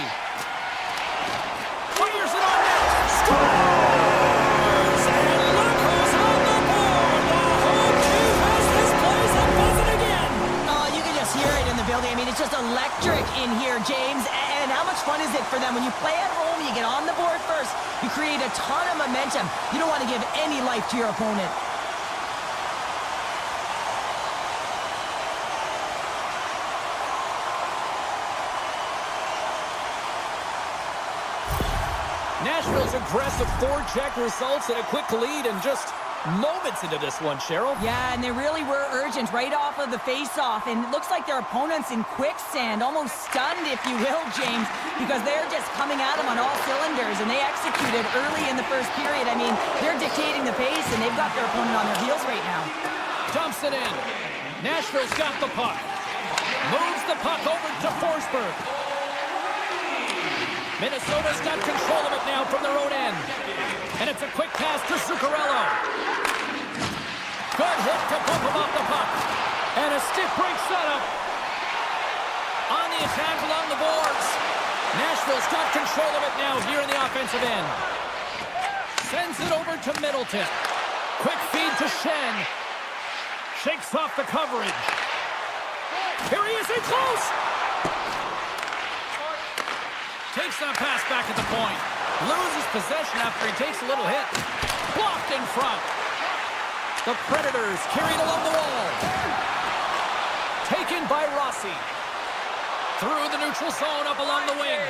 Fires it on net. Scores! And look who's on the board. The home team has this place and buzzing again. Oh, you can just hear it in the building. I mean, it's just electric in here, James. And how much fun is it for them? When you play at home, you get on the board first. You create a ton of momentum. You don't want to give any life to your opponent. Nashville's aggressive forecheck results in a quick lead and just moments into this one, Cheryl. Yeah, and they really were urgent right off of the face-off, and it looks like their opponent's in quicksand, almost stunned, if you will, James, because they're just coming at them on all cylinders, and they executed early in the first period. I mean, they're dictating the pace, and they've got their opponent on their heels right now. Dumps it in. Nashville's got the puck. Moves the puck over to Forsberg. Minnesota's got control of it now from their own end. And it's a quick pass to Zuccarello. Good hit to bump him off the puck. And a stiff break setup. On the attack along the boards. Nashville's got control of it now here in the offensive end. Sends it over to Middleton. Quick feed to Shen. Shakes off the coverage. Here he is in close. Takes that pass back at the point. Loses possession after he takes a little hit. Blocked in front. The Predators carried along the wall. Taken by Rossi. Through the neutral zone up along the wing.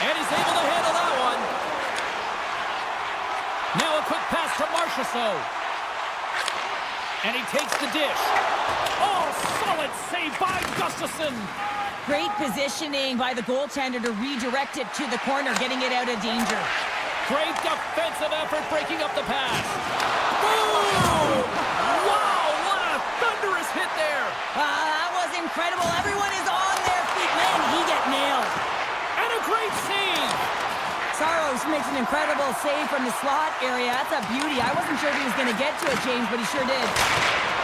And he's able to handle that one. Now a quick pass to Marchessault. And he takes the dish. Oh, solid save by Gustafsson. Great positioning by the goaltender to redirect it to the corner, getting it out of danger. Great defensive effort breaking up the pass. Boom! Wow, what a thunderous hit there. That was incredible. Everyone is on their feet. Man, he got nailed. And a great save. Saros makes an incredible save from the slot area. That's a beauty. I wasn't sure if he was going to get to it, James, but he sure did.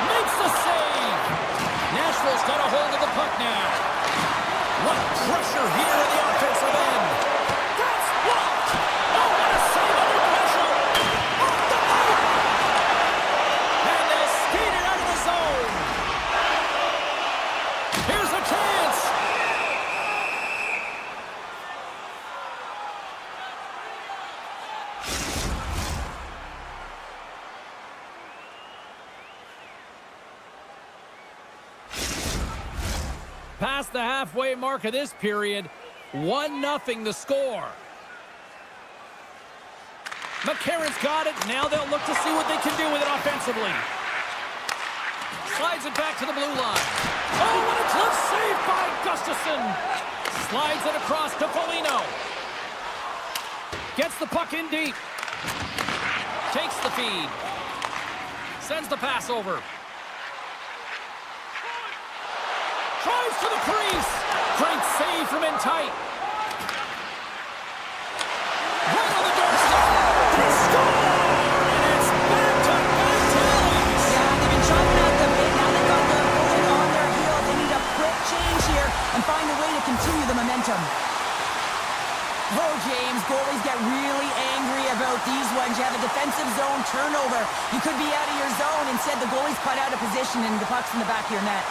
Makes the save. Nashville's got a hold of the puck now. What pressure here in the offensive end. That's blocked. Oh, what a save under pressure. Off the pipe. And they skated out of the zone. Here's a chance. Past the halfway mark of this period, 1-0 the score. McCarron's got it. Now they'll look to see what they can do with it offensively. Slides it back to the blue line. Oh, what a glove save by Gustafsson. Slides it across to Foligno. Gets the puck in deep. Takes the feed. Sends the pass over. Drives to the crease. Great save from in tight. Right on the doorstep. They score! And it's back-to-back tallies. Yeah, they've been chopping out the bit. Now they've got their opponent on their heels. They need a quick change here and find a way to continue the momentum. Oh, James, goalies get really angry about these ones. You have a defensive zone turnover. You could be out of your zone. Instead, the goalie's cut out of position and the puck's in the back of your net.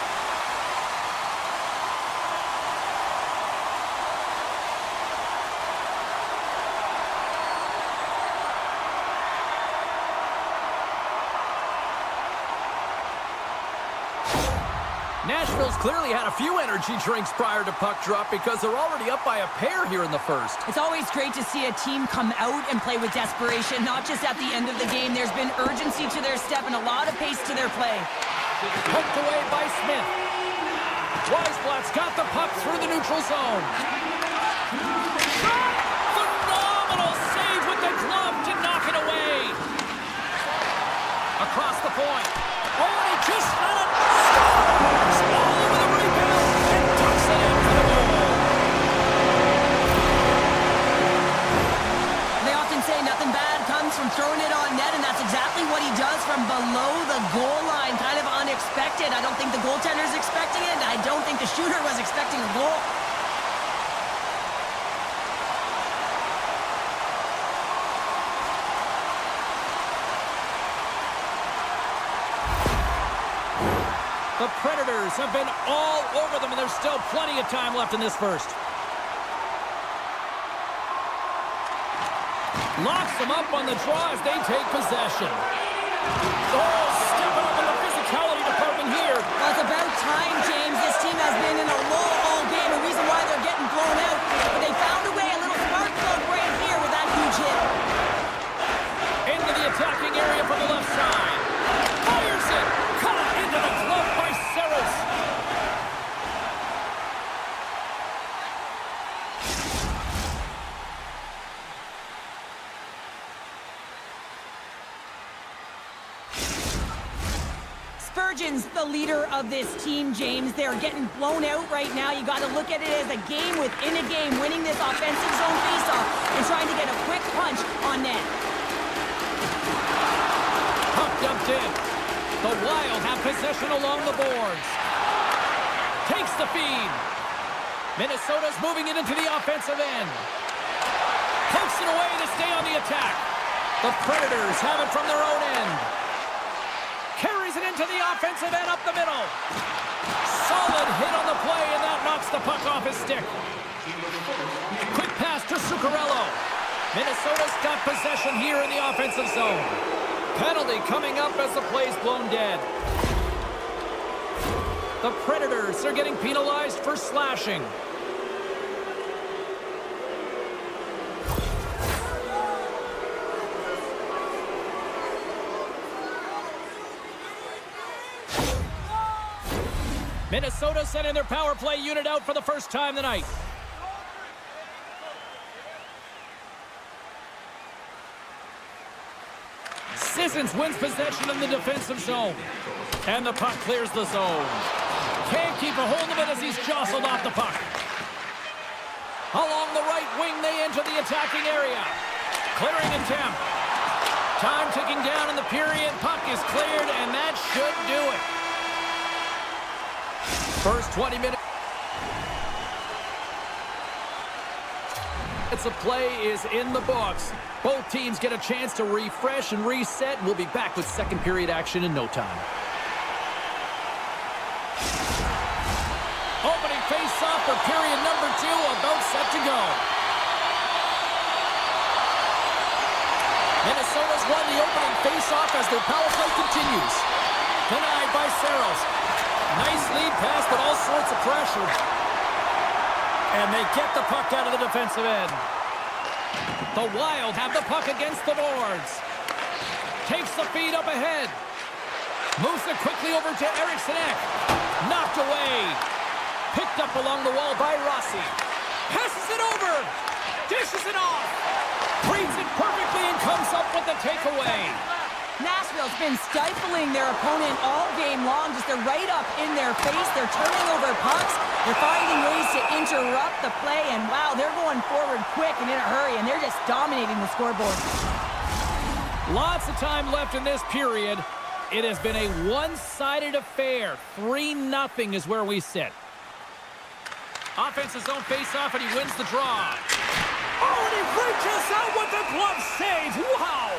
Nashville's clearly had a few energy drinks prior to puck drop because they're already up by a pair here in the first. It's always great to see a team come out and play with desperation, not just at the end of the game. There's been urgency to their step and a lot of pace to their play. Poked away by Smith. Weisblatt's got the puck through the neutral zone. Shot! Phenomenal save with the glove to knock it away. Across the point. Oh, and he just let it. Scores! All over the rebound and tucks it in for the goal. They often say nothing bad comes from throwing it on net, and that's exactly what he does from below the goal line. Kind of unexpected. I don't think the goaltenders shooter was expecting a goal. The Predators have been all over them, and there's still plenty of time left in this first. Locks them up on the draw as they take possession. Oh, stepping up in the physicality department here. Well, it's about time, James. This team has been in a lull all game, a reason why they're getting blown out. But they found a way, a little spark plug right here with that huge hit. Into the attacking area from the left side. Fires it. Caught into the glove by Sabers. Spurgeon's the leader of this team, James. They're getting blown out right now. You got to look at it as a game within a game, winning this offensive zone faceoff and trying to get a quick punch on net. Puck dumped in. The Wild have possession along the boards. Takes the feed. Minnesota's moving it into the offensive end. Pokes it away to stay on the attack. The Predators have it from their own end. Carries it into the offensive end up the middle. Solid hit on the play, and that knocks the puck off his stick. Quick pass to Zuccarello. Minnesota's got possession here in the offensive zone. Penalty coming up as the play's blown dead. The Predators are getting penalized for slashing. Minnesota sending their power play unit out for the first time tonight. Sissons wins possession in the defensive zone. And the puck clears the zone. Can't keep a hold of it as he's jostled off the puck. Along the right wing, they enter the attacking area. Clearing attempt. Time ticking down in the period. Puck is cleared, and that should do it. First 20 minutes of play is in the books. Both teams get a chance to refresh and reset. We'll be back with second period action in no time. Opening face-off for period number 2, about set to go. Minnesota's won the opening face-off as their power play continues. Denied by Saros. Nice lead pass, but all sorts of pressure. And they get the puck out of the defensive end. The Wild have the puck against the boards. Takes the feed up ahead. Moves it quickly over to Eriksson. Knocked away. Picked up along the wall by Rossi. Passes it over. Dishes it off. Reads it perfectly and comes up with the takeaway. Nashville's been stifling their opponent all game long. Just they're right up in their face. They're turning over pucks. They're finding ways to interrupt the play. And wow, they're going forward quick and in a hurry. And they're just dominating the scoreboard. Lots of time left in this period. It has been a one-sided affair. 3-0 is where we sit. Offensive zone face-off, and he wins the draw. Oh, and he reaches out with the glove save. Wow!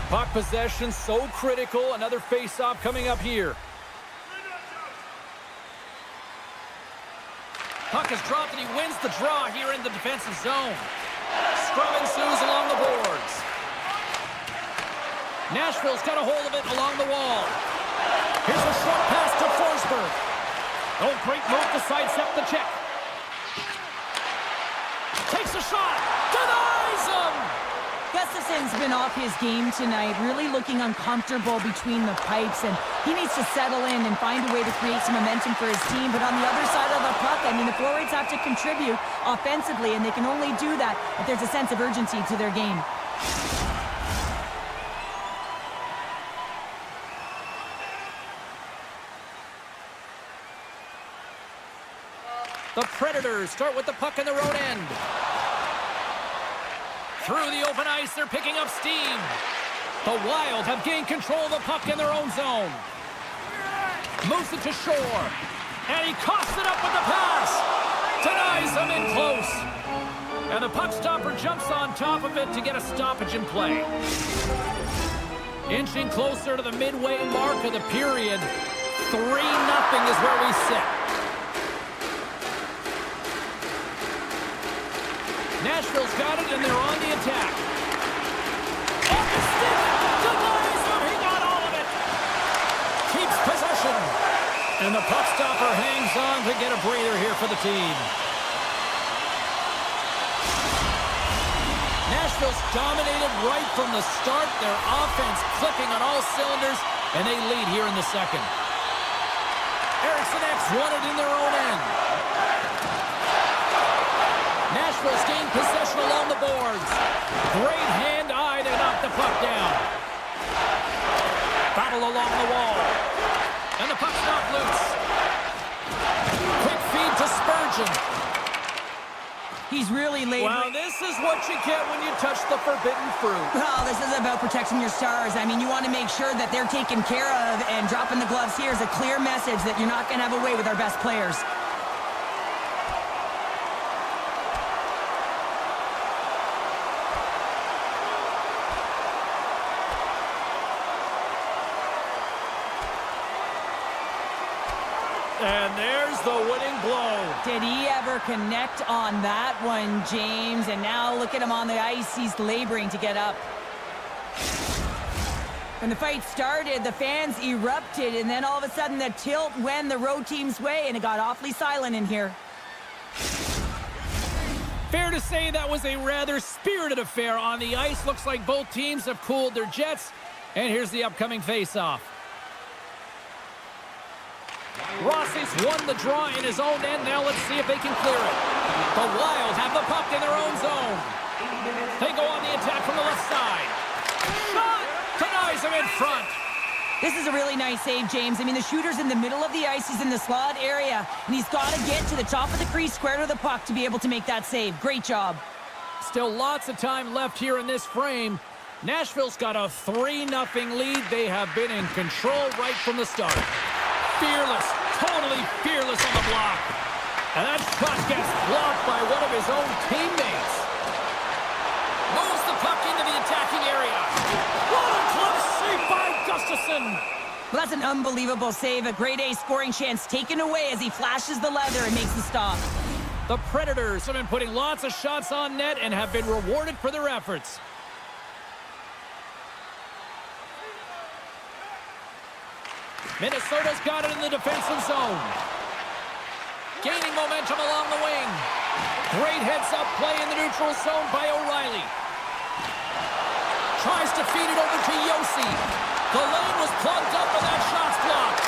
Puck possession so critical. Another face-off coming up here. Puck is dropped, and he wins the draw here in the defensive zone. Scrum ensues along the boards. Nashville's got a hold of it along the wall. Here's a short pass to Forsberg. Oh, great move to sidestep the check. Takes a shot. Denies him. Gustafson's been off his game tonight, really looking uncomfortable between the pipes, and he needs to settle in and find a way to create some momentum for his team. But on the other side of the puck, I mean, the forwards have to contribute offensively, and they can only do that if there's a sense of urgency to their game. The Predators start with the puck in their own end. Through the open ice, they're picking up steam. The Wild have gained control of the puck in their own zone. Moves it to shore. And he coughs it up with the pass. Denies him in close. And the puck stopper jumps on top of it to get a stoppage in play. Inching closer to the midway mark of the period. 3-0 is where we sit. Nashville's got it, and they're on the attack. Off the stick! Denies him! He got all of it! Keeps possession. And the puck stopper hangs on to get a breather here for the team. Nashville's dominated right from the start. Their offense clicking on all cylinders, and they lead here in the second. Eriksson X won it in their own end. Nashville's gained possession along the boards. Great hand-eye to knock the puck down. Battle along the wall. And the puck's not loose. Quick feed to Spurgeon. He's really laboring. Well, this is what you get when you touch the forbidden fruit. Well, this is about protecting your stars. I mean, you want to make sure that they're taken care of, and dropping the gloves here is a clear message that you're not going to have a way with our best players. And there's the winning blow. Did he ever connect on that one, James? And now look at him on the ice. He's laboring to get up. When the fight started, the fans erupted, and then all of a sudden the tilt went the road team's way, and it got awfully silent in here. Fair to say that was a rather spirited affair on the ice. Looks like both teams have cooled their jets. And here's the upcoming face-off. Rossi's won the draw in his own end. Now let's see if they can clear it. The Wild have the puck in their own zone. They go on the attack from the left side. Shot! Denies him in front. This is a really nice save, James. I mean, the shooter's in the middle of the ice. He's in the slot area, and he's got to get to the top of the crease, square to the puck, to be able to make that save. Great job. Still lots of time left here in this frame. Nashville's got a 3-0 lead. They have been in control right from the start. Fearless, totally fearless on the block. And that shot gets blocked by one of his own teammates. Moves the puck into the attacking area. What a close save by Gustafsson. Well, that's an unbelievable save. A grade A scoring chance taken away as he flashes the leather and makes the stop. The Predators have been putting lots of shots on net and have been rewarded for their efforts. Minnesota's got it in the defensive zone. Gaining momentum along the wing. Great heads-up play in the neutral zone by O'Reilly. Tries to feed it over to Yossi. The lane was plugged up and that shot's blocked.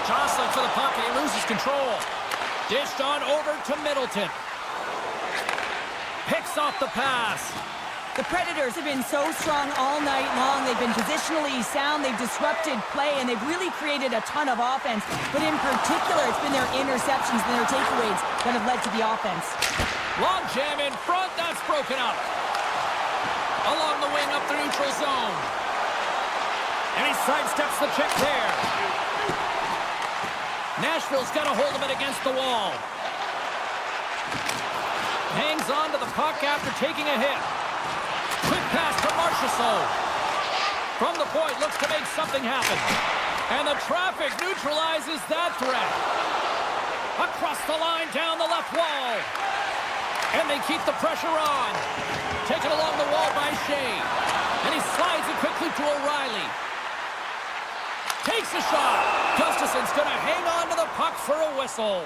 Jostling for the puck and he loses control. Dished on over to Middleton. Picks off the pass. The Predators have been so strong all night long. They've been positionally sound. They've disrupted play, and they've really created a ton of offense. But in particular, it's been their interceptions and their takeaways that have led to the offense. Long jam in front. That's broken up. Along the wing up the neutral zone. And he sidesteps the check there. Nashville's got a hold of it against the wall. Hangs on to the puck after taking a hit. Quick pass to Marchessault. From the point, looks to make something happen. And the traffic neutralizes that threat. Across the line, down the left wall. And they keep the pressure on. Taken along the wall by Shea. And he slides it quickly to O'Reilly. Takes a shot. Gustafsson's going to hang on to the puck for a whistle.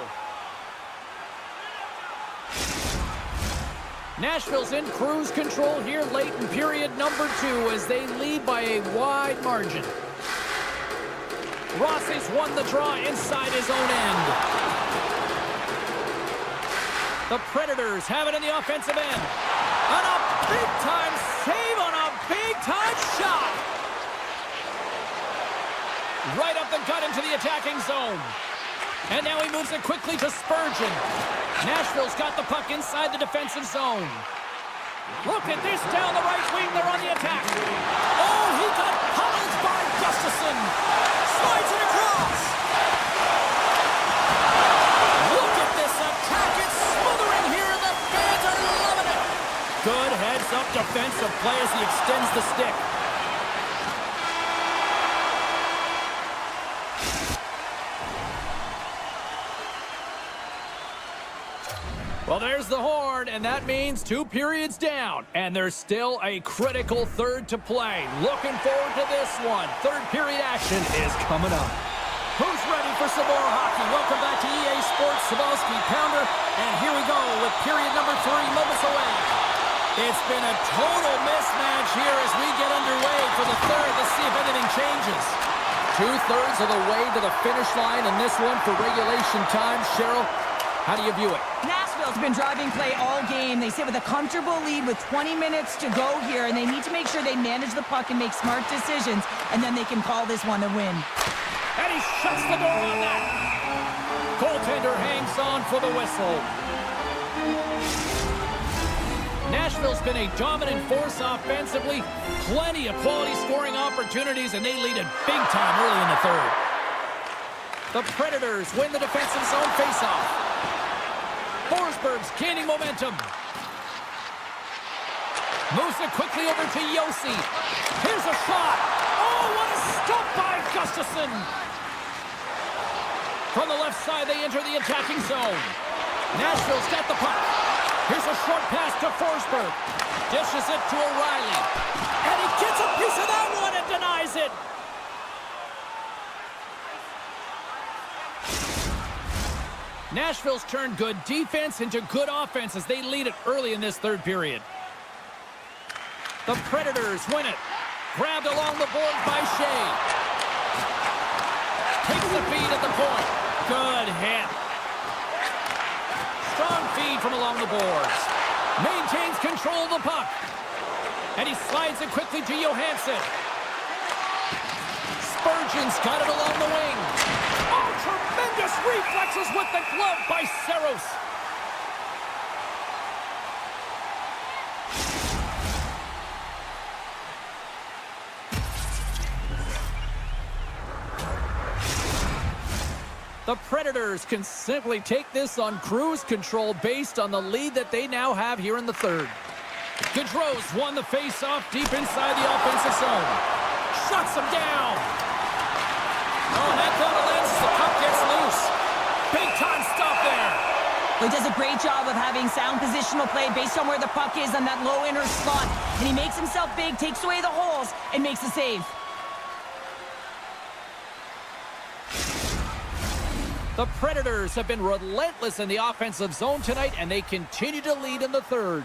Nashville's in cruise control here late in period number 2 as they lead by a wide margin. Rossi's won the draw inside his own end. The Predators have it in the offensive end. And a big-time save on a big-time shot. Right up the gut into the attacking zone. And now he moves it quickly to Spurgeon. Nashville's got the puck inside the defensive zone. Look at this down the right wing. They're on the attack. Oh, he got Well, there's the horn, and that means 2 periods down. And there's still a critical third to play. Looking forward to this one. Third period action is coming up. Who's ready for some more hockey? Welcome back to EA Sports Sabalski Pounder. And here we go with period number 3 moments away. It's been a total mismatch here as we get underway for the third. Let's see if anything changes. 2/3 of the way to the finish line in this one for regulation time. Cheryl, how do you view it? Nashville's been driving play all game. They sit with a comfortable lead with 20 minutes to go here, and they need to make sure they manage the puck and make smart decisions, and then they can call this one a win. And he shuts the door on that. Goaltender hangs on for the whistle. Nashville's been a dominant force offensively. Plenty of quality scoring opportunities, and they lead it big time early in the third. The Predators win the defensive zone faceoff. Forsberg's gaining momentum. Moves it quickly over to Yossi. Here's a shot. Oh, what a stop by Gustafsson. From the left side, they enter the attacking zone. Nashville's got the puck. Here's a short pass to Forsberg. Dishes it to O'Reilly. And he gets a piece of that one and denies it. Nashville's turned good defense into good offense as they lead it early in this third period. The Predators win it. Grabbed along the boards by Shea. Takes the feed at the point. Good hit. Strong feed from along the boards. Maintains control of the puck. And he slides it quickly to Johansson. Spurgeon's got it along the wing. Oh, tremendous reflexes with the glove by Saros. The Predators can simply take this on cruise control based on the lead that they now have here in the third. Gaudreau's won the face-off deep inside the offensive zone. Shuts him down. Oh, that got a lens. The puck gets loose. Big-time stop there. He does a great job of having sound positional play based on where the puck is on that low inner slot. And he makes himself big, takes away the holes, and makes a save. The Predators have been relentless in the offensive zone tonight, and they continue to lead in the third.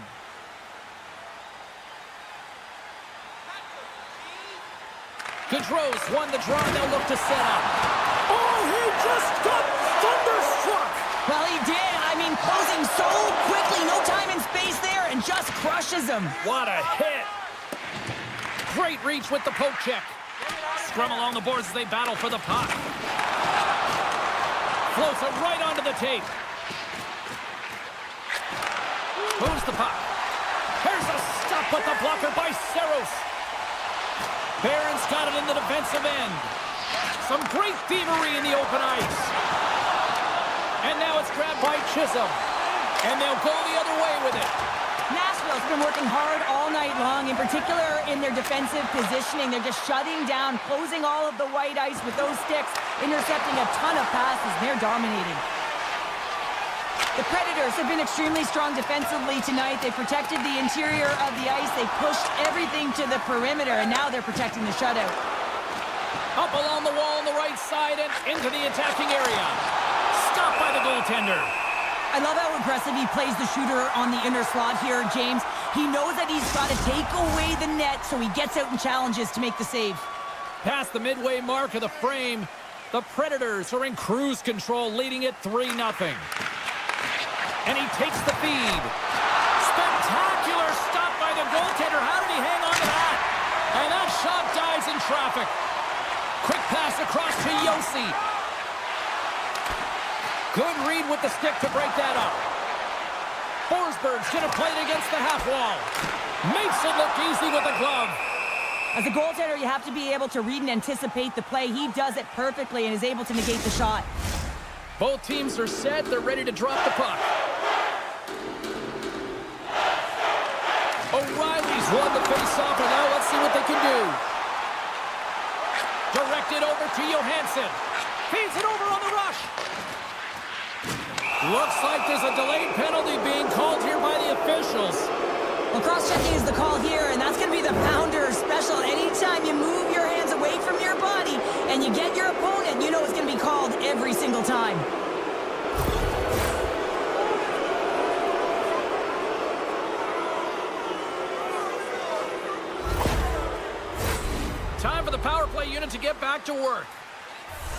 Gaudreau's won the draw, and they'll look to set up. Oh, he just got thunderstruck! Well, he did. I mean, closing so quickly, no time and space there, and just crushes him. What a hit! Great reach with the poke check. Scrum along the boards as they battle for the puck. Floats it right onto the tape. Moves the puck. Here's a stop with the blocker by Saros. Barron's got it in the defensive end. Some great thievery in the open ice. And now it's grabbed by Chisholm. And they'll go the other way with it. Nashville's been working hard all night long, in particular in their defensive positioning. They're just shutting down, closing all of the white ice with those sticks, intercepting a ton of passes. They're dominating. The Predators have been extremely strong defensively tonight. They protected the interior of the ice. They pushed everything to the perimeter, and now they're protecting the shutout. Up along the wall on the right side and into the attacking area. Stopped by the goaltender. I love how aggressive he plays the shooter on the inner slot here, James. He knows that he's got to take away the net, so he gets out and challenges to make the save. Past the midway mark of the frame, the Predators are in cruise control, leading it 3-0. And he takes the feed. Spectacular stop by the goaltender. How did he hang on to that? And that shot dies in traffic. Quick pass across to Yossi. Good read with the stick to break that up. Forsberg's going to play it against the half wall. Makes it look easy with the glove. As a goaltender, you have to be able to read and anticipate the play. He does it perfectly and is able to negate the shot. Both teams are set. They're ready to drop the puck. O'Reilly's won the faceoff, and now let's see what they can do. Directed over to Johansson. Feeds it over on the rush. Looks like there's a delayed penalty being called here by the officials. Well, cross-checking is the call here, and that's going to be the pounder special. Anytime you move your hands away from your body and you get your opponent, you know it's going to be called every single time. Time for the power play unit to get back to work.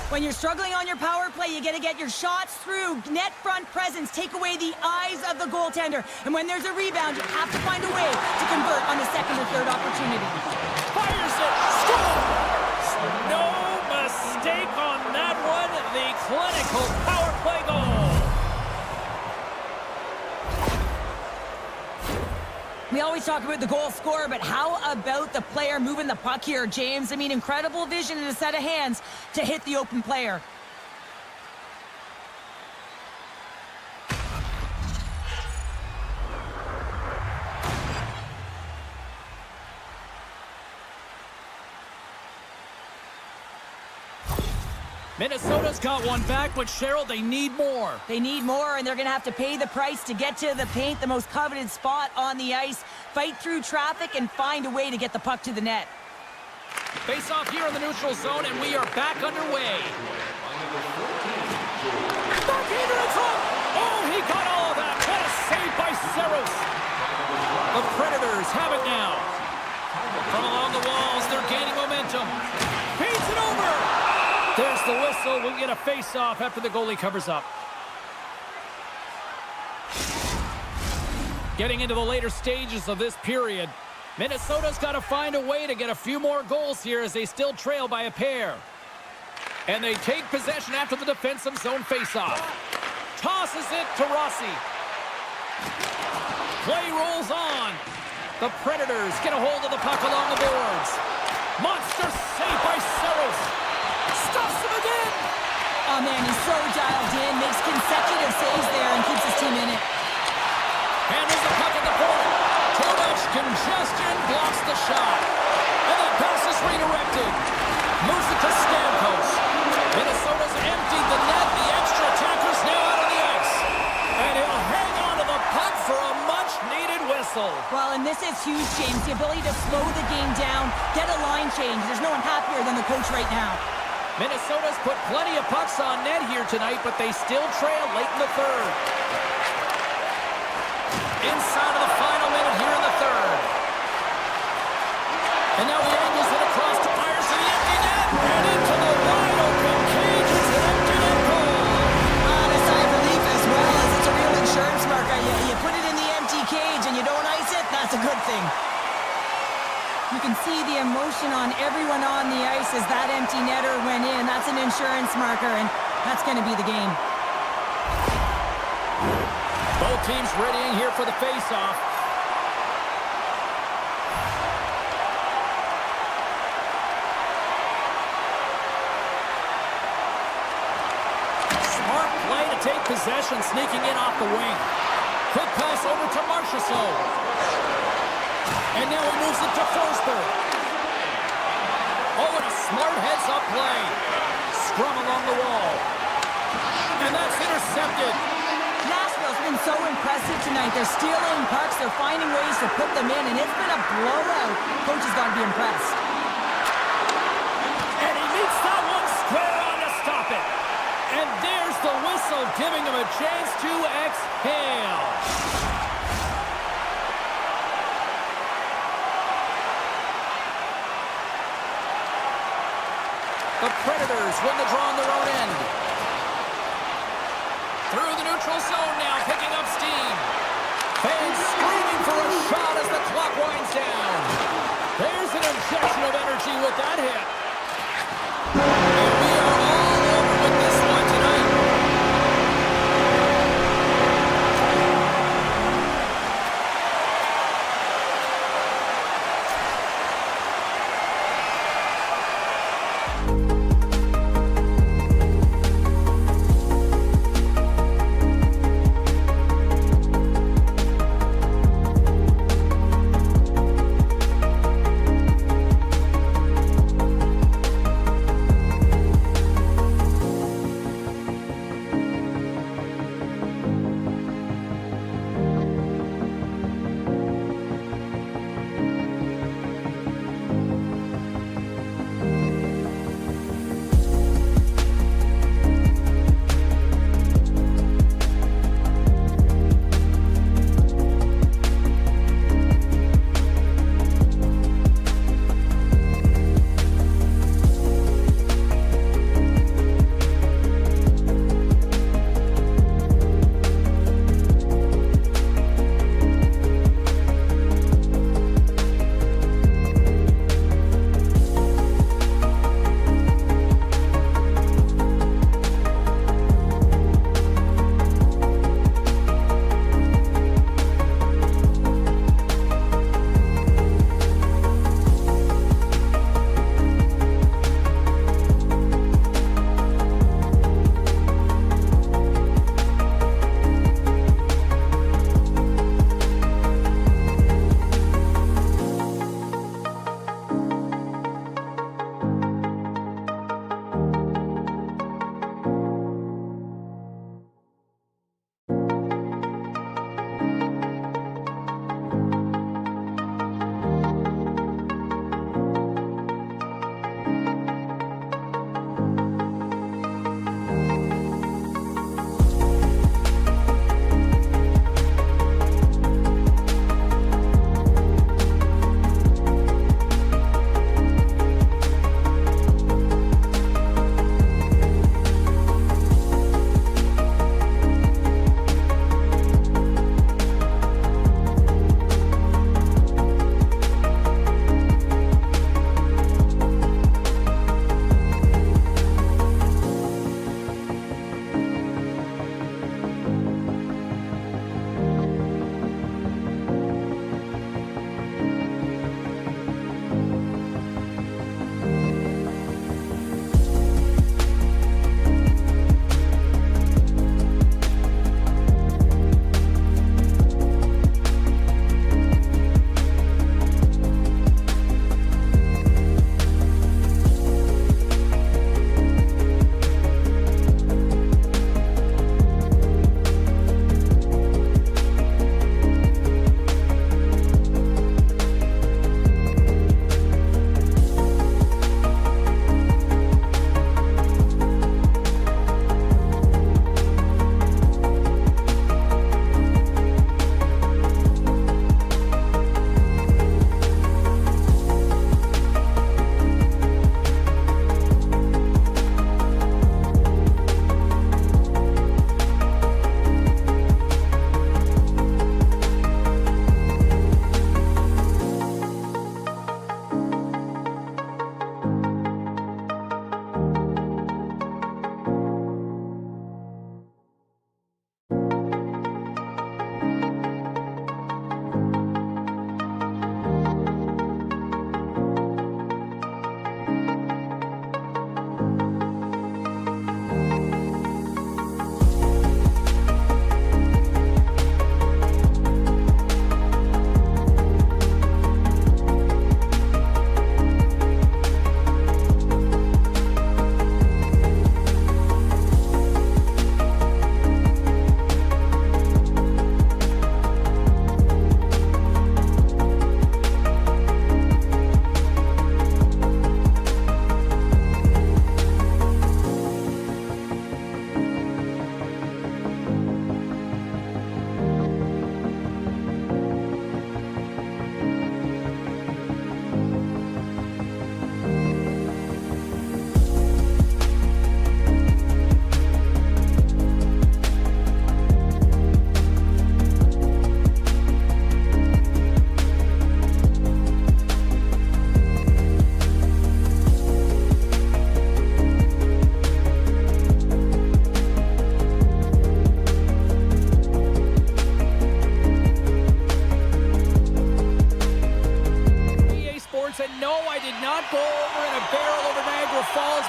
When you're struggling on your power play, you got to get your shots through. Net front presence, take away the eyes of the goaltender. And when there's a rebound, you have to find a way to convert on the second or third opportunity. Fires it, scores! No mistake on that one. The clinical power play goal. We always talk about the goal scorer, but how about the player moving the puck here, James? I mean, incredible vision and a set of hands to hit the open player. Minnesota's got one back, but Cheryl, they need more. They need more, and they're going to have to pay the price to get to the paint, the most coveted spot on the ice, fight through traffic, and find a way to get the puck to the net. Face off here in the neutral zone, and we are back underway. Backhander in front! Oh, he got all of that! What a save by Sabers! The Predators have it now. From along the walls, they're gaining momentum. Paints it over! There's the whistle. We'll get a face-off after the goalie covers up. Getting into the later stages of this period, Minnesota's got to find a way to get a few more goals here as they still trail by a pair. And they take possession after the defensive zone face-off. Tosses it to Rossi. Play rolls on. The Predators get a hold of the puck along the boards. Monster save by Sabers. Stuffs him again! Oh, man, he's so dialed in, makes consecutive saves there and keeps his team in it. And there's the puck at the point. Too much congestion blocks the shot. And the pass is redirected. Moves it to Stamkos. Minnesota's emptied the net. The extra attacker's now out on the ice. And he'll hang on to the puck for a much-needed whistle. Well, and this is huge, James. The ability to slow the game down, get a line change. There's no one happier than the coach right now. Minnesota's put plenty of pucks on net here tonight, but they still trail late in the third. Inside of the final minute here in the third. And now he angles it across to Myers to the empty net. And into the wide open cage. It's an empty net goal. A sigh of relief as well, as it's a real insurance marker. You put it in the empty cage and you don't ice it, that's a good thing. You can see the emotion on everyone on the ice as that empty netter went in. That's an insurance marker, and that's going to be the game. Both teams readying here for the face-off. Smart play to take possession, sneaking in off the wing. Quick pass over to Marchessault. And now he moves it to Forsberg. Oh, and a smart heads-up play. Scrum along the wall. And that's intercepted. Nashville's been so impressive tonight. They're stealing pucks. They're finding ways to put them in, and it's been a blowout. Coach has got to be impressed. And he meets that one square on to stop it. And there's the whistle, giving him a chance to exhale. The Predators win the draw on their own end. Through the neutral zone now, picking up steam. Fans screaming for a shot as the clock winds down. There's an injection of energy with that hit. And we are all over with this one tonight.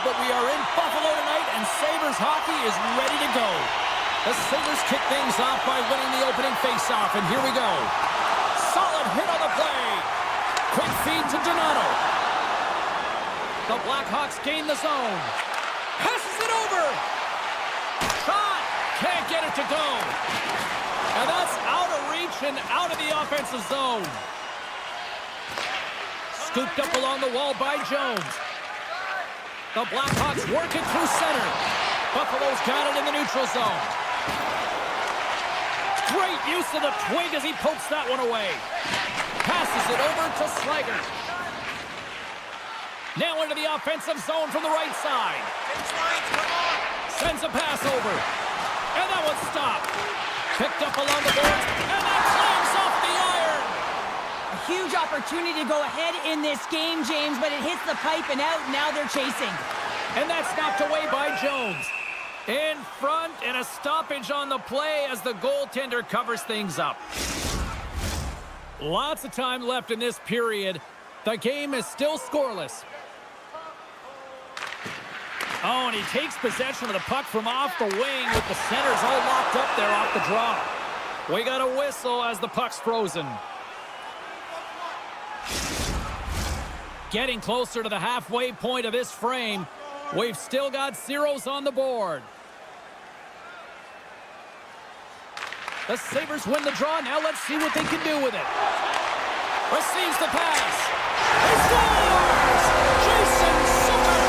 but we are in Buffalo tonight, and Sabres hockey is ready to go. The Sabres kick things off by winning the opening faceoff, and here we go. Solid hit on the play. Quick feed to Donato. The Blackhawks gain the zone. Passes it over. Shot. Can't get it to go. And that's out of reach and out of the offensive zone. Scooped up along the wall by Jones. The Blackhawks work it through center. Buffalo's got it in the neutral zone. Great use of the twig as he pokes that one away. Passes it over to Slager. Now into the offensive zone from the right side. Sends a pass over. And that one's stopped. Picked up along the boards. And that clangs off the iron. A huge opportunity to go ahead in this game, James, but it hits the pipe and out. Now they're chasing. And that's knocked away by Jones. In front, and a stoppage on the play as the goaltender covers things up. Lots of time left in this period. The game is still scoreless. Oh, and he takes possession of the puck from off the wing with the centers all locked up there off the draw. We got a whistle as the puck's frozen. Getting closer to the halfway point of this frame. We've still got zeros on the board. The Sabres win the draw. Now let's see what they can do with it. Receives the pass. He scores! Jason Zucker!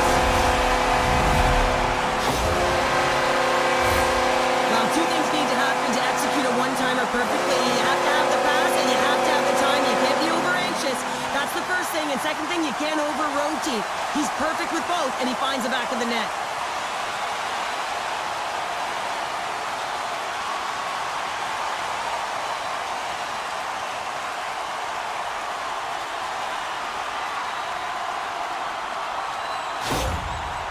Well, two things need to happen to execute a one-timer perfectly. You have to have the pass and you have to have the time. You can't be over-anxious. That's the first thing. And second thing, you can't over-rotate. He's perfect with both, and he finds the back of the net.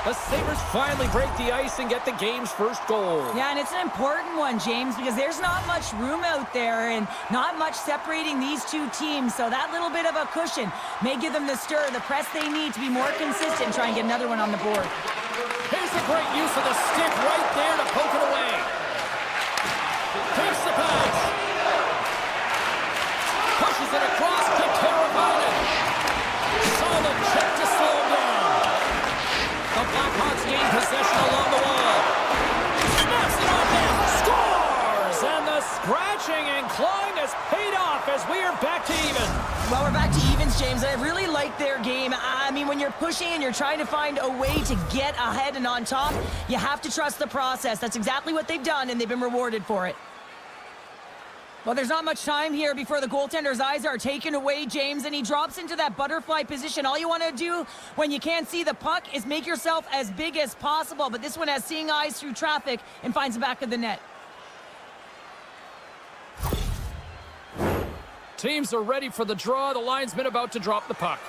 The Sabres finally break the ice and get the game's first goal. Yeah, and it's an important one, James, because there's not much room out there and not much separating these two teams. So that little bit of a cushion may give them the stir, the press they need to be more consistent and try and get another one on the board. Here's a great use of the stick right there to poke it away. Takes the pass. Pushes it across to Teravainen. Solid check to slow him down. The Blackhawks gain possession along the wall. Snaps it on them. Scores! And the scratching and clawing has paid off as we are back to even. Well, we're back to evens, James. I really like their game. I mean, when you're pushing and you're trying to find a way to get ahead and on top, you have to trust the process. That's exactly what they've done, and they've been rewarded for it. Well, there's not much time here before the goaltender's eyes are taken away, James, and he drops into that butterfly position. All you want to do when you can't see the puck is make yourself as big as possible, but this one has seeing eyes through traffic and finds the back of the net. Teams are ready for the draw. The linesman about to drop the puck.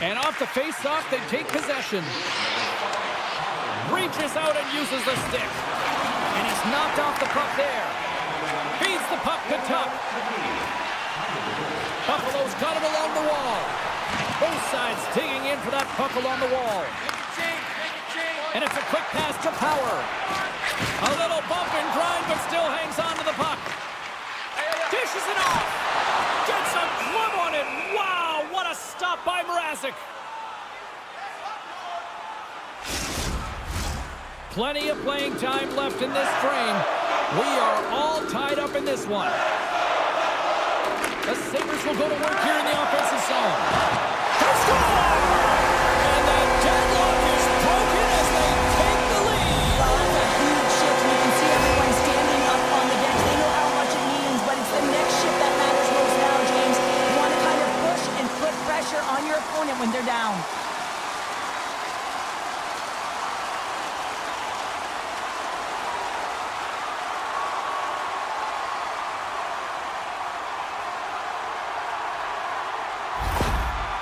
And off the face-off, they take possession. Reaches out and uses the stick. And he's knocked off the puck there. Feeds the puck to Tuck. Buffalo's got it along the wall. Both sides digging in for that puck along the wall. And it's a quick pass to Power. A little bump and grind, but still hangs on to the puck. Dishes it off. Gets a glove on it. Wow, what a stop by Mrazek. Plenty of playing time left in this frame. We are all tied up in this one. The Sabres will go to work here in the offensive zone. They score! And the deadlock is broken as they take the lead. Well, that's a huge shift. You can see everyone standing up on the decks. They know how much it means, but it's the next shift that matters most now, James. You want to kind of push and put pressure on your opponent when they're down.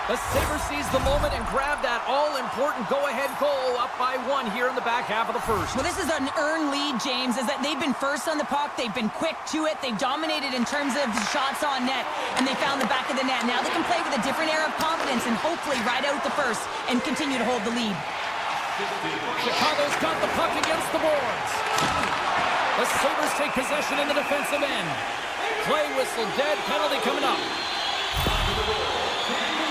The The Sabres seize the moment and grab that all-important go-ahead goal up by 1 here in the back half of the first. Well, this is an earned lead, James, is that they've been first on the puck. They've been quick to it. They've dominated in terms of shots on net, and they found the back of the net. Now they can play with a different air of confidence and hopefully ride out the first and continue to hold the lead. Chicago's got the puck against the boards. The Sabres take possession in the defensive end. Play whistle dead, penalty coming up.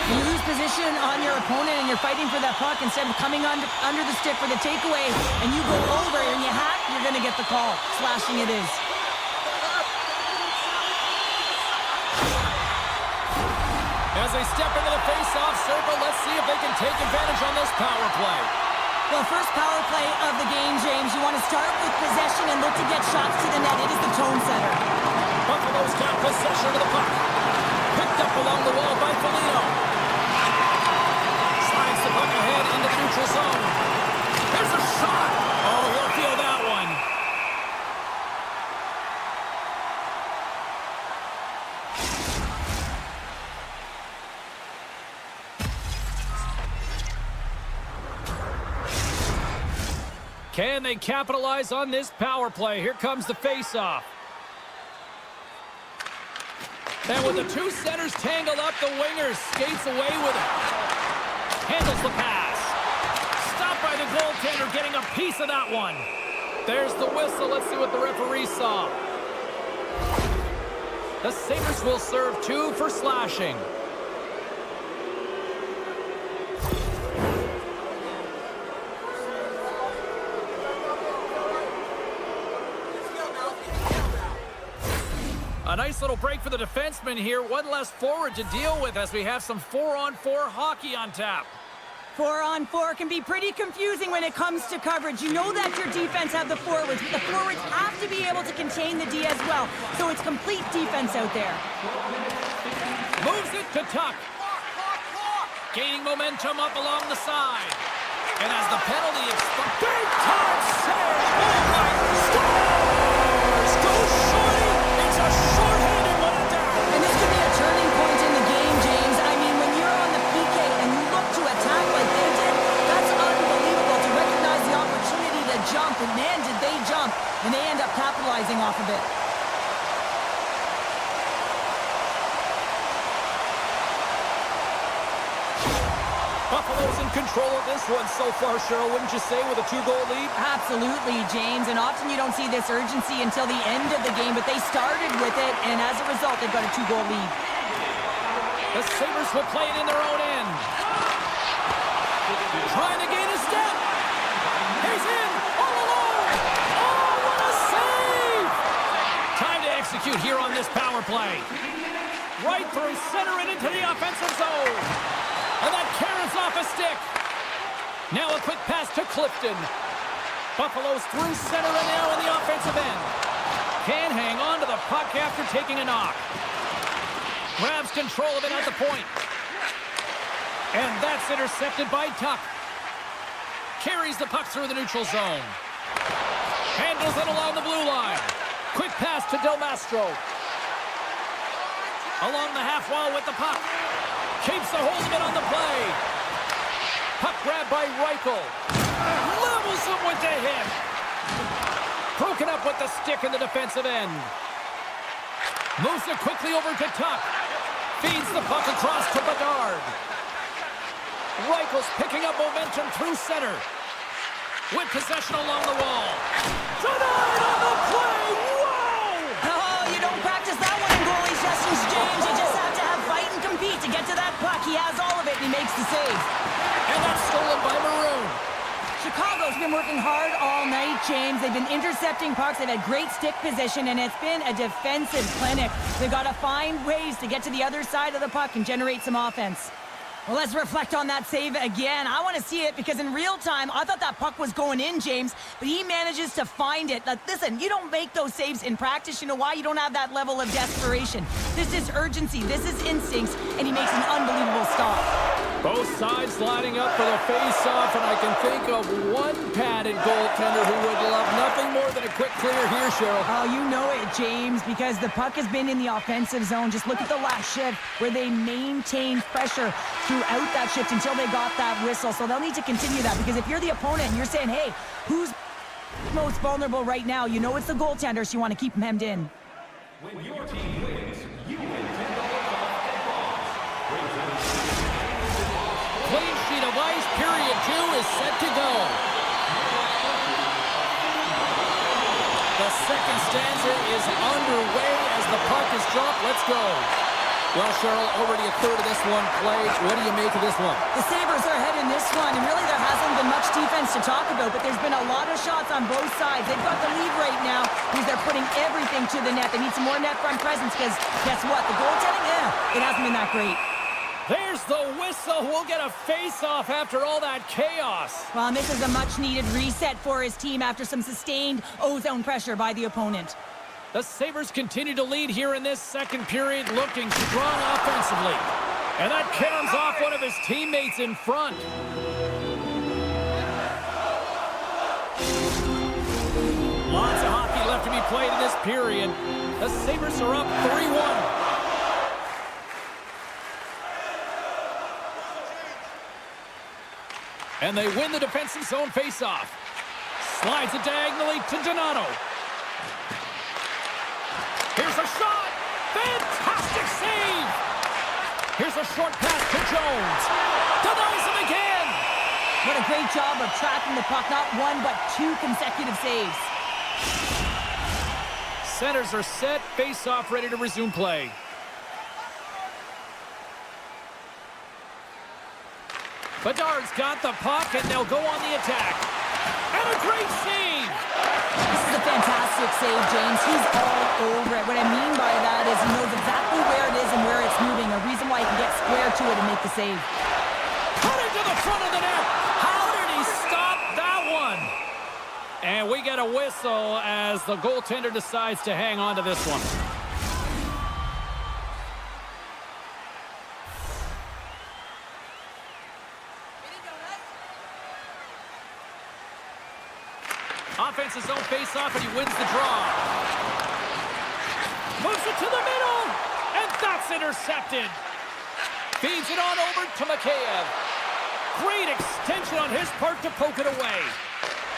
You lose position on your opponent and you're fighting for that puck instead of coming under the stick for the takeaway, and you go over and you hack, you're going to get the call. Slashing it is. As they step into the face-off circle, let's see if they can take advantage on this power play. Well, first power play of the game, James. You want to start with possession and look to get shots to the net. It is the tone setter. Buffalo's got possession of the puck. Picked up along the wall by Foligno. Slides the puck ahead into the neutral zone. There's a shot. Oh, he'll feel that one. Can they capitalize on this power play? Here comes the face-off. And with the two centers tangled up, the winger skates away with it. Handles the pass. Stopped by the goaltender, getting a piece of that one. There's the whistle. Let's see what the referee saw. The Sabres will serve 2 for slashing. A nice little break for the defenseman here. One less forward to deal with as we have some 4-on-4 hockey on tap. 4-on-4 can be pretty confusing when it comes to coverage. You know that your defense have the forwards, but the forwards have to be able to contain the D as well. So it's complete defense out there. Moves it to Tuck. Gaining momentum up along the side. And as the penalty expires, big time save! Oh my, scores! Goes shorty! It's a short-handed one down! And this could be a turning point in the game, James. I mean, when you're on the PK and you look to attack like they did, that's unbelievable to recognize the opportunity to jump. And man, did they jump. And they end up capitalizing off of it. Buffalo's in control of this one so far, Cheryl, wouldn't you say, with a 2-goal lead? Absolutely, James. And often you don't see this urgency until the end of the game, but they started with it, and as a result, they've got a 2-goal lead. The Sabres will play it in their own end. Trying to gain a step. He's in, all alone. Oh, what a save! Time to execute here on this power play. Right through center and into the offensive zone. And that carries off a stick. Now a quick pass to Clifton. Buffalo's through center and now in the offensive end. Can't hang on to the puck after taking a knock. Grabs control of it at the point. And that's intercepted by Tuck. Carries the puck through the neutral zone. Handles it along the blue line. Quick pass to Del Mastro. Along the half wall with the puck. Keeps a hold of it on the play. Puck grabbed by Reichel. Levels him with the hit. Broken up with the stick in the defensive end. Moves it quickly over to Tuck. Feeds the puck across to Bedard. Reichel's picking up momentum through center. With possession along the wall. Denied on the play. Whoa! Oh, you don't practice that one in goalie sessions, James. You just have to have fight and compete to get to that puck. He has all of it, and he makes the save. And that's stolen by Maroon. Chicago's been working hard all night, James. They've been intercepting pucks. They've had great stick position, and it's been a defensive clinic. They've got to find ways to get to the other side of the puck and generate some offense. Well, let's reflect on that save again. I want to see it because in real time, I thought that puck was going in, James, but he manages to find it. Like, listen, you don't make those saves in practice. You know why? You don't have that level of desperation. This is urgency. This is instincts, and he makes an unbelievable stop. Both sides lining up for the face-off, and I can think of one padded goaltender who would love nothing more than a quick clear here, Cheryl. Oh, you know it, James, because the puck has been in the offensive zone. Just look at the last shift where they maintained pressure throughout that shift until they got that whistle. So they'll need to continue that, because if you're the opponent and you're saying, hey, who's most vulnerable right now? You know it's the goaltender, so you want to keep him hemmed in. When your team wins, you win $10 off and bonds. Clean sheet of ice, period 2 is set to go. The second stanza is underway as the puck is dropped. Let's go. Well, Cheryl, already a third of this one played. What do you make of this one? The Sabers are ahead in this one, and really there hasn't been much defense to talk about, but there's been a lot of shots on both sides. They've got the lead right now because they're putting everything to the net. They need some more net front presence because guess what? The goaltending, it hasn't been that great. There's the whistle. We'll get a face-off after all that chaos. Well, and this is a much-needed reset for his team after some sustained ozone pressure by the opponent. The Sabres continue to lead here in this second period, looking strong offensively. And that caroms off one of his teammates in front. Lots of hockey left to be played in this period. The Sabres are up 3-1. And they win the defensive zone faceoff. Slides it diagonally to Donato. Here's a shot. Fantastic save. Here's a short pass to Jones. Denies him again. What a great job of tracking the puck. Not one, but 2 consecutive saves. Centers are set. Face-off ready to resume play. Bedard's got the puck, and they'll go on the attack. And a great save! This is a fantastic save, James. He's all over it. What I mean by that is he knows exactly where it is and where it's moving. A reason why he can get square to it and make the save. Cutting to the front of the net. How did he stop that one? And we get a whistle as the goaltender decides to hang on to this one. Offensive zone face-off, and he wins the draw. Moves it to the middle, and that's intercepted. Feeds it on over to Mikheyev. Great extension on his part to poke it away.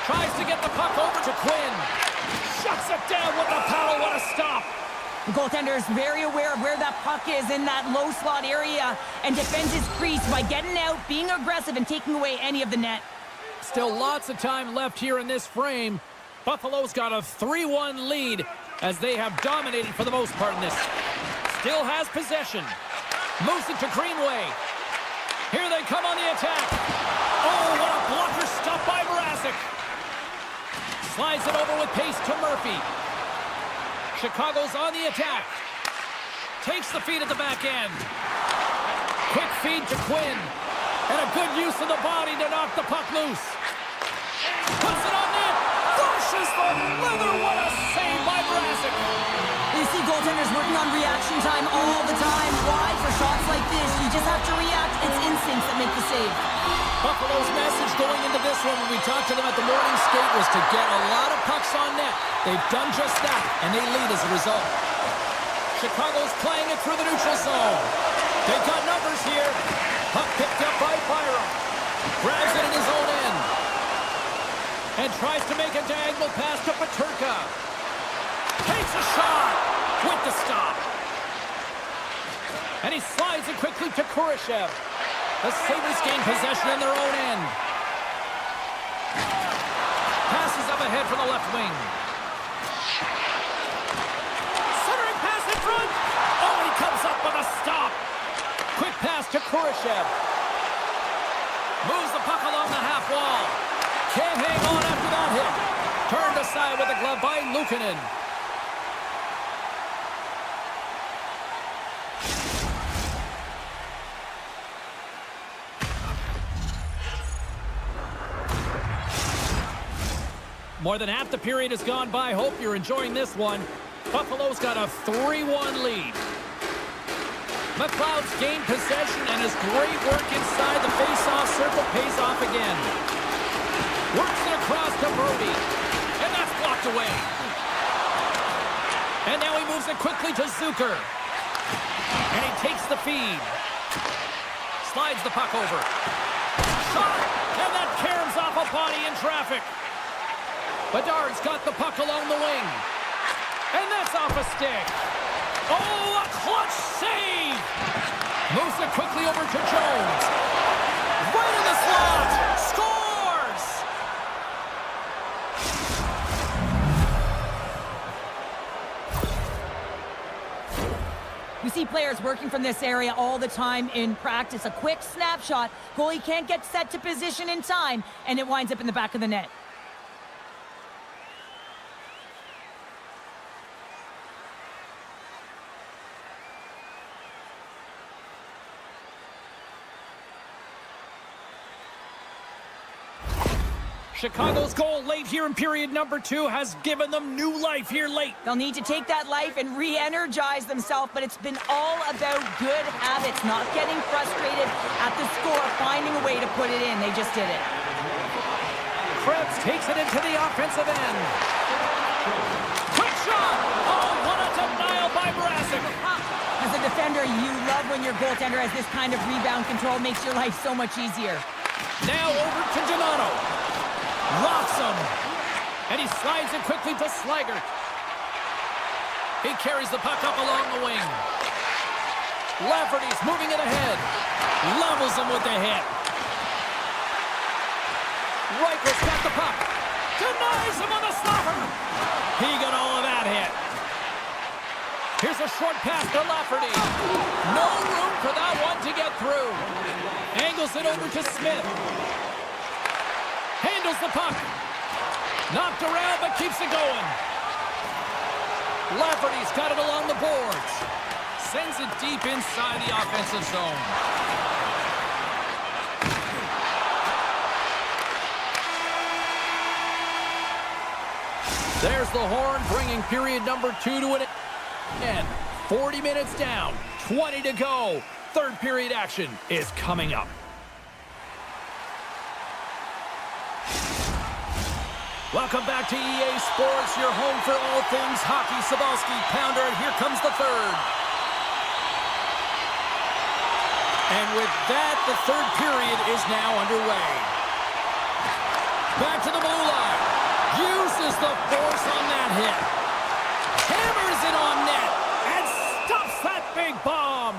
Tries to get the puck over to Quinn. Shuts it down with the paddle. What a stop. The goaltender is very aware of where that puck is in that low slot area and defends his crease by getting out, being aggressive, and taking away any of the net. Still lots of time left here in this frame. Buffalo's got a 3-1 lead as they have dominated for the most part in this. Still has possession. Moves it to Greenway. Here they come on the attack. Oh, what a blocker stop by Mrazek. Slides it over with pace to Murphy. Chicago's on the attack. Takes the feed at the back end. Quick feed to Quinn. And a good use of the body to knock the puck loose. Puts it on net. Flushes the leather. What a save by Mrazek. You see goaltenders working on reaction time all the time. Why? For shots like this, you just have to react. It's instincts that make the save. Buffalo's message going into this one when we talked to them at the morning skate was to get a lot of pucks on net. They've done just that, and they lead as a result. Chicago's playing it through the neutral zone. They've got numbers here. Puck picked up by Byram. Grabs it in his own end. And tries to make a diagonal pass to Peterka. Takes a shot with the stop. And he slides it quickly to Kurashev. The Sabres gain possession in their own end. Passes up ahead from the left wing. Centering pass in front. Oh, he comes up with a stop. Quick pass to Kurashev. Moves the puck along the half wall. Can't hang on after that hit. Turned aside with a glove by Luukkonen. More than half the period has gone by. Hope you're enjoying this one. Buffalo's got a 3-1 lead. McLeod's gained possession, and his great work inside the face-off circle pays off again. Works it across to Brody, and that's blocked away. And now he moves it quickly to Zucker. And he takes the feed. Slides the puck over. Shot! And that caroms off a body in traffic. Bedard's got the puck along the wing. And that's off a stick. Oh, a clutch save! Moves it quickly over to Jones. Right in the slot! Scores! We see players working from this area all the time in practice. A quick snapshot. Goalie can't get set to position in time, and it winds up in the back of the net. Chicago's goal late here in period number 2 has given them new life here late. They'll need to take that life and re-energize themselves, but it's been all about good habits, not getting frustrated at the score, finding a way to put it in. They just did it. Krebs takes it into the offensive end. Quick shot! Oh, what a denial by Barasic. As a defender, you love when your goaltender has this kind of rebound control. Makes your life so much easier. Now over to Donato. Locks him. And he slides it quickly to Slaggert. He carries the puck up along the wing. Lafferty's moving it ahead. Levels him with the hit. Reicher's got the puck. Denies him on the stopper. He got all of that hit. Here's a short pass to Lafferty. No room for that one to get through. Angles it over to Smith. Handles the puck. Knocked around, but keeps it going. Lafferty's got it along the boards. Sends it deep inside the offensive zone. There's the horn, bringing period number 2 to an end. 40 minutes down, 20 to go. Third period action is coming up. Welcome back to EA Sports, your home for all things hockey. Sabalski, Pounder, and here comes the third. And with that, the third period is now underway. Back to the blue line. Uses the force on that hit. Hammers it on net and stops that big bomb.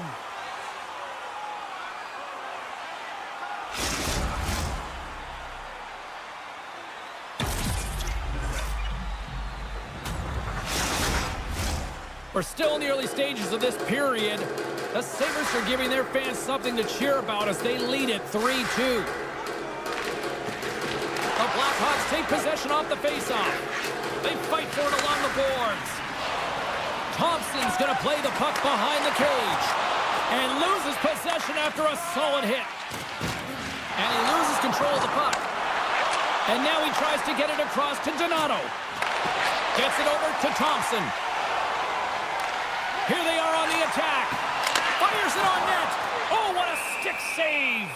We're still in the early stages of this period. The Sabers are giving their fans something to cheer about as they lead it 3-2. The Blackhawks take possession off the faceoff. They fight for it along the boards. Thompson's going to play the puck behind the cage and loses possession after a solid hit. And he loses control of the puck. And now he tries to get it across to Donato. Gets it over to Thompson. Here they are on the attack. Fires it on net. Oh, what a stick save.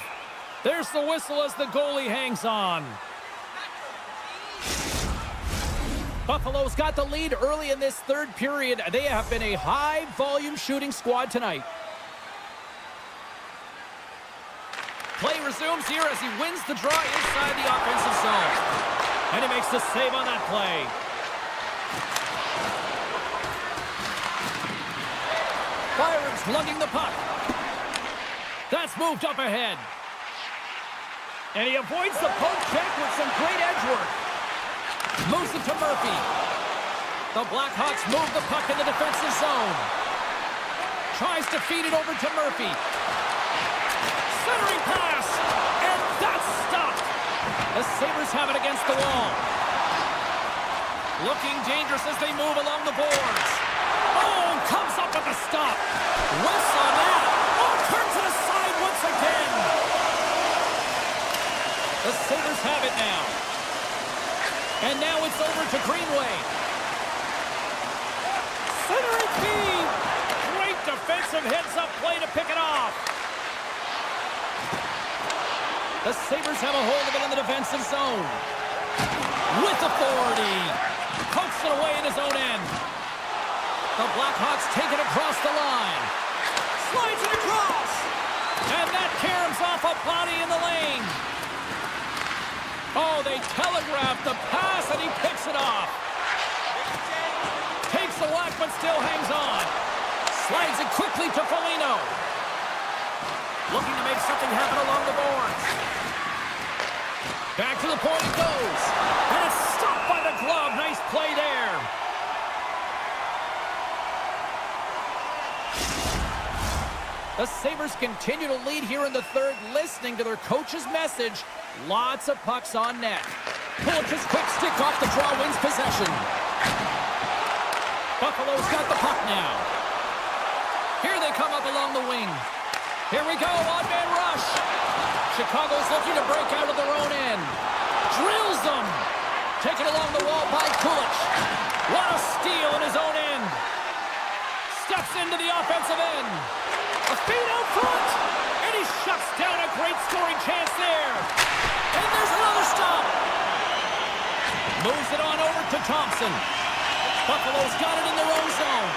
There's the whistle as the goalie hangs on. Buffalo's got the lead early in this third period. They have been a high-volume shooting squad tonight. Play resumes here as he wins the draw inside the offensive zone. And he makes the save on that play. Byron's lugging the puck. That's moved up ahead. And he avoids the poke check with some great edge work. Moves it to Murphy. The Blackhawks move the puck in the defensive zone. Tries to feed it over to Murphy. Centering pass. And that's stopped. The Sabres have it against the wall. Looking dangerous as they move along the boards. Oh, comes up with a stop. Whiffs on that. Oh, turns it aside once again. The Sabres have it now. And now it's over to Greenway. Centering feed. Great defense. defensive heads-up play to pick it off. The Sabers have a hold of it in the defensive zone. With authority. Pokes it away in his own end. The Blackhawks take it across the line. Slides it across. And that caroms off a body in the lane. Oh, they telegraphed the pass, and he picks it off. Takes the whack, but still hangs on. Slides it quickly to Foligno. Looking to make something happen along the boards. Back to the point it goes. And it's stopped by the glove. Nice play there. The Sabres continue to lead here in the third, listening to their coach's message. Lots of pucks on net. Pulich's quick stick off the draw wins possession. Buffalo's got the puck now. Here they come up along the wing. Here we go, odd-man rush. Chicago's looking to break out of their own end. Drills them. Taken along the wall by Pulich. What a steal in his own end. Steps into the offensive end. A feed out front. And he shuts down a great scoring chance there. And there's another stop. Moves it on over to Thompson. Buffalo's got it in their own zone.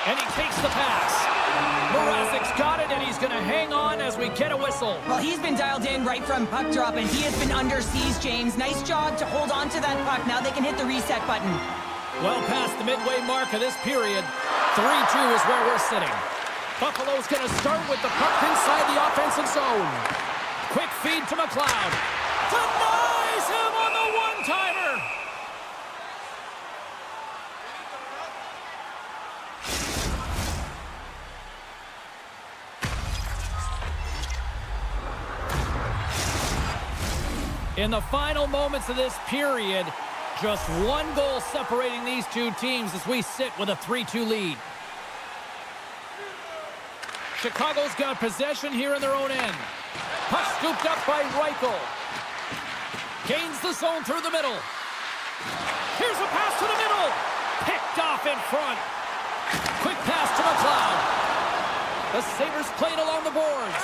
And he takes the pass. Mrazek's got it, and he's going to hang on as we get a whistle. Well, he's been dialed in right from puck drop, and he has been under siege, James. Nice job to hold on to that puck. Now they can hit the reset button. Well past the midway mark of this period. 3-2 is where we're sitting. Buffalo's going to start with the puck inside the offensive zone. Quick feed to McLeod. Denies him on the one-timer. In the final moments of this period, just one goal separating these two teams as we sit with a 3-2 lead. Chicago's got possession here in their own end. Puck scooped up by Reichel. Gains the zone through the middle. Here's a pass to the middle. Picked off in front. Quick pass to McLeod. The Sabres played along the boards.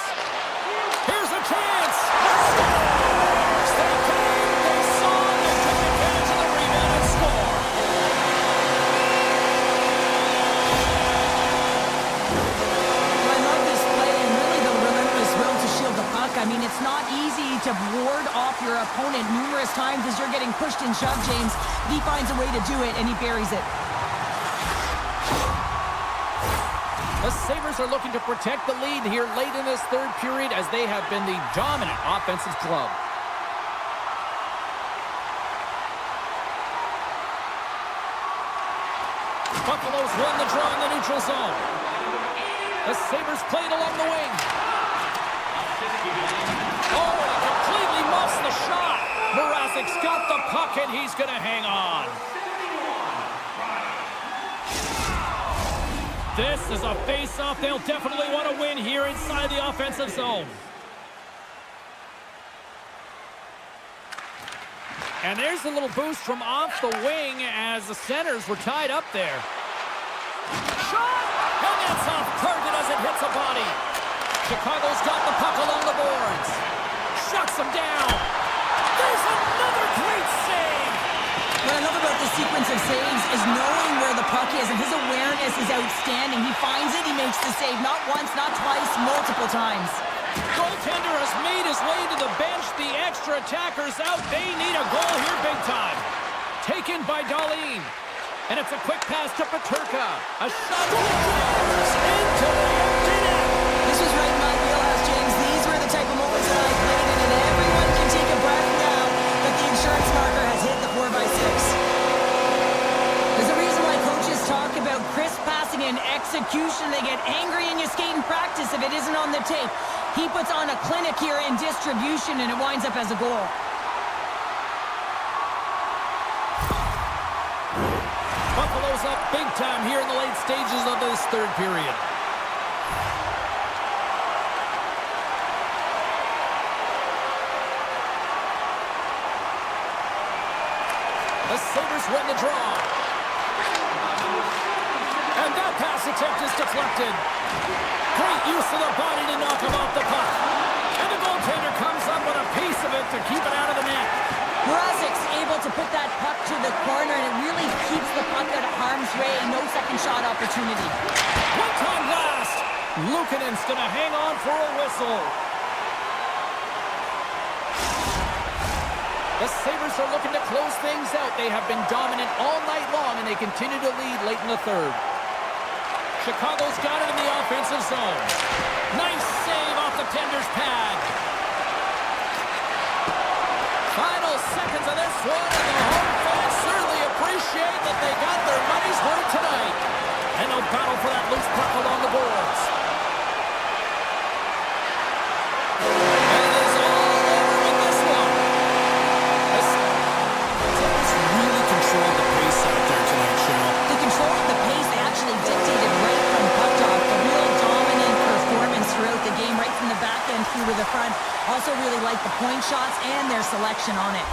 Here's a chance. Scores! They came, they saw, they took advantage of the rebound and score. Well, I love this play and really the relentless will to shield the puck. I mean, it's not easy to ward off your opponent numerous times as you're getting pushed and shoved, James. He finds a way to do it, and he buries it. The Sabres are looking to protect the lead here late in this third period as they have been the dominant offensive club. Buffalo's won the draw in the neutral zone. The Sabres played along the wing. Oh, he completely muffs the shot. Mrazek's got the puck, and he's going to hang on. This is a face-off they'll definitely want to win here inside the offensive zone. And there's a little boost from off the wing as the centers were tied up there. Shot! And that's off target as it hits a body. Chicago's got the puck along the boards. Shuts him down. There's another great save. What I love about this sequence of saves is knowing where the puck is, and his awareness is outstanding. He finds it, he makes the save not once, not twice, multiple times. Goaltender has made his way to the bench. The extra attackers out. They need a goal here big time. Taken by Dahlin. And it's a quick pass to Peterka. A shot into the empty net. This was right in my wheelhouse, James. These were the type of moments that I played in, and everyone can take a breath now that the insurance marker has hit the 4x6. There's a reason why coaches talk about crisp passing and execution. They get angry and you skate in practice if it isn't on the tape. He puts on a clinic here in distribution, and it winds up as a goal. Buffalo's up big time here in the late stages of this third period. The Sabres win the draw. And that pass attempt is deflected. Great use of the body to knock him off the puck. And the goaltender comes up with a piece of it to keep it out of the net. Mrazek's able to put that puck to the corner, and it really keeps the puck out of harm's way. No second shot opportunity. One-time blast. Luukkonen's going to hang on for a whistle. The Sabres are looking to close things out. They have been dominant all night long, and they continue to lead late in the third. Chicago's got it in the offensive zone. Nice save off the tender's pad. Final seconds of this one, and the home fans certainly appreciate that they got their money's worth tonight. And they'll battle for that loose puck along the boards. And it is all over with this one. The Sabres really controlled the pace out there tonight, Cheryl. They controlled the pace. They actually dictated right from puck drop. A real dominant performance throughout the game, right from the back end through to the front. Also really like the point shots and their selection on it.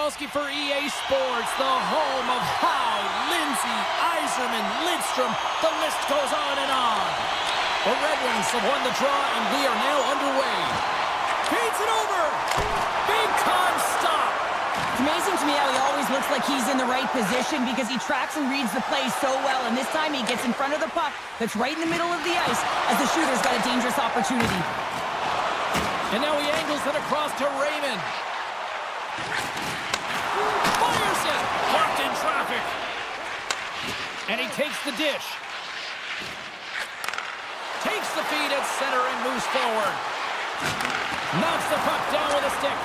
Pavelski for EA Sports, the home of Howe, Lindsay, Yzerman, Lidstrom. The list goes on and on. The Red Wings have won the draw, and we are now underway. Feeds it over. Big time stop. It's amazing to me how he always looks like he's in the right position because he tracks and reads the play so well, and this time he gets in front of the puck that's right in the middle of the ice as the shooter's got a dangerous opportunity. And now he angles it across to Raymond. Fires it! Blocked in traffic. And he takes the dish. Takes the feed at center and moves forward. Knocks the puck down with a stick.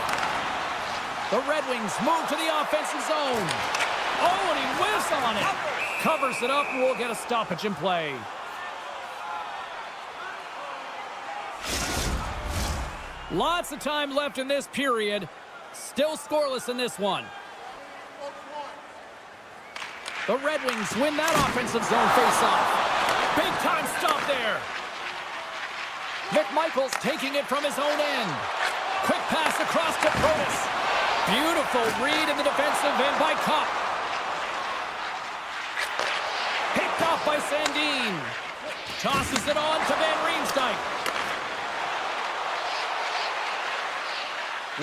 The Red Wings move to the offensive zone. Oh, and he whiffs on it. Covers it up, and we'll get a stoppage in play. Lots of time left in this period. Still scoreless in this one. The Red Wings win that offensive zone faceoff. Big time stop there. McMichael's taking it from his own end. Quick pass across to Protas. Beautiful read in the defensive end by Kopp. Picked off by Sandin. Tosses it on to Van Riemsdyk.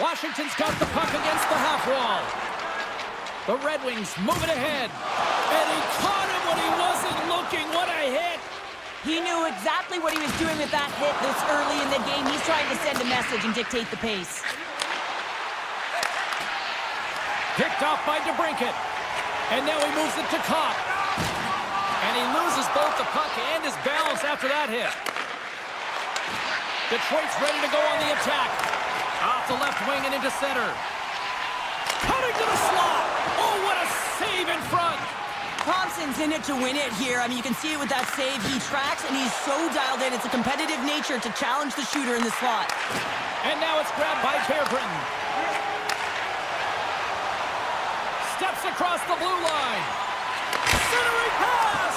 Washington's got the puck against the half wall. The Red Wings move it ahead. And he caught him when he wasn't looking. What a hit. He knew exactly what he was doing with that hit this early in the game. He's trying to send a message and dictate the pace. Picked off by DeBrincat. And now he moves it to Kopp. And he loses both the puck and his balance after that hit. Detroit's ready to go on the attack. Off the left wing and into center. Cutting to the slot. Oh, what a save in front. Thompson's in it to win it here. I mean, you can see it with that save. He tracks, and he's so dialed in. It's a competitive nature to challenge the shooter in the slot. And now it's grabbed by Berggren. Steps across the blue line. Centering pass.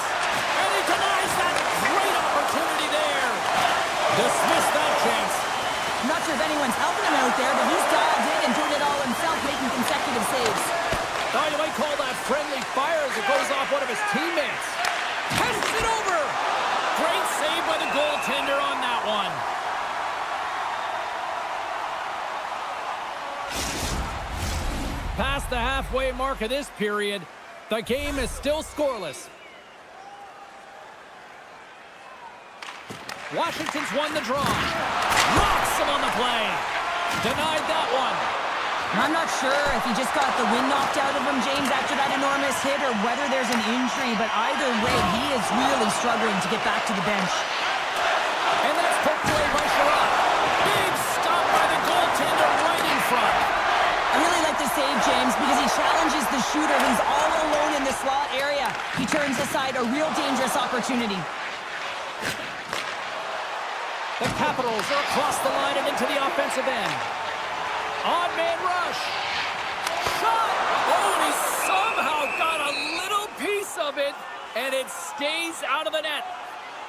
And he denies that great opportunity there. Dismiss that chance. I'm not sure if anyone's helping him out there, but he's dialed in and doing it all himself, making consecutive saves. Oh, you might call that friendly fire as it goes off one of his teammates. Passes it over. Great save by the goaltender on that one. Past the halfway mark of this period, the game is still scoreless. Washington's won the draw. Rocks him on the play. Denied that one. I'm not sure if he just got the wind knocked out of him, James, after that enormous hit, or whether there's an injury, but either way, he is really struggling to get back to the bench. And that's poked away by Sherrod. Big stop by the goaltender right in front. I really like the save, James, because he challenges the shooter who's all alone in the slot area. He turns aside a real dangerous opportunity. The Capitals are across the line and into the offensive end. On-man rush. Shot! Oh, and he somehow got a little piece of it, and it stays out of the net.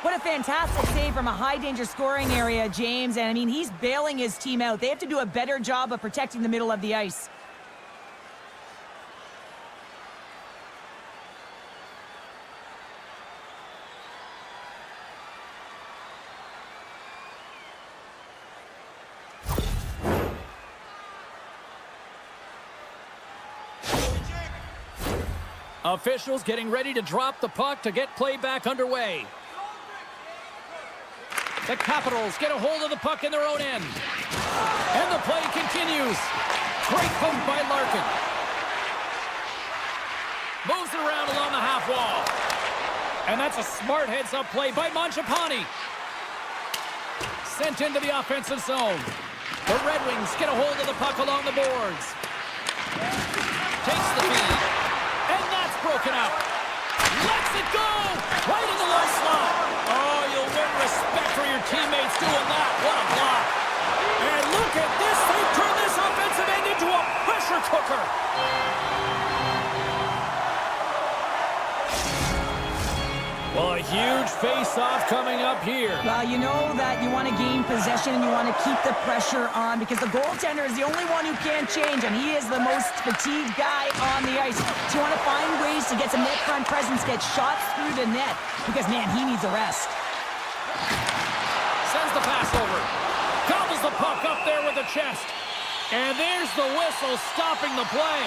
What a fantastic save from a high-danger scoring area, James. And, I mean, he's bailing his team out. They have to do a better job of protecting the middle of the ice. Officials getting ready to drop the puck to get play back underway. The Capitals get a hold of the puck in their own end. And the play continues. Great poke by Larkin. Moves it around along the half wall. And that's a smart heads-up play by Mangiapane. Sent into the offensive zone. The Red Wings get a hold of the puck along the boards. Takes the feed. And that's broken out. Lets it go! Right in the low slot. Oh, you'll win respect for your teammates doing that. What a block. And look at this. They've turned this offensive end into a pressure cooker. Well, a huge face-off coming up here. Well, you know that you want to gain possession and you want to keep the pressure on because the goaltender is the only one who can't change, and he is the most fatigued guy on the ice. So you want to find ways to get some net front presence, get shots through the net because, man, he needs a rest. Sends the pass over. Gobbles the puck up there with the chest. And there's the whistle stopping the play.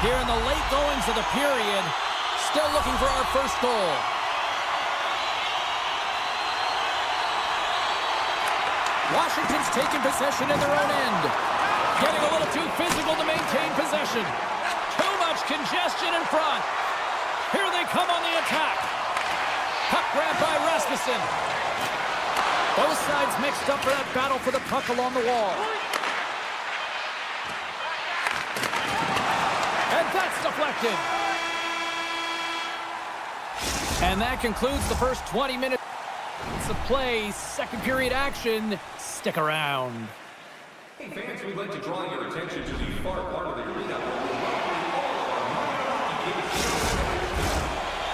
Here in the late goings of the period, still looking for our first goal. Washington's taking possession in their own end. Getting a little too physical to maintain possession. Too much congestion in front. Here they come on the attack. Puck grabbed by Rasmussen. Both sides mixed up for that battle for the puck along the wall. And that's deflected. And that concludes the first 20 minutes of play. Second period action. Stick around. Hey fans, we'd like to draw your attention to the far part of the arena.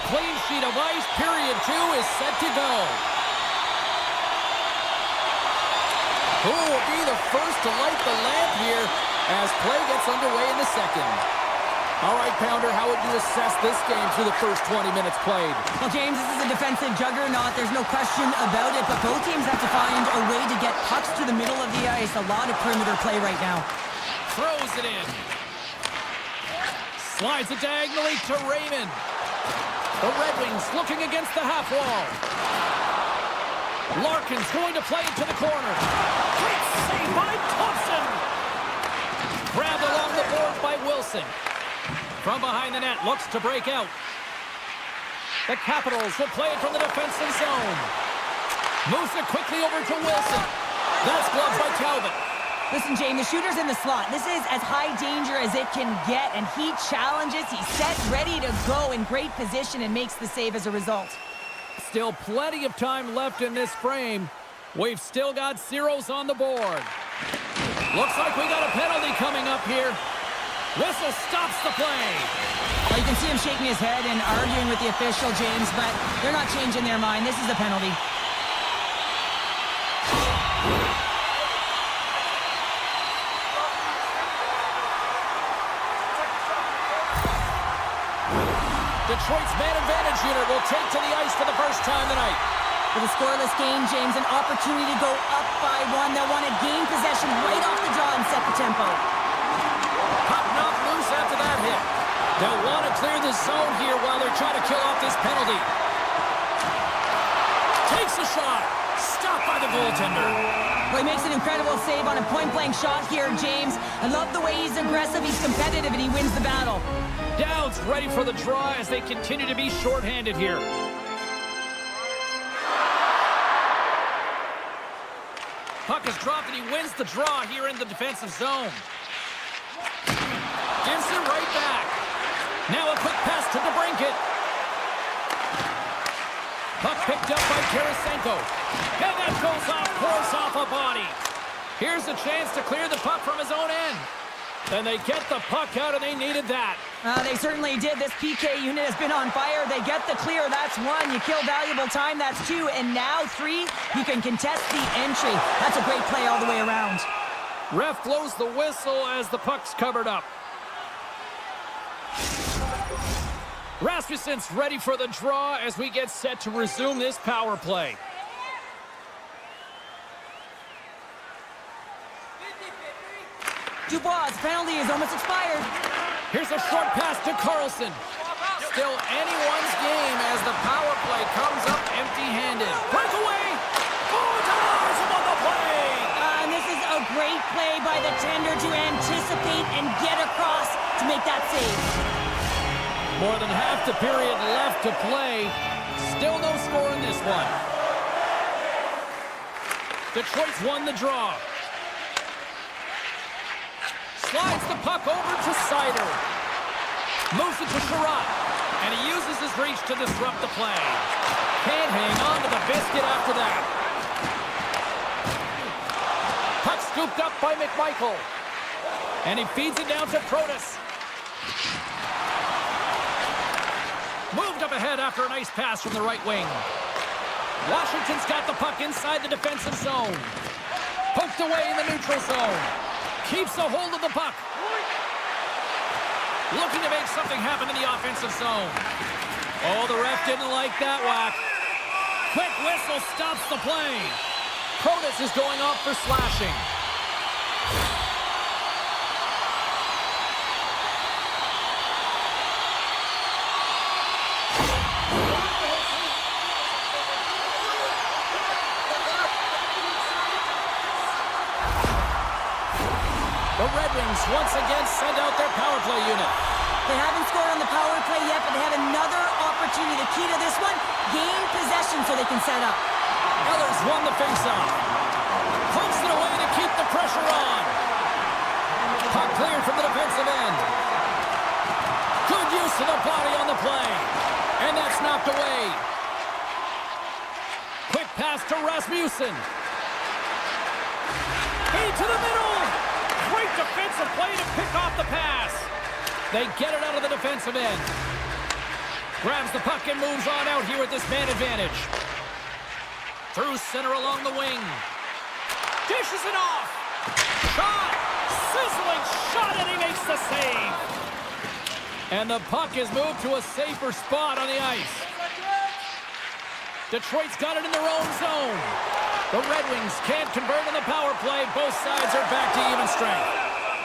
Clean sheet of ice. Period 2 is set to go. Who will be the first to light the lamp here as play gets underway in the second? All right, Pounder, how would you assess this game through the first 20 minutes played? Well, James, this is a defensive juggernaut. There's no question about it, but both teams have to find a way to get pucks to the middle of the ice. A lot of perimeter play right now. Throws it in. Slides it diagonally to Raymond. The Red Wings looking against the half wall. Larkin's going to play it to the corner. Great save by Thompson. Grabbed along the boards by Wilson. From behind the net, looks to break out. The Capitals will play it from the defensive zone. Moves it quickly over to Wilson. That's gloved by Talbot. Listen, Jane, the shooter's in the slot. This is as high danger as it can get, and he challenges. He's set, ready to go in great position, and makes the save as a result. Still plenty of time left in this frame. We've still got zeros on the board. Looks like we got a penalty coming up here. Whistle stops the play. Well, you can see him shaking his head and arguing with the official, James, but they're not changing their mind. This is a penalty. Detroit's man advantage unit will take to the ice for the first time tonight. With a scoreless game, James, an opportunity to go up by 1. They'll want to gain possession right off the draw and set the tempo. Puck knocked loose after that hit. They'll want to clear the zone here while they're trying to kill off this penalty. Takes a shot. Stopped by the goaltender. Well, he makes an incredible save on a point-blank shot here, James. I love the way he's aggressive, he's competitive, and he wins the battle. Dowd's ready for the draw as they continue to be shorthanded here. Puck is dropped and he wins the draw here in the defensive zone. Gives it right back. Now a quick pass to DeBrincat. Puck picked up by Tarasenko. And that goes off, pours off a body. Here's a chance to clear the puck from his own end. And they get the puck out, and they needed that. They certainly did. This PK unit has been on fire. They get the clear. That's 1. You kill valuable time. That's 2. And now 3, you can contest the entry. That's a great play all the way around. Ref blows the whistle as the puck's covered up. Rasmussen's ready for the draw as we get set to resume this power play. Dubois' penalty is almost expired. Here's a short pass to Carlson. Still anyone's game as the power play comes up empty-handed. Breakaway! Oh, denies him on the play! And this is a great play by the tender to anticipate and get across to make that save. More than half the period left to play. Still no score in this one. Detroit's won the draw. Slides the puck over to Sider. Moves it to Sherratt. And he uses his reach to disrupt the play. Can't hang on to the biscuit after that. Puck scooped up by McMichael. And he feeds it down to Protas. ahead after a nice pass from the right wing. Washington's got the puck inside the defensive zone. Poked away in the neutral zone. Keeps a hold of the puck. Looking to make something happen in the offensive zone. Oh, the ref didn't like that whack. Quick whistle stops the play. Protas is going off for slashing. The Red Wings once again send out their power play unit. They haven't scored on the power play yet, but they have another opportunity. The key to this one, gain possession so they can set up. Others won the faceoff. Pumps it away to keep the pressure on. Puck cleared from the defensive end. Good use of the body on the play. And that's knocked away. Quick pass to Rasmussen. Feed to the middle. Great defensive play to pick off the pass. They get it out of the defensive end. Grabs the puck and moves on out here with this man advantage. Through center along the wing. Dishes it off. Shot! Sizzling shot, and he makes the save. And the puck is moved to a safer spot on the ice. Detroit's got it in their own zone. The Red Wings can't convert on the power play. Both sides are back to even strength.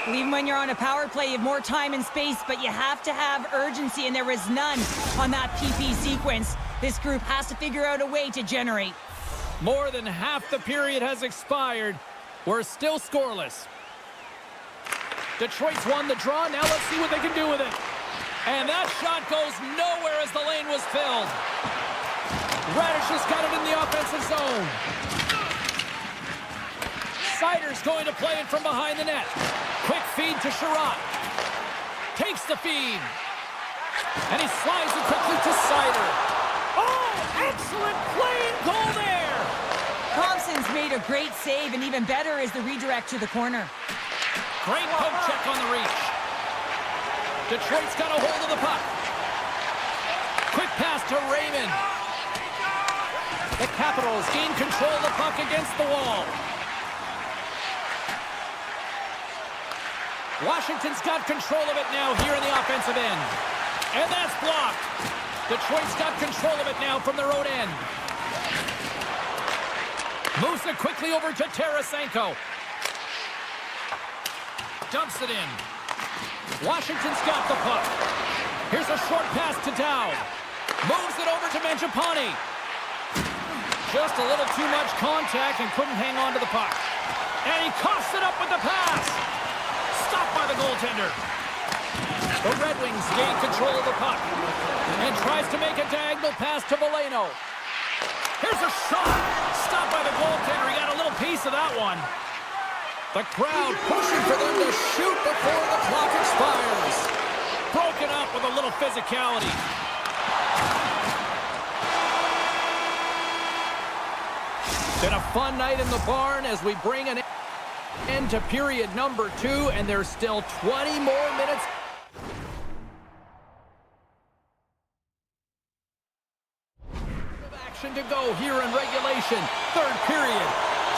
Even when you're on a power play, you have more time and space, but you have to have urgency, and there is none on that PP sequence. This group has to figure out a way to generate. More than half the period has expired. We're still scoreless. Detroit's won the draw. Now let's see what they can do with it. And that shot goes nowhere as the lane was filled. Radish has got it in the offensive zone. Sider's going to play it from behind the net. Quick feed to Sherratt. Takes the feed. And he slides it quickly to Sider. Oh, excellent play and goal there. Thompson's made a great save, and even better is the redirect to the corner. Great poke check on the reach. Detroit's got a hold of the puck. Quick pass to Raymond. The Capitals gain control of the puck against the wall. Washington's got control of it now here in the offensive end. And that's blocked. Detroit's got control of it now from their own end. Moves it quickly over to Tarasenko. Dumps it in. Washington's got the puck. Here's a short pass to Dow. Moves it over to Mangiapane. Just a little too much contact and couldn't hang on to the puck. And he coughs it up with the pass. Stopped by the goaltender. The Red Wings gain control of the puck and tries to make a diagonal pass to Veleno. Here's a shot. Stopped by the goaltender. He got a little piece of that one. The crowd pushing for them to shoot before the clock expires. Broken up with a little physicality. Been a fun night in the barn as we bring an end to period number 2, and there's still 20 more minutes. Of action to go here in regulation. Third period.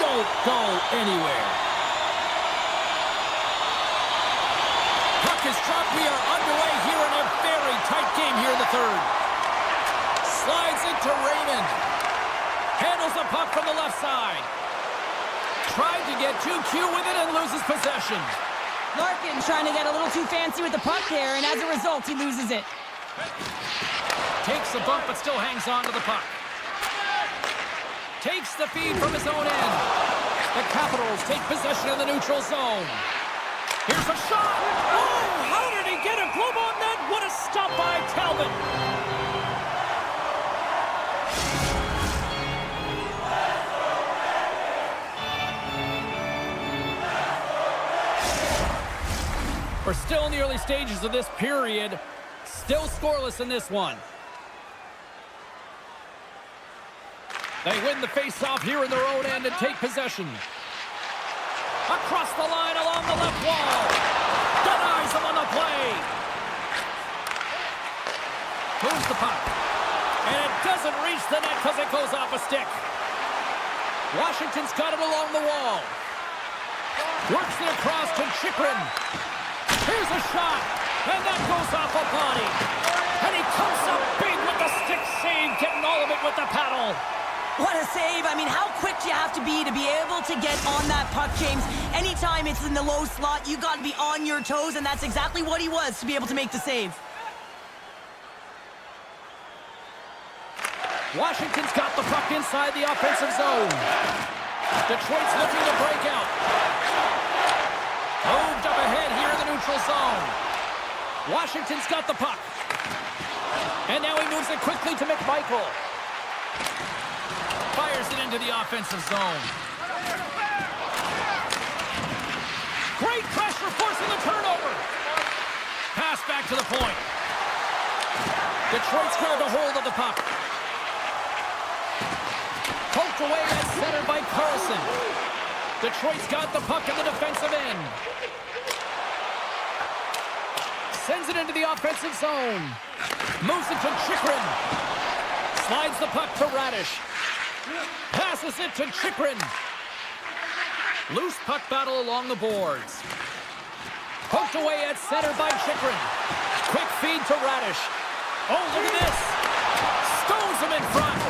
Don't go anywhere. Puck is dropped. We are underway here in a very tight game here in the third. Slides it to Raymond. Handles the puck from the left side. Tried to get too cute with it and loses possession. Larkin trying to get a little too fancy with the puck there, and as a result, he loses it. Takes a bump but still hangs on to the puck. Takes the feed from his own end. The Capitals take possession in the neutral zone. Here's a shot. Oh, how did he get a glove on that? What a stop by Talbot. We're still in the early stages of this period. Still scoreless in this one. They win the face-off here in their own end and take possession. Across the line along the left wall. Denies them on the play. Moves the puck. Doesn't reach the net because it goes off a stick. Washington's got it along the wall. Works it across to Chychrun. Here's a shot, and that goes off a body. And he comes up big with the stick save, getting all of it with the paddle. What a save. I mean, how quick do you have to be able to get on that puck, James? Anytime it's in the low slot, you got to be on your toes, and that's exactly what he was to be able to make the save. Washington's got the puck inside the offensive zone. Detroit's looking to break out. Moved up ahead here in the neutral zone. Washington's got the puck. And now he moves it quickly to McMichael. Fires it into the offensive zone. Great pressure forcing the turnover. Pass back to the point. Detroit's grabbed a hold of the puck. Poked away at center by Carlson. Detroit's got the puck in the defensive end. Sends it into the offensive zone. Moves it to Chychrun. Slides the puck to Radish. Passes it to Chychrun. Loose puck battle along the boards. Poked away at center by Chychrun. Quick feed to Radish. Oh, look at this. Stones him in front.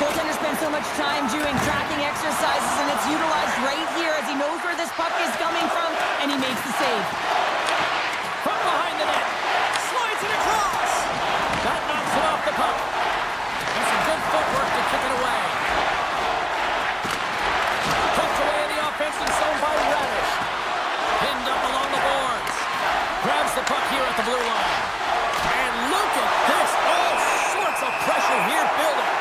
Goaltender spends so much time doing tracking exercises, and it's utilized right here as he knows where this puck is coming from, and he makes the save. From behind the net. Slides it across. That knocks it off the puck. And some good footwork to kick it away. Poked away in the offensive zone by Radish. Pinned up along the boards. Grabs the puck here at the blue line. And look at this. All sorts of pressure here building.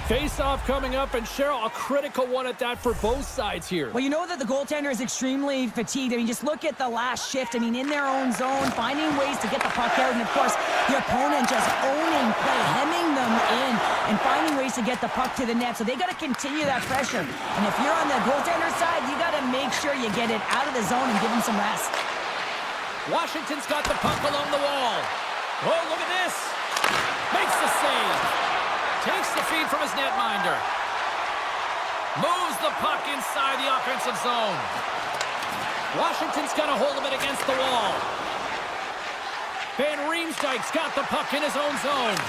Face-off coming up, and Cheryl, a critical one at that for both sides here. Well, you know that the goaltender is extremely fatigued. I mean, just look at the last shift. I mean, in their own zone, finding ways to get the puck out, and of course, the opponent just owning play, hemming them in, and finding ways to get the puck to the net. So they got to continue that pressure. And if you're on the goaltender side, you got to make sure you get it out of the zone and give them some rest. Washington's got the puck along the wall. Oh, look at this. Makes the save. Takes the feed from his netminder. Moves the puck inside the offensive zone. Washington's got a hold of it against the wall. Van Riemsdyk's got the puck in his own zone.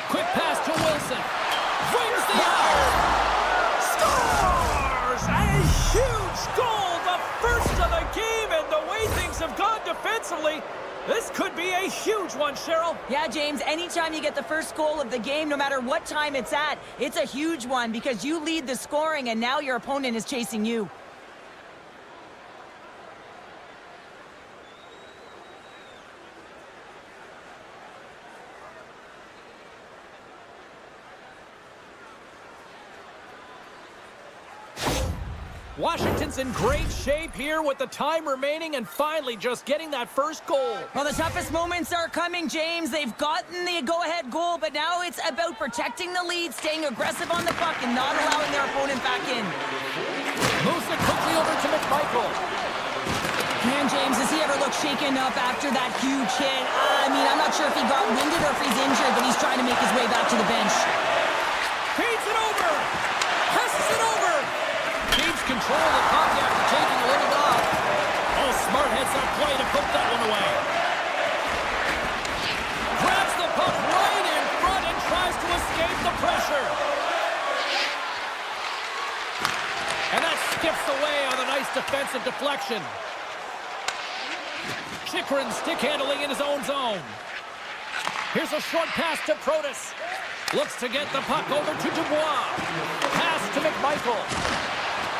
Quick pass to Wilson. Wins the iron. Scores! A huge goal, the first of the game, and the way things have gone defensively, this could be a huge one, Cheryl. Yeah, James, anytime you get the first goal of the game, no matter what time it's at, it's a huge one because you lead the scoring and now your opponent is chasing you. Washington's in great shape here with the time remaining and finally just getting that first goal. Well, the toughest moments are coming, James. They've gotten the go-ahead goal, but now it's about protecting the lead, staying aggressive on the puck, and not allowing their opponent back in. Moves it quickly over to McMichael. Man, James, does he ever look shaken up after that huge hit? I mean, I'm not sure if he got winded or if he's injured, but he's trying to make his way back to the bench. Feeds it over. Passes it over. Keeps control of the puck after taking a little off. Oh, smart heads-up play to put that one away. Grabs the puck right in front and tries to escape the pressure. And that skips away on a nice defensive deflection. Chychrun stick handling in his own zone. Here's a short pass to Protas. Looks to get the puck over to Dubois. Pass to McMichael.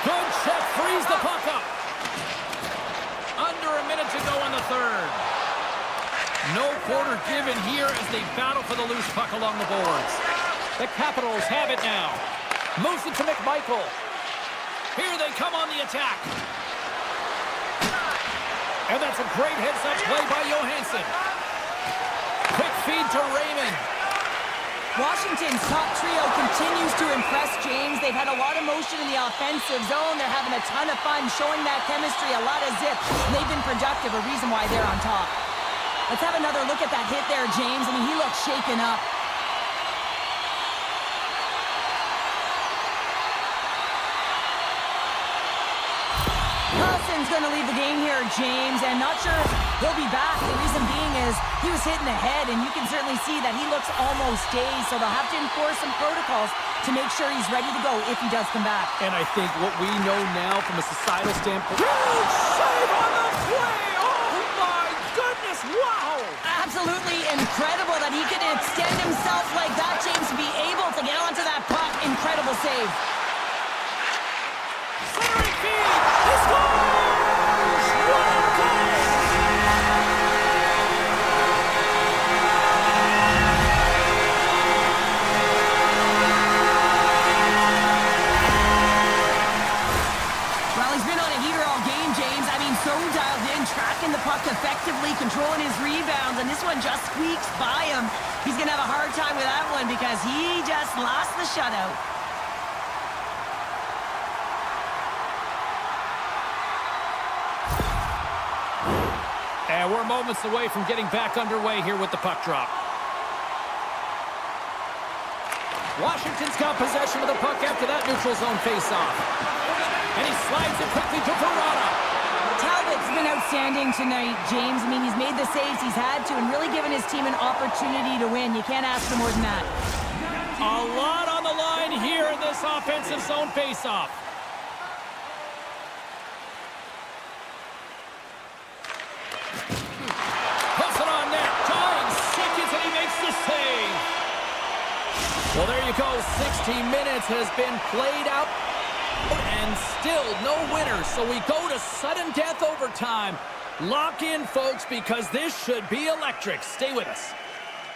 Good check, frees the puck up. Under a minute to go in the third. No quarter given here as they battle for the loose puck along the boards. The Capitals have it now. Moves it to McMichael. Here they come on the attack. And that's a great heads-up play by Johansson. Quick feed to Raymond. Washington's top trio continues to impress, James. They've had a lot of motion in the offensive zone. They're having a ton of fun, showing that chemistry, a lot of zip. They've been productive, a reason why they're on top. Let's have another look at that hit there, James. I mean, he looks shaken up. Carlson's going to leave the game here, James, and not sure if he'll be back. The reason being is he was hit in the head, and you can certainly see that he looks almost dazed, so they'll have to enforce some protocols to make sure he's ready to go if he does come back. And I think what we know now from a societal standpoint... Huge save on the play! Oh, my goodness, wow! Absolutely incredible that he could extend himself like that, James, to be able to get onto that puck. Incredible save. Centering feed! He scores! What a goal! Well, he's been on a heater all game, James. I mean, so dialed in, tracking the puck effectively, controlling his rebounds, and this one just squeaks by him. He's going to have a hard time with that one because he just lost the shutout. And we're moments away from getting back underway here with the puck drop. Washington's got possession of the puck after that neutral zone faceoff. And he slides it quickly to Verona. Talbot's been outstanding tonight, James. I mean, he's made the saves he's had to and really given his team an opportunity to win. You can't ask for more than that. A lot on the line here in this offensive zone faceoff. Puts it on net. Time seconds and he makes the save. Well, there you go. 60 minutes has been played out. And still no winner, so we go to sudden death overtime. Lock in, folks, because this should be electric. Stay with us.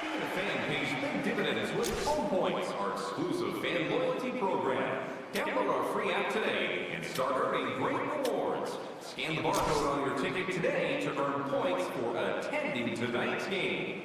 Being a fan pays big dividends with Home Points, our exclusive fan loyalty program. Download our free app today and start earning great rewards. Scan the barcode on your ticket today to earn points for attending tonight's game.